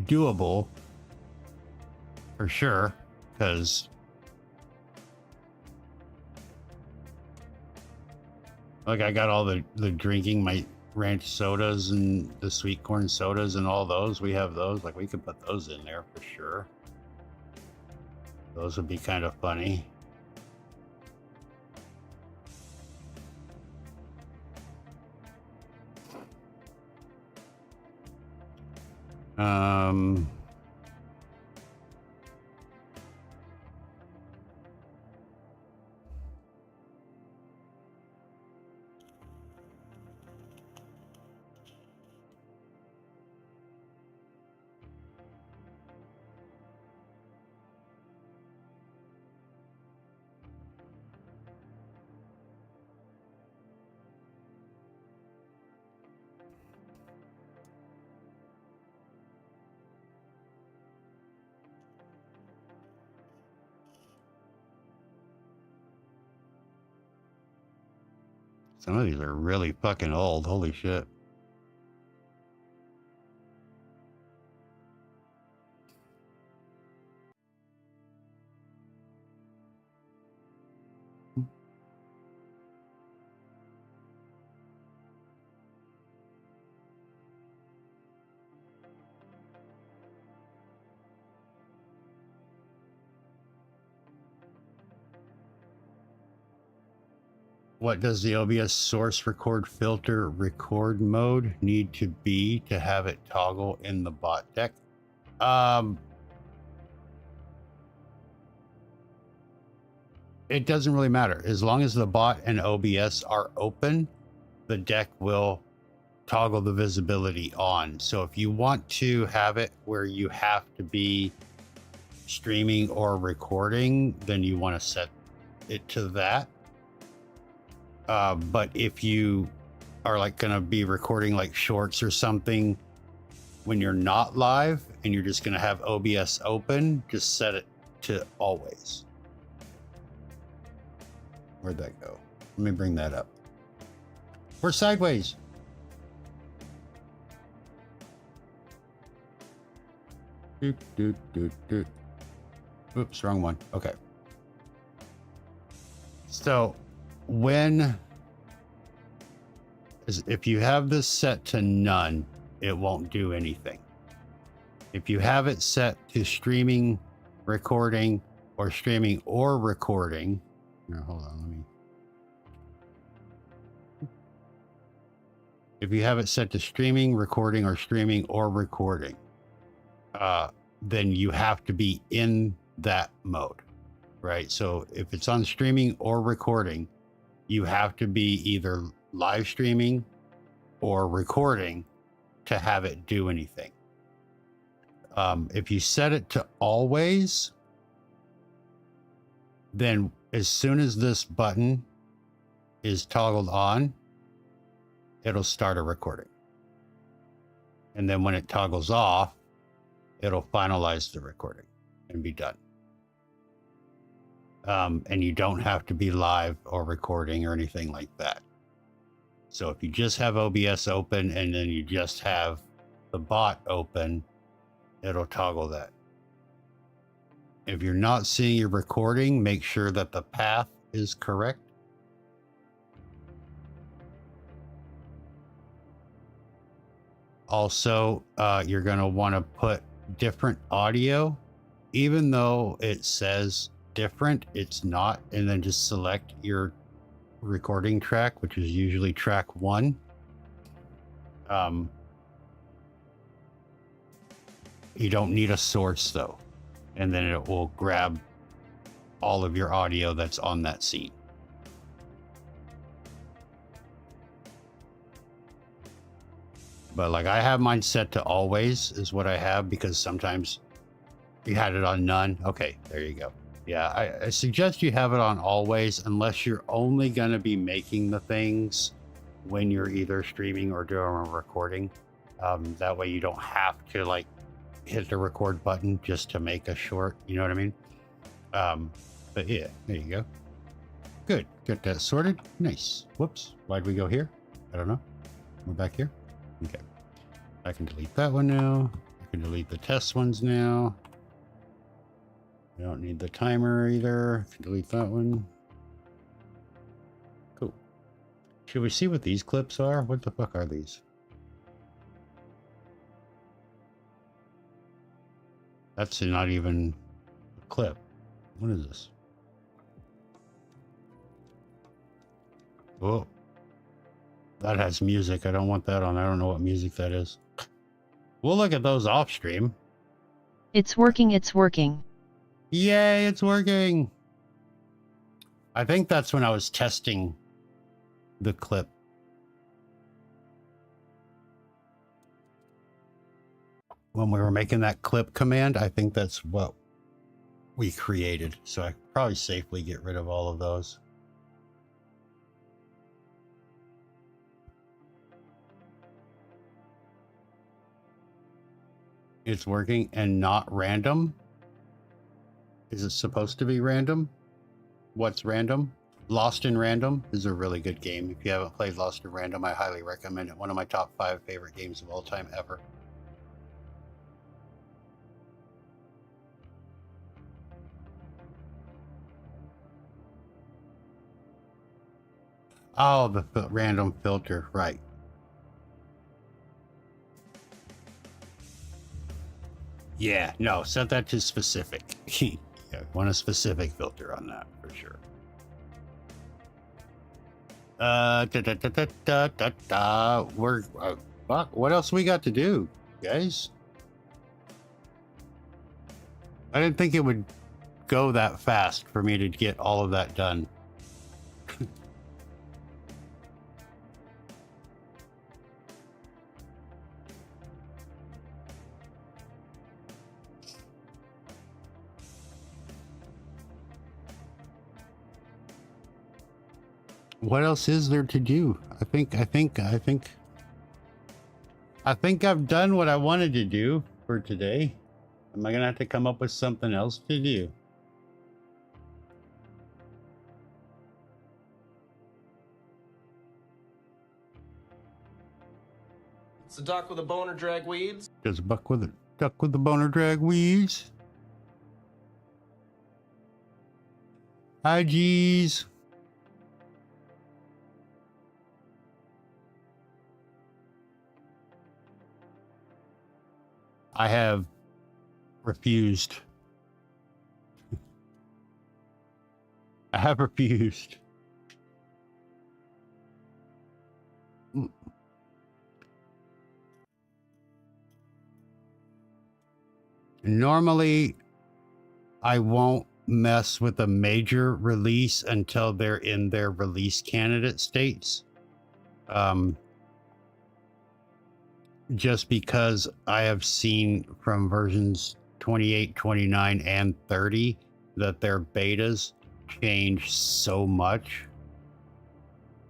doable for sure, because like I got all the drinking, my ranch sodas and the sweet corn sodas and all those. We have those. Like we could put those in there for sure. Those would be kind of funny. Some of these are really fucking old. Holy shit. What does the OBS source record filter record mode need to be to have it toggle in the bot deck? It doesn't really matter. As long as the bot and OBS are open, the deck will toggle the visibility on. So if you want to have it where you have to be streaming or recording, then you want to set it to that. But if you are like going to be recording like shorts or something when you're not live and you're just going to have OBS open, just set it to always. Where'd that go? Let me bring that up. We're sideways. Doot, doot, doot, doot. Oops, wrong one. Okay. So if you have this set to none, it won't do anything. If you have it set to streaming, recording, or streaming or recording, now hold on, let me. If you have it set to streaming, recording, or streaming or recording, then you have to be in that mode, right? So if it's on streaming or recording, you have to be either live streaming or recording to have it do anything. If you set it to always, then as soon as this button is toggled on, it'll start a recording. And then when it toggles off, it'll finalize the recording and be done. And you don't have to be live or recording or anything like that. So if you just have OBS open and then you just have the bot open, it'll toggle that. If you're not seeing your recording, make sure that the path is correct. Also, you're going to want to put different audio, even though it says different, it's not. And then just select your recording track, which is usually track 1. You don't need a source though. And then it will grab all of your audio that's on that scene. But like I have mine set to always is what I have, because sometimes you had it on none. Okay, there you go. Yeah, I suggest you have it on always unless you're only going to be making the things when you're either streaming or doing a recording. That way you don't have to like hit the record button just to make a short, you know what I mean? But yeah, there you go. Good, get that sorted. Nice. Whoops, why'd we go here? I don't know. We're back here. Okay, I can delete that one now. I can delete the test ones now. I don't need the timer either. I can delete that one. Cool. Should we see what these clips are? What the fuck are these? That's not even a clip. What is this? Oh, that has music. I don't want that on. I don't know what music that is. We'll look at those off stream. It's working, it's working. Yay, it's working. I think that's when I was testing the clip. When we were making that clip command, I think that's what we created. So I could probably safely get rid of all of those. It's working and not random. Is it supposed to be random? What's random? Lost in Random is a really good game. If you haven't played Lost in Random, I highly recommend it. One of my top 5 favorite games of all time ever. Oh, the random filter, right. Yeah, no, set that to specific. Yeah, want a specific filter on that for sure. We're fuck. What else we got to do, guys? I didn't think it would go that fast for me to get all of that done. What else is there to do? I think I've done what I wanted to do for today. Am I gonna have to come up with something else to do? It's a duck with a boner drag weeds. Does a duck with the boner drag weeds? Hi, geez. I have refused. I have refused. Normally, I won't mess with a major release until they're in their release candidate states. Just because I have seen from versions 28, 29, and 30 that their betas change so much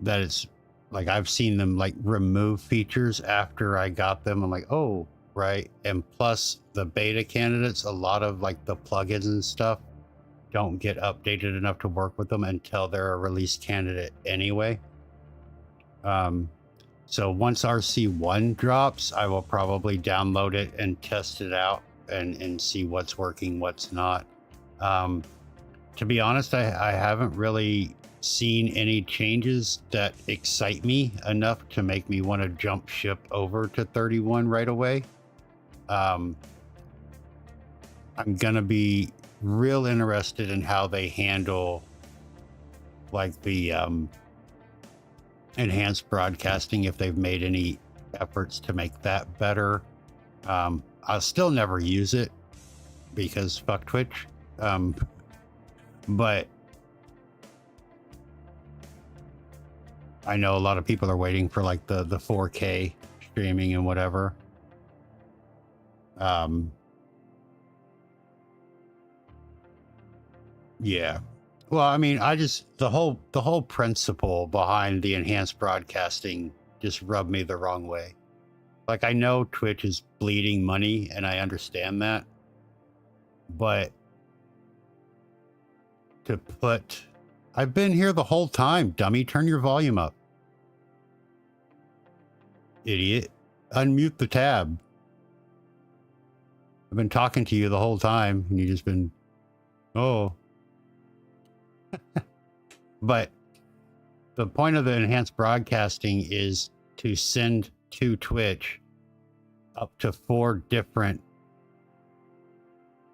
that it's like I've seen them like remove features after I got them. I'm like, oh, right. And plus the beta candidates, a lot of like the plugins and stuff don't get updated enough to work with them until they're a release candidate anyway. So once RC1 drops, I will probably download it and test it out and see what's working, what's not. To be honest, I haven't really seen any changes that excite me enough to make me want to jump ship over to 31 right away. I'm gonna be real interested in how they handle like the enhanced broadcasting, if they've made any efforts to make that better. I'll still never use it because fuck Twitch. But I know a lot of people are waiting for like the 4K streaming and whatever. Yeah. Well, I mean, the whole principle behind the enhanced broadcasting just rubbed me the wrong way. Like, I know Twitch is bleeding money and I understand that, but I've been here the whole time, dummy. Turn your volume up. Idiot. Unmute the tab. I've been talking to you the whole time and you just been, oh. But the point of the enhanced broadcasting is to send to Twitch up to 4 different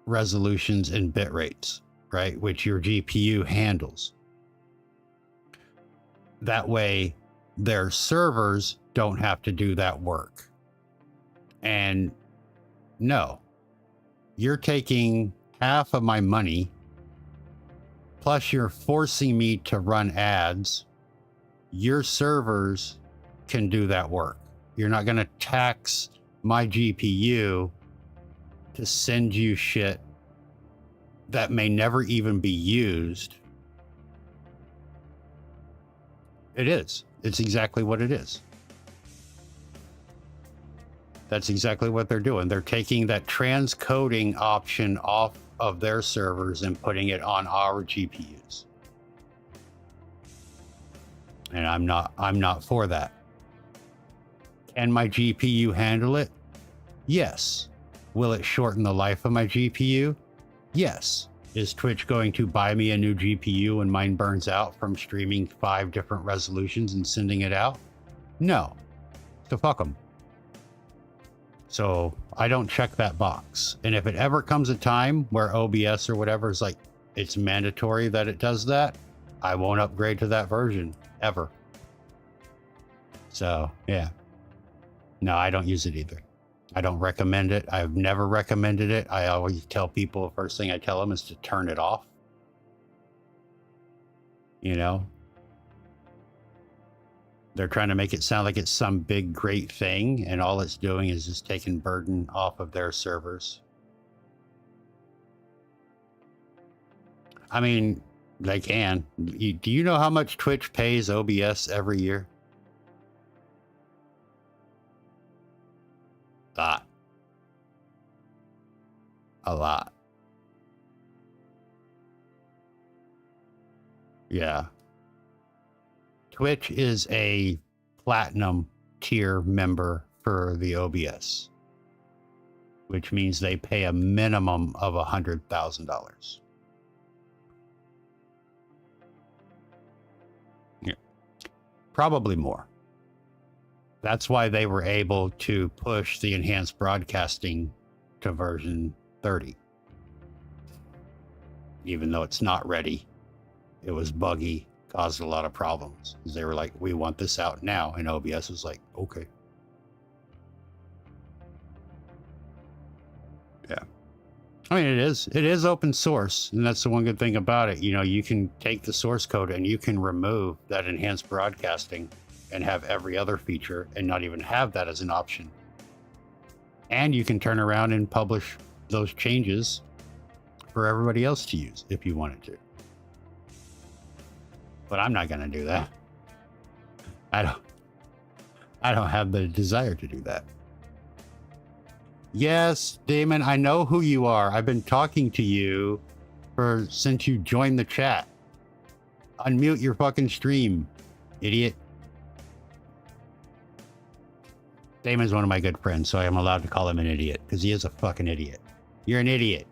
resolutions and bit rates, right? Which your GPU handles. That way, their servers don't have to do that work. And no, you're taking half of my money, plus you're forcing me to run ads. Your servers can do that work. You're not going to tax my GPU to send you shit that may never even be used. It is. It's exactly what it is. That's exactly what they're doing. They're taking that transcoding option off of their servers and putting it on our GPUs. And I'm not for that. Can my GPU handle it? Yes. Will it shorten the life of my GPU? Yes. Is Twitch going to buy me a new GPU when mine burns out from streaming 5 different resolutions and sending it out? No. So fuck them. So I don't check that box. And if it ever comes a time where OBS or whatever is like, it's mandatory that it does that, I won't upgrade to that version ever. So, yeah. No, I don't use it either. I don't recommend it. I've never recommended it. I always tell people, the first thing I tell them is to turn it off. You know? They're trying to make it sound like it's some big, great thing, and all it's doing is just taking burden off of their servers. I mean, they can. Do you know how much Twitch pays OBS every year? A lot. Yeah. Twitch is a platinum tier member for the OBS, which means they pay a minimum of $100,000. Yeah. Probably more. That's why they were able to push the enhanced broadcasting to version 30. Even though it's not ready, it was buggy, caused a lot of problems. They were like, we want this out now. And OBS was like, okay. Yeah. I mean, it is open source. And that's the one good thing about it. You know, you can take the source code and you can remove that enhanced broadcasting and have every other feature and not even have that as an option. And you can turn around and publish those changes for everybody else to use if you wanted to. But I'm not going to do that. I don't have the desire to do that. Yes, Damon, I know who you are. I've been talking to you since you joined the chat. Unmute your fucking stream, idiot. Damon's one of my good friends, so I am allowed to call him an idiot because he is a fucking idiot. You're an idiot.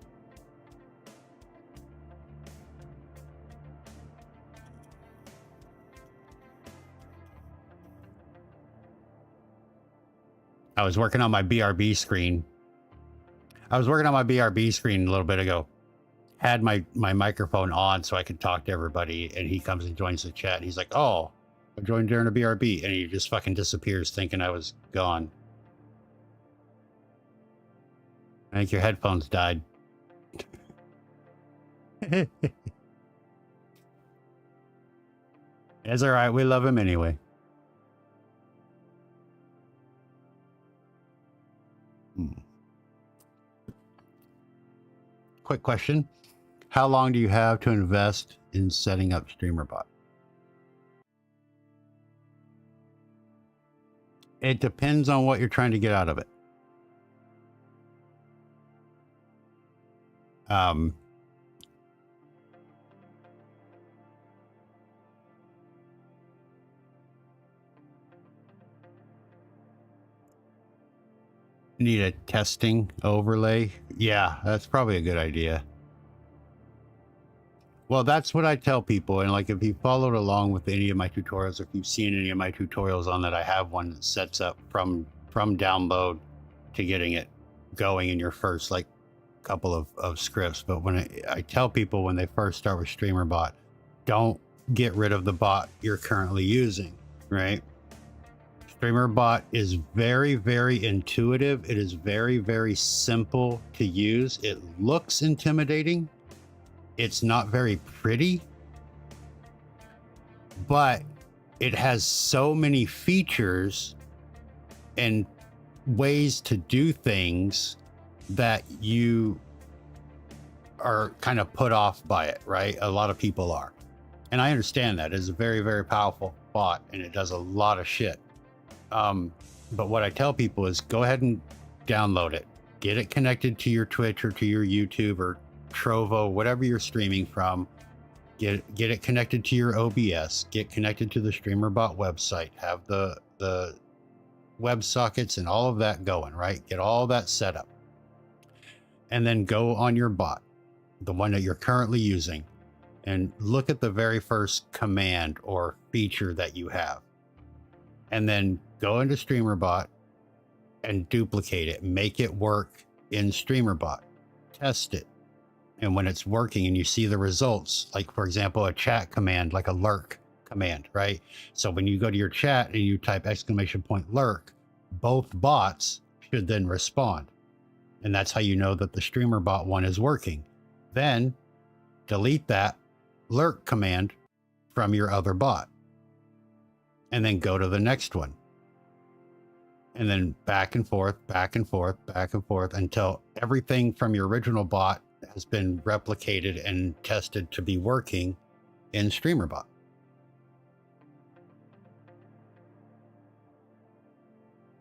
I was working on my BRB screen. a little bit ago. Had my microphone on so I could talk to everybody, and he comes and joins the chat, and he's like, oh, I joined during a BRB, and he just fucking disappears thinking I was gone. I think your headphones died. It's all right. We love him anyway. Quick question. How long do you have to invest in setting up StreamerBot? It depends on what you're trying to get out of it. Need a testing overlay? Yeah, that's probably a good idea. Well, that's what I tell people. And like, if you followed along with any of my tutorials, if you've seen any of my tutorials on that, I have one that sets up from download to getting it going in your first like couple of scripts. But when I tell people when they first start with StreamerBot, don't get rid of the bot you're currently using, right? StreamerBot is very, very intuitive. It is very, very simple to use. It looks intimidating. It's not very pretty, but it has so many features and ways to do things that you are kind of put off by it, right? A lot of people are. And I understand that. It's a very, very powerful bot and it does a lot of shit. But what I tell people is go ahead and download it, get it connected to your Twitch or to your YouTube or Trovo, whatever you're streaming from. Get it connected to your OBS, get connected to the StreamerBot website, have the web sockets and all of that going, right? Get all that set up. And then go on your bot, the one that you're currently using, and look at the very first command or feature that you have. And then go into StreamerBot and duplicate it, make it work in StreamerBot, test it. And when it's working and you see the results, like for example, a chat command, like a lurk command, right? So when you go to your chat and you type !lurk, both bots should then respond. And that's how you know that the StreamerBot one is working. Then delete that lurk command from your other bot. And then go to the next one. And then back and forth, back and forth, back and forth until everything from your original bot has been replicated and tested to be working in StreamerBot.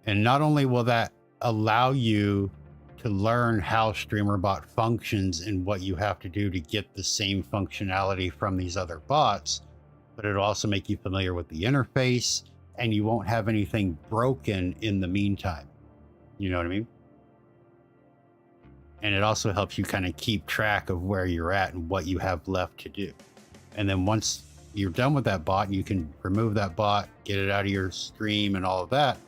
And not only will that allow you to learn how StreamerBot functions and what you have to do to get the same functionality from these other bots, but it'll also make you familiar with the interface, and you won't have anything broken in the meantime. You know what I mean? And it also helps you kind of keep track of where you're at and what you have left to do. And then once you're done with that bot, you can remove that bot, get it out of your stream and all of that.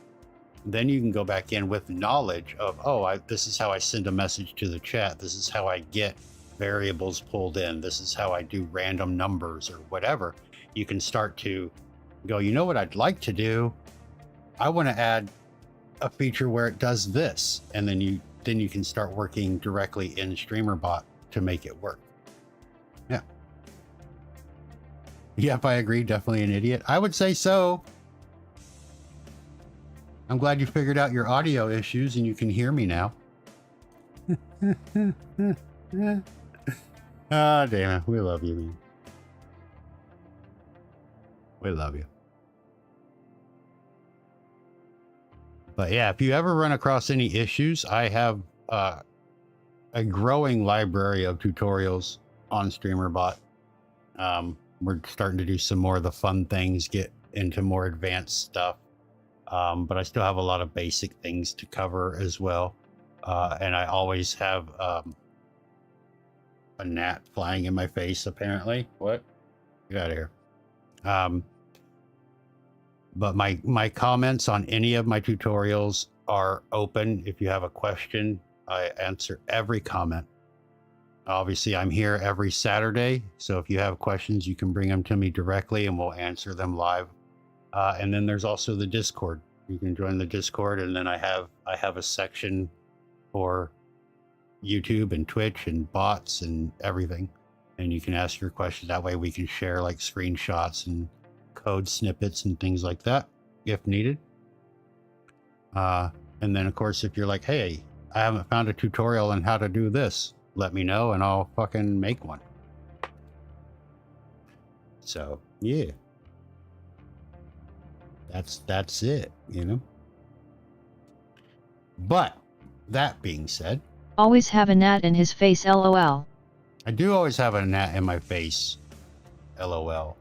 Then you can go back in with knowledge of, oh, this is how I send a message to the chat. This is how I get variables pulled in. This is how I do random numbers or whatever. You can start to go, you know what I'd like to do? I want to add a feature where it does this. And then you can start working directly in StreamerBot to make it work. Yeah. Yep, I agree. Definitely an idiot. I would say so. I'm glad you figured out your audio issues and you can hear me now. Ah, damn it. We love you, man. We love you. But yeah, if you ever run across any issues, I have a growing library of tutorials on StreamerBot. We're starting to do some more of the fun things, get into more advanced stuff. But I still have a lot of basic things to cover as well. And I always have a gnat flying in my face, apparently. What? Get out of here. But my comments on any of my tutorials are open. If you have a question, I answer every comment. Obviously, I'm here every Saturday. So if you have questions, you can bring them to me directly and we'll answer them live. And then there's also the Discord. You can join the Discord, and then I have a section for YouTube and Twitch and bots and everything. And you can ask your questions. That way we can share like screenshots and code snippets and things like that if needed. And then of course, if you're like, hey, I haven't found a tutorial on how to do this, let me know and I'll fucking make one. So yeah. That's it, you know. But that being said, always have a gnat in his face, lol. I do always have a gnat in my face, lol.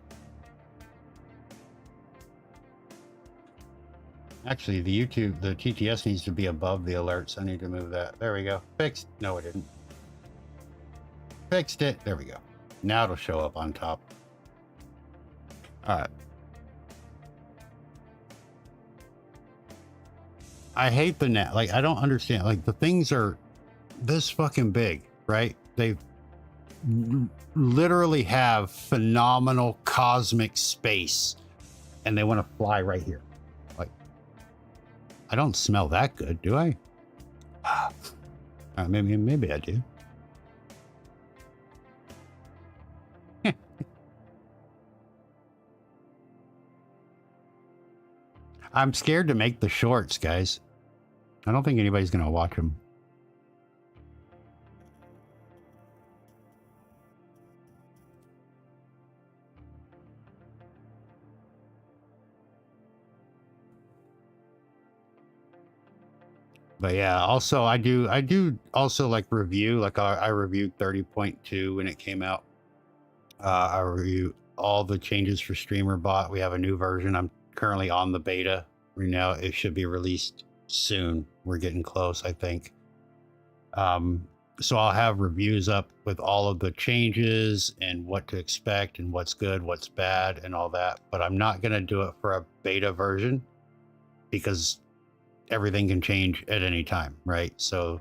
Actually, the T.T.S needs to be above the alerts. I need to move that. There we go. Fixed. No, it didn't. Fixed it. There we go. Now it'll show up on top. All right. I hate the net. Like, I don't understand. Like, the things are this fucking big, right? They literally have phenomenal cosmic space and they want to fly right here. Like, I don't smell that good, do I? Maybe I do. I'm scared to make the shorts, guys. I don't think anybody's going to watch them. But yeah, also I do also like review, like I reviewed 30.2 when it came out. I review all the changes for StreamerBot. We have a new version. I'm currently on the beta right now. It should be released soon. We're getting close, I think. So I'll have reviews up with all of the changes and what to expect and what's good, what's bad and all that. But I'm not going to do it for a beta version because everything can change at any time, right? So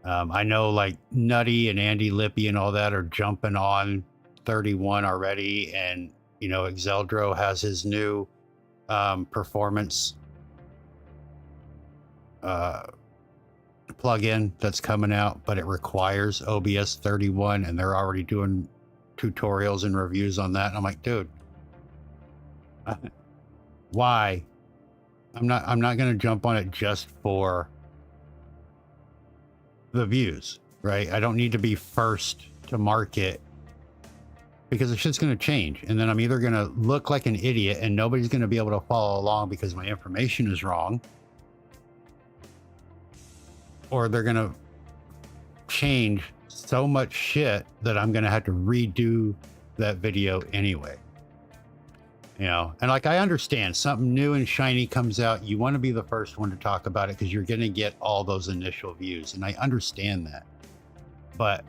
I know like Nutty and Andy Lippy and all that are jumping on 31 already, and You know, Exeldro has his new performance plugin that's coming out, but it requires OBS 31, and they're already doing tutorials and reviews on that. And I'm like, dude, why? I'm not going to jump on it just for the views, right? I don't need to be first to market, because the shit's going to change, and then I'm either going to look like an idiot and nobody's going to be able to follow along because my information is wrong, or they're going to change so much shit that I'm going to have to redo that video anyway. You know, and like, I understand something new and shiny comes out, you want to be the first one to talk about it because you're going to get all those initial views, and I understand that. But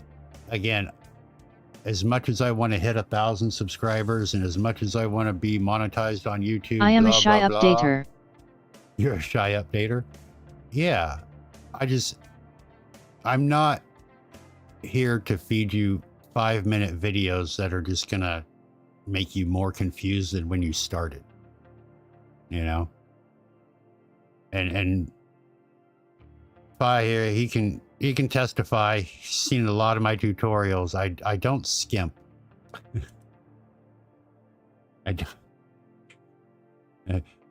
again, as much as I want to hit 1,000 subscribers, and as much as I want to be monetized on YouTube, I am blah, a shy blah, blah. updater. You're a shy updater? Yeah. I'm not here to feed you 5-minute videos that are just going to make you more confused than when you started. You know? And here, he can testify. He's seen a lot of my tutorials. I don't skimp. I don't.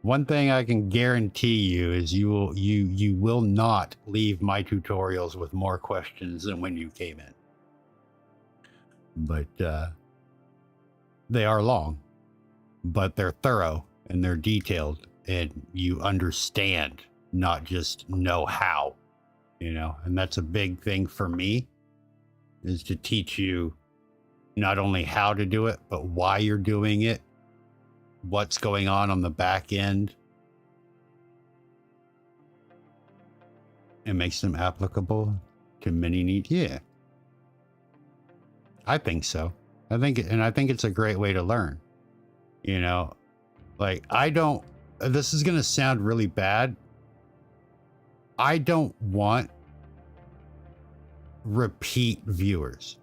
One thing I can guarantee you is you will not leave my tutorials with more questions than when you came in. But they are long, but they're thorough and they're detailed, and you understand, not just know how. You know, and that's a big thing for me, is to teach you not only how to do it, but why you're doing it, what's going on the back end. It makes them applicable to many needs. Yeah, I think so. I think it's a great way to learn. You know, like, this is going to sound really bad. I don't want repeat viewers.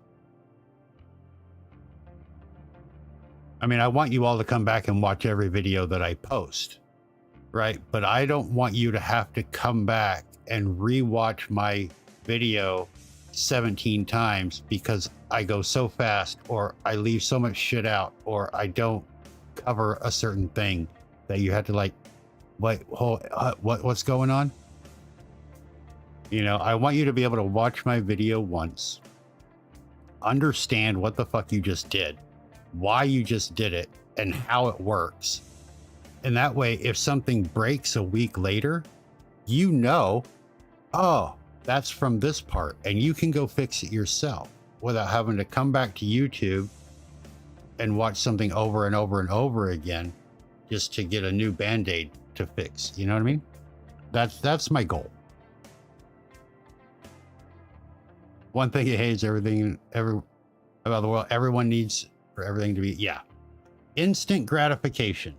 I mean, I want you all to come back and watch every video that I post, right? But I don't want you to have to come back and rewatch my video 17 times because I go so fast, or I leave so much shit out, or I don't cover a certain thing that you have to like, wait, what's going on? You know, I want you to be able to watch my video once, understand what the fuck you just did, why you just did it, and how it works. And that way, if something breaks a week later, you know, oh, that's from this part, and you can go fix it yourself without having to come back to YouTube and watch something over and over and over again just to get a new band-aid to fix. You know what I mean? That's my goal. One thing he hates about the world, everyone needs for everything to be, instant gratification.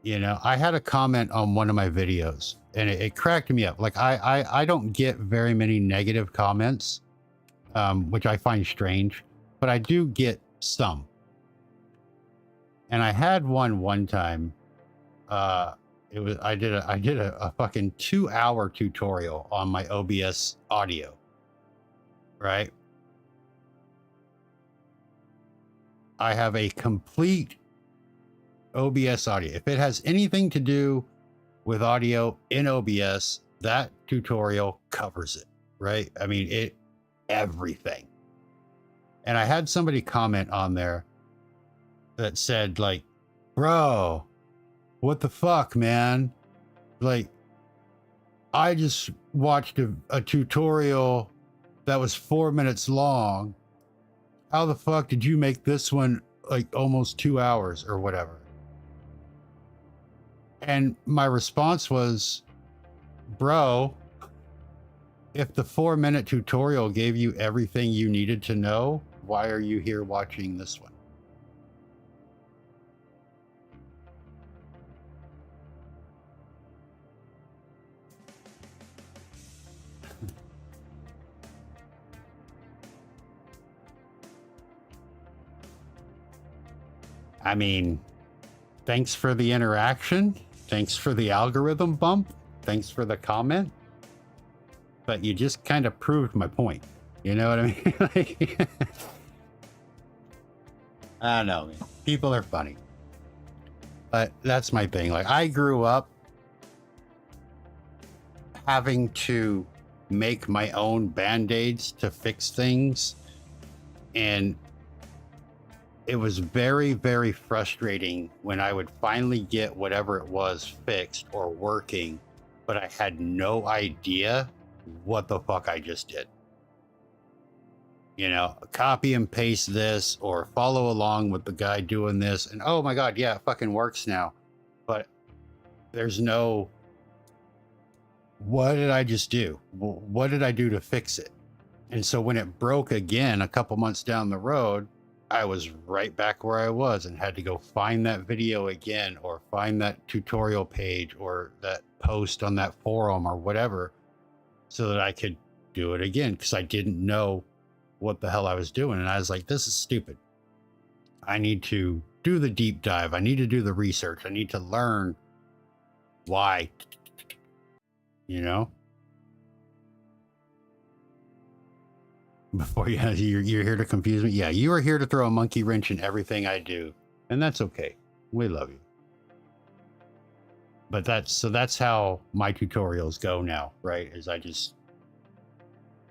You know, I had a comment on one of my videos, and it cracked me up. Like, I don't get very many negative comments, which I find strange, but I do get some. And I had one time, I did a fucking 2-hour tutorial on my OBS audio. Right? I have a complete OBS audio. If it has anything to do with audio in OBS, that tutorial covers it, right? I mean, everything. And I had somebody comment on there that said, like, bro, what the fuck, man? Like, I just watched a tutorial that was 4 minutes long. How the fuck did you make this one like almost 2 hours or whatever? And my response was, bro, if the 4-minute tutorial gave you everything you needed to know, why are you here watching this one? I mean, thanks for the interaction. Thanks for the algorithm bump. Thanks for the comment. But you just kind of proved my point. You know what I mean? Like, I don't know, man. People are funny. But that's my thing. Like, I grew up having to make my own band-aids to fix things. And it was very, very frustrating when I would finally get whatever it was fixed or working, but I had no idea what the fuck I just did. You know, copy and paste this or follow along with the guy doing this, and oh my God, yeah, it fucking works now. But there's no, what did I just do? What did I do to fix it? And so when it broke again a couple months down the road, I was right back where I was and had to go find that video again, or find that tutorial page or that post on that forum or whatever, so that I could do it again, because I didn't know what the hell I was doing. And I was like, this is stupid. I need to do the deep dive. I need to do the research. I need to learn why, you know, before you're here to confuse me. Yeah, you are here to throw a monkey wrench in everything I do, and that's okay. We love you. But that's how my tutorials go now, right? Is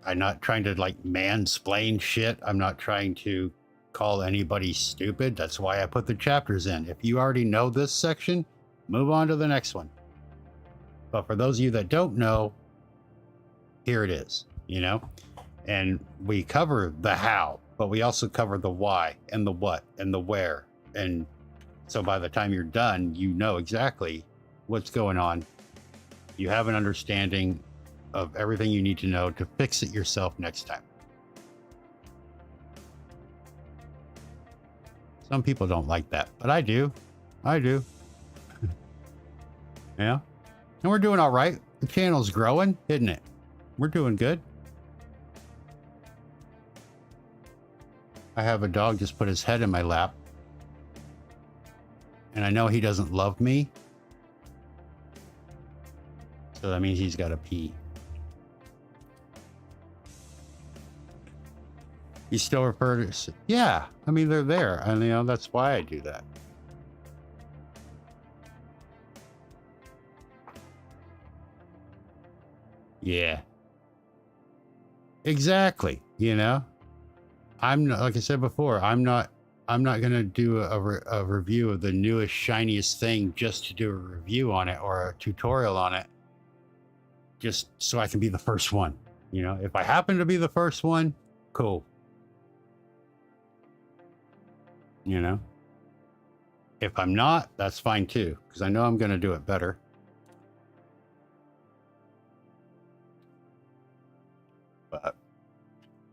I'm not trying to like mansplain shit. I'm not trying to call anybody stupid. That's why I put the chapters in. If you already know this section, move on to the next one. But for those of you that don't know, here it is, you know? And we cover the how, but we also cover the why and the what and the where. And so by the time you're done, you know exactly what's going on. You have an understanding of everything you need to know to fix it yourself next time. Some people don't like that, but I do. I do. Yeah. And we're doing all right. The channel's growing, isn't it? We're doing good. I have a dog just put his head in my lap. And I know he doesn't love me. So that means he's got to pee. You still refer to, yeah, I mean, they're there. And, you know, that's why I do that. Yeah. Exactly. You know, I'm not, like I said before, I'm not going to do a review of the newest, shiniest thing just to do a review on it or a tutorial on it, just so I can be the first one. You know, if I happen to be the first one, cool. You know, if I'm not, that's fine too, because I know I'm going to do it better. But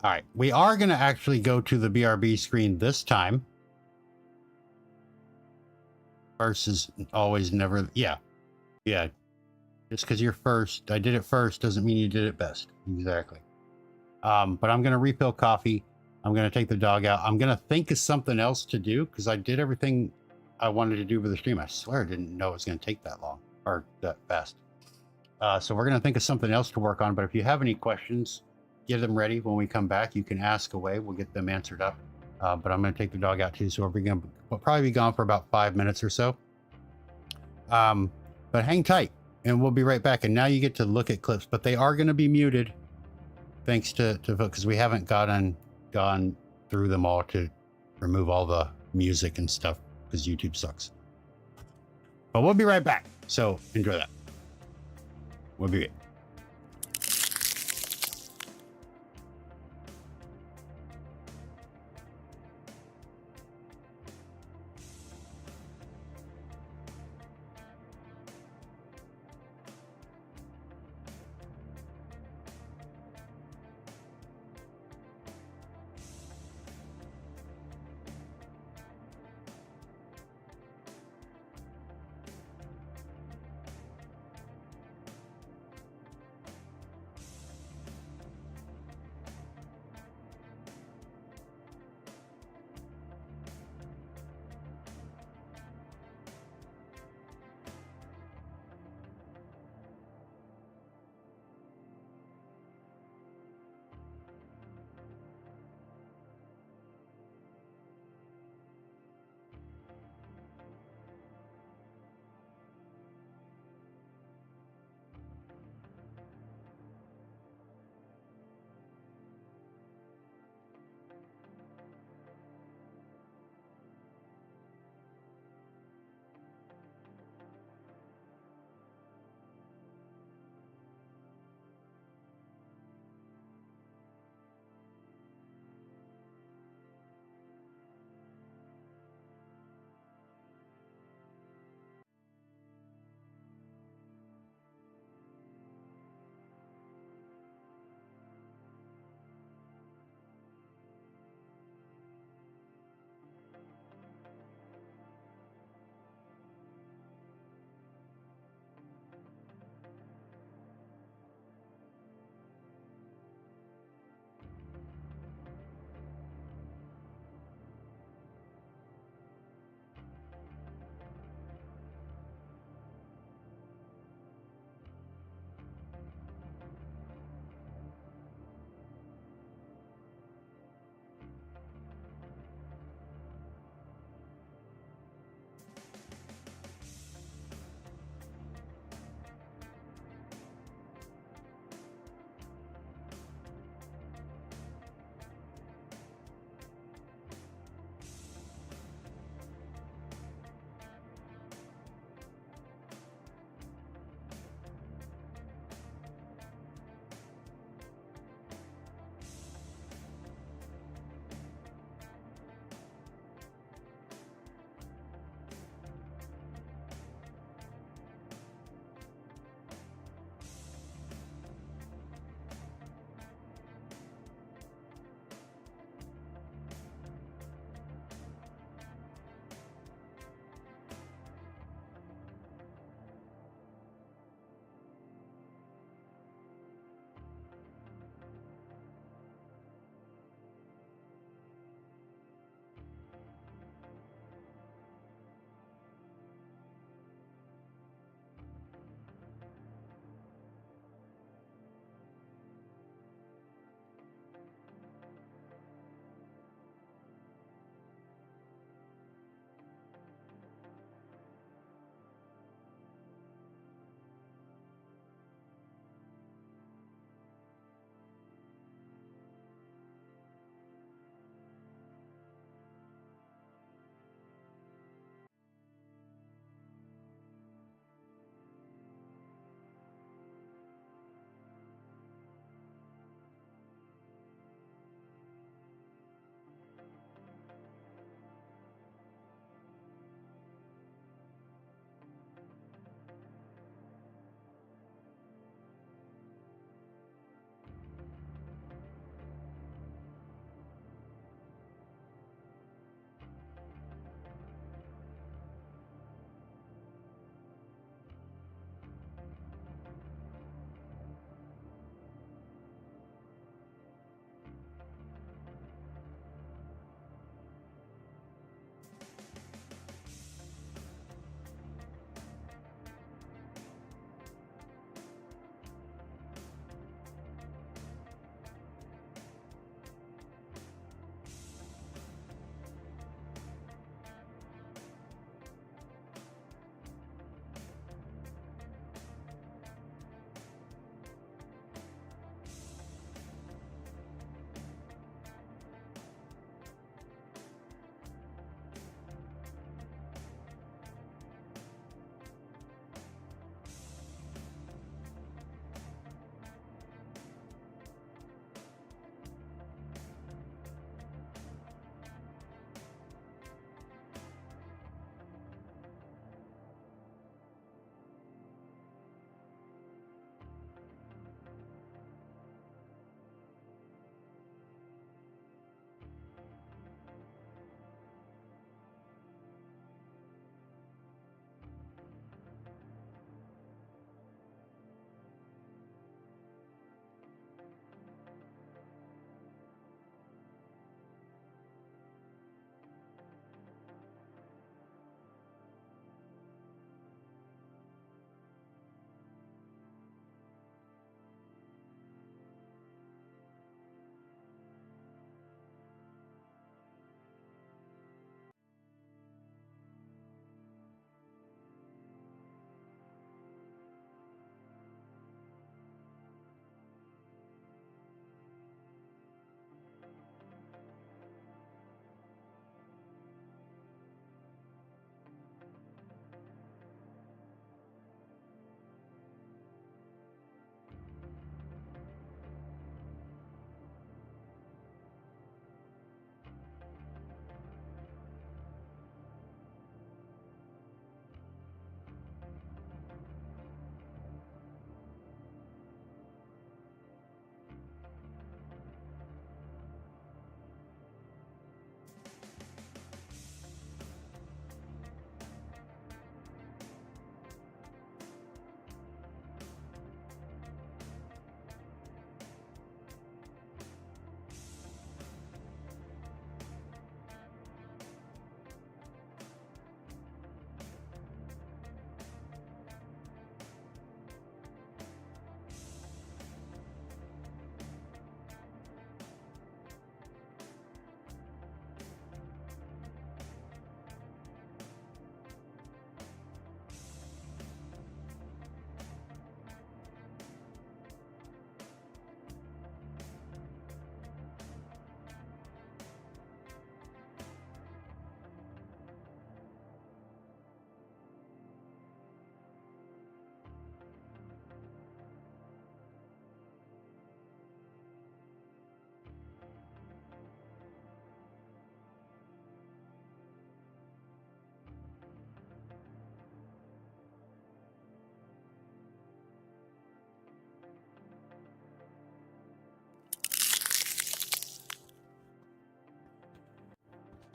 all right, we are going to actually go to the BRB screen this time. Versus always never. Yeah. Yeah. Just because you're first, I did it first doesn't mean you did it best. Exactly. But I'm going to refill coffee. I'm going to take the dog out. I'm going to think of something else to do, because I did everything I wanted to do for the stream. I swear I didn't know it was going to take that long or that fast. So we're going to think of something else to work on. But if you have any questions, get them ready. When we come back, you can ask away. We'll get them answered up. But I'm going to take the dog out too. So we'll probably be gone for about 5 minutes or so. But hang tight and we'll be right back. And now you get to look at clips, but they are going to be muted. Thanks to because we haven't gone through them all to remove all the music and stuff, because YouTube sucks. But we'll be right back. So enjoy that. We'll be right back.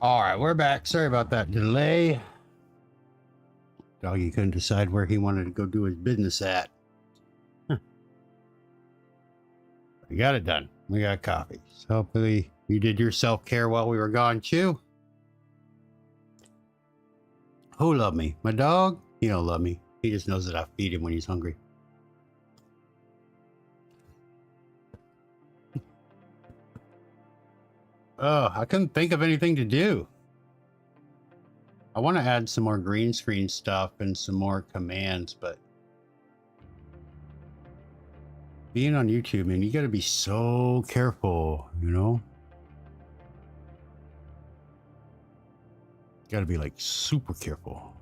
All right, we're back. Sorry about that delay. Doggy couldn't decide where he wanted to go do his business at. Huh. We got it done. We got coffee. So hopefully you did your self-care while we were gone, Chew. Who loved me? My dog? He don't love me. He just knows that I feed him when he's hungry. Oh, I couldn't think of anything to do. I want to add some more green screen stuff and some more commands, but being on YouTube, man, you got to be so careful, you know? Got to be like super careful.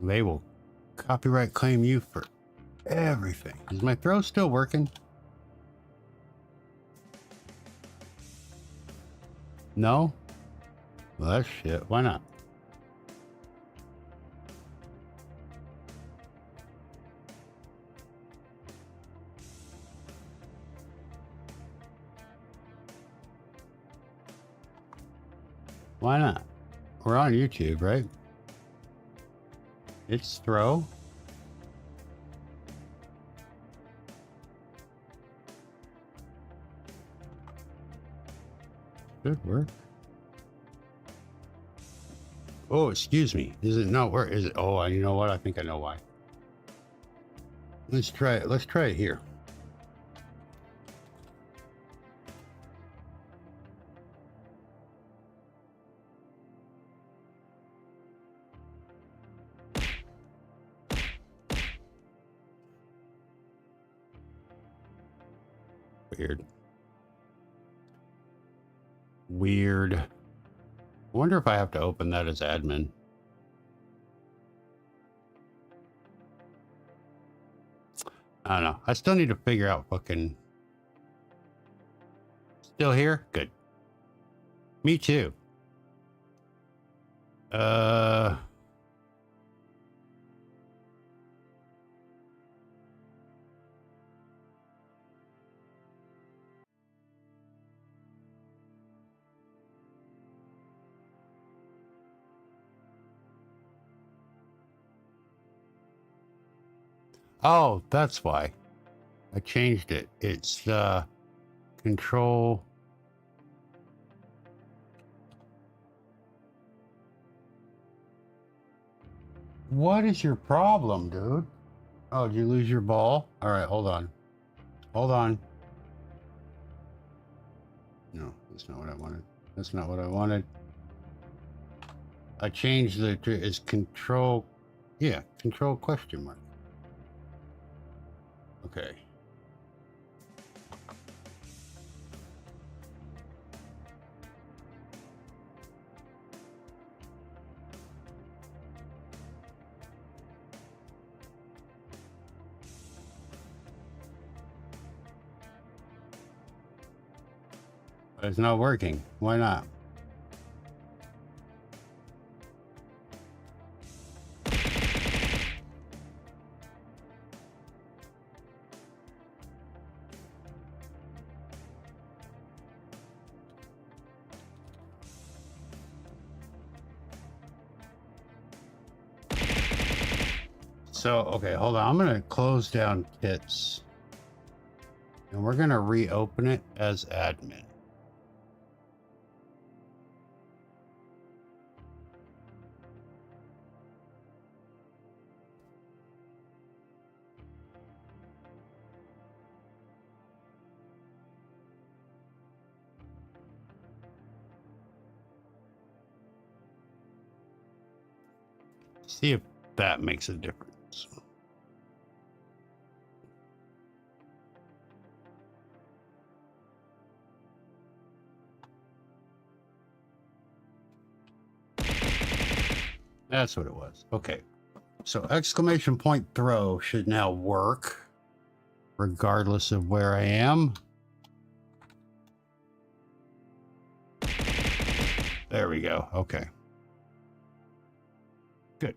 They will copyright claim you for everything. Is my throw still working? No? Well, that's shit. Why not? Why not? We're on YouTube, right? It's throw. Good work. Oh, excuse me. Is it not work? Is it? Oh, you know what? I think I know why. Let's try it. Let's try it here. Weird. Weird. I wonder if I have to open that as admin. I don't know. I still need to figure out fucking... Still here? Good. Me too. Oh, that's why. I changed it. It's control. What is your problem, dude? Oh, did you lose your ball? All right, hold on. Hold on. No, that's not what I wanted. That's not what I wanted. I changed the to is control. Yeah, control question mark. Okay. But it's not working. Why not? So, okay, hold on. I'm going to close down T.I.T.S. And we're going to reopen it as admin. See if that makes a difference. That's what it was. Okay. So exclamation point throw should now work regardless of where I am. There we go. Okay. Good.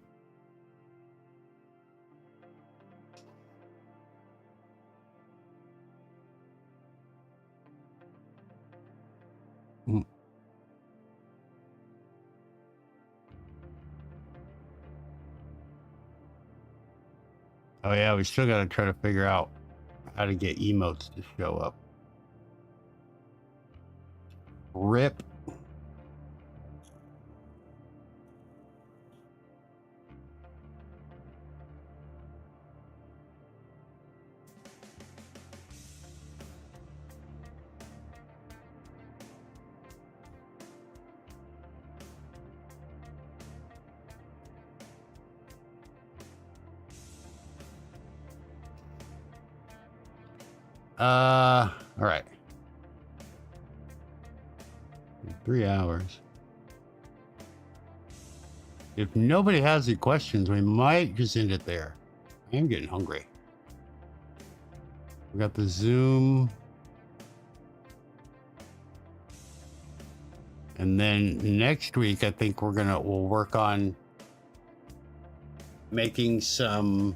Oh yeah, we still got to try to figure out how to get emotes to show up. Rip. All right. 3 hours. If nobody has any questions, we might just end it there. I am getting hungry. We got the Zoom. And then next week, I think we'll work on making some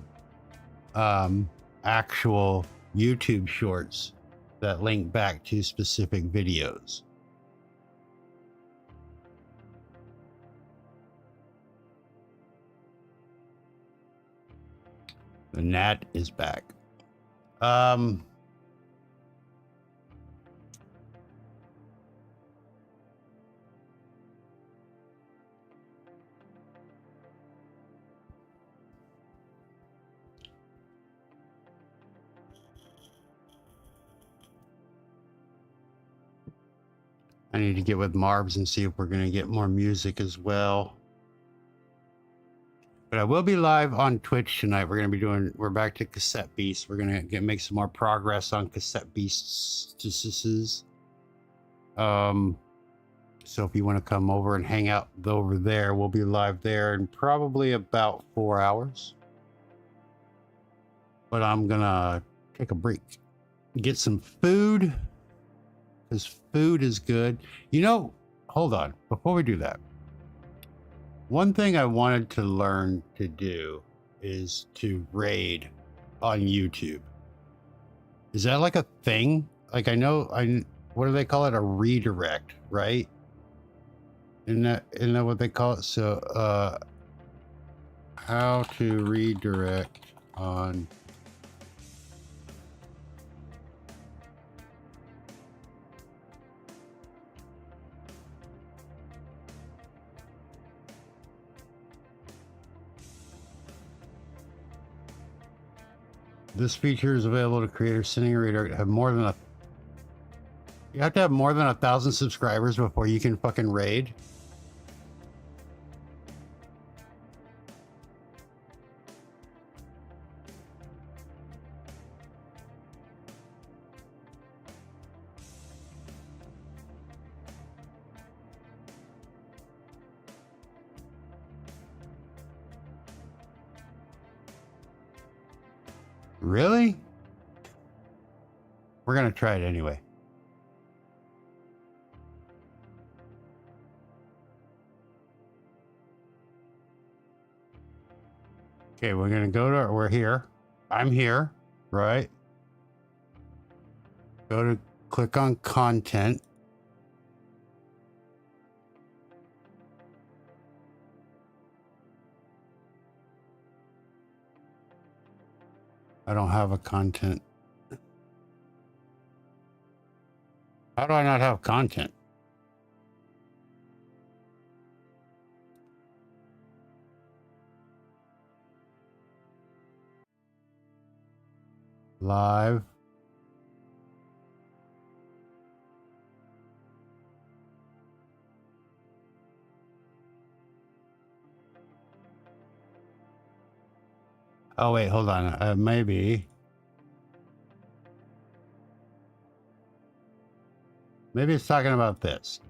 actual YouTube shorts that link back to specific videos. The Nat is back. I need to get with Marbs and see if we're going to get more music as well. But I will be live on Twitch tonight. We're back to Cassette Beasts. We're going to make some more progress on Cassette Beasts. So if you want to come over and hang out over there, we'll be live there in probably about 4 hours. But I'm going to take a break, get some food, because food is good. You know, hold on. Before we do that, one thing I wanted to learn to do is to raid on YouTube. Is that like a thing? Like what do they call it? A redirect, right? Isn't that what they call it? So, how to redirect on... This feature is available to creators sending a redirect. You have to have more than 1,000 subscribers before you can fucking raid. Really? We're gonna try it anyway. Okay, we're gonna we're here. I'm here, right? Click on content. I don't have a content. How do I not have content? Live. Oh wait, hold on. Maybe it's talking about this.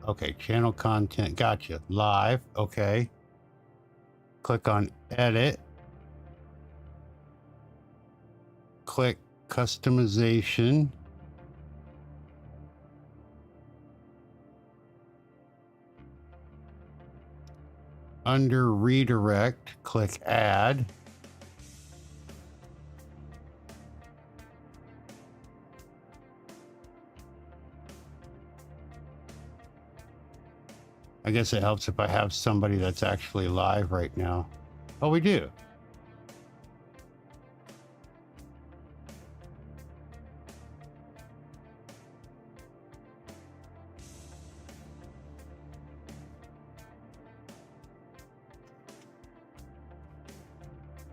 Okay, channel content. Gotcha. Live. Okay. Click on edit. Click customization. Under redirect, click add. I guess it helps if I have somebody that's actually live right now. Oh, we do.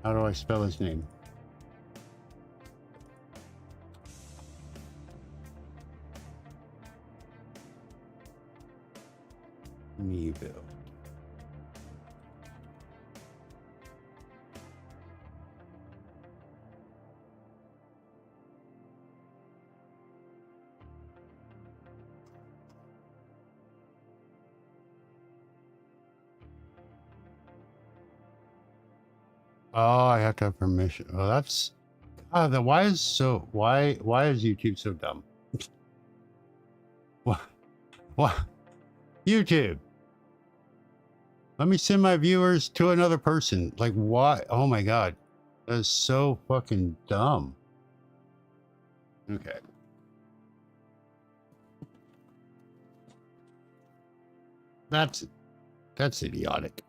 How do I spell his name? Neville. Oh, I have to have permission. Oh, that's then why is YouTube so dumb? What? YouTube. Let me send my viewers to another person. Like, why? Oh my God. That is so fucking dumb. Okay. That's idiotic.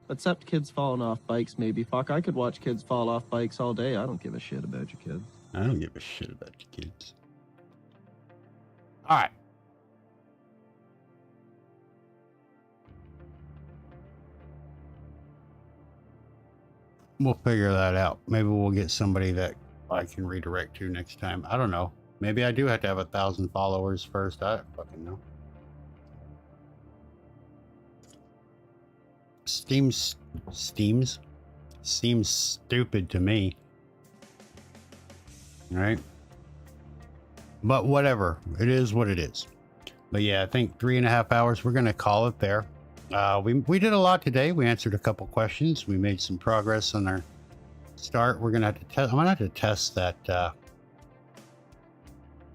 Except kids falling off bikes, maybe. Fuck, I could watch kids fall off bikes all day. I don't give a shit about your kids. I don't give a shit about your kids. All right. We'll figure that out. Maybe we'll get somebody that I can redirect to next time. I don't know. Maybe I do have to have 1,000 followers first. I don't fucking know. Seems stupid to me. All right. But whatever. It is what it is. But yeah, I think 3.5 hours. We're going to call it there. We did a lot today. We answered a couple questions. We made some progress on our start. We're going to have to test. I'm going to have to test that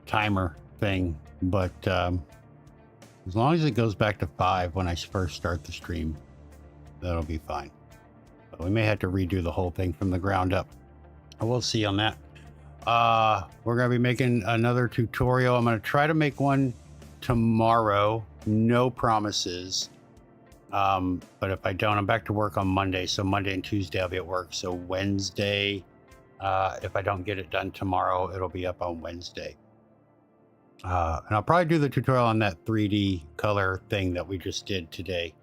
timer thing. But as long as it goes back to 5 when I first start the stream, that'll be fine. But we may have to redo the whole thing from the ground up. We'll see on that. We're going to be making another tutorial. I'm going to try to make one tomorrow. No promises. But if I don't, I'm back to work on Monday. So Monday and Tuesday I'll be at work. So Wednesday, if I don't get it done tomorrow, it'll be up on Wednesday. And I'll probably do the tutorial on that 3D color thing that we just did today.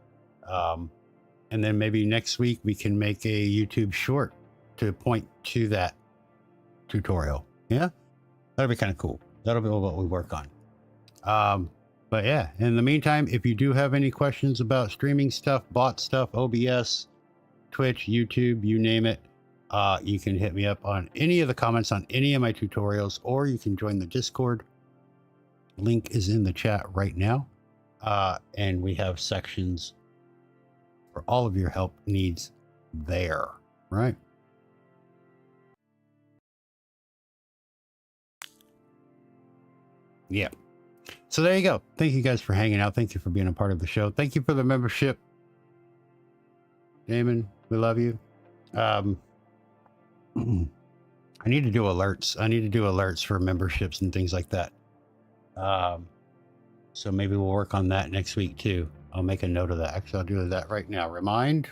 And then maybe next week we can make a YouTube short to point to that tutorial. Yeah, that'll be kind of cool. That'll be what we work on. But yeah, in the meantime, if you do have any questions about streaming stuff, bot stuff, OBS, Twitch, YouTube, you name it, you can hit me up on any of the comments on any of my tutorials, or you can join the Discord. Link is in the chat right now. And we have sections for all of your help needs there, right? Yeah. So there you go. Thank you guys for hanging out. Thank you for being a part of the show. Thank you for the membership. Damon, we love you. I need to do alerts. I need to do alerts for memberships and things like that. So maybe we'll work on that next week too. I'll make a note of that. Actually, I'll do that right now. Remind.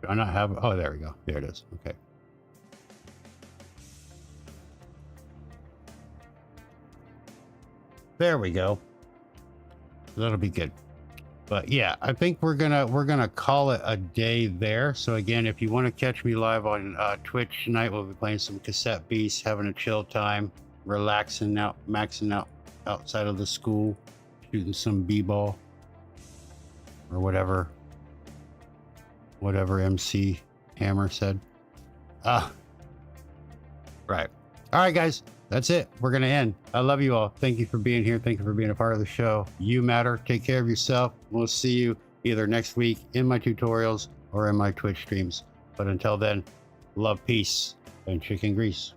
Do I not have? Oh, there we go. There it is. Okay. There we go. That'll be good. But yeah, I think we're gonna call it a day there. So again, if you want to catch me live on Twitch tonight, we'll be playing some Cassette Beasts, having a chill time, relaxing out, maxing out outside of the school, shooting some b-ball or whatever MC Hammer said. Right. All right, guys. That's it. We're going to end. I love you all. Thank you for being here. Thank you for being a part of the show. You matter. Take care of yourself. We'll see you either next week in my tutorials or in my Twitch streams. But until then, love, peace, and chicken grease.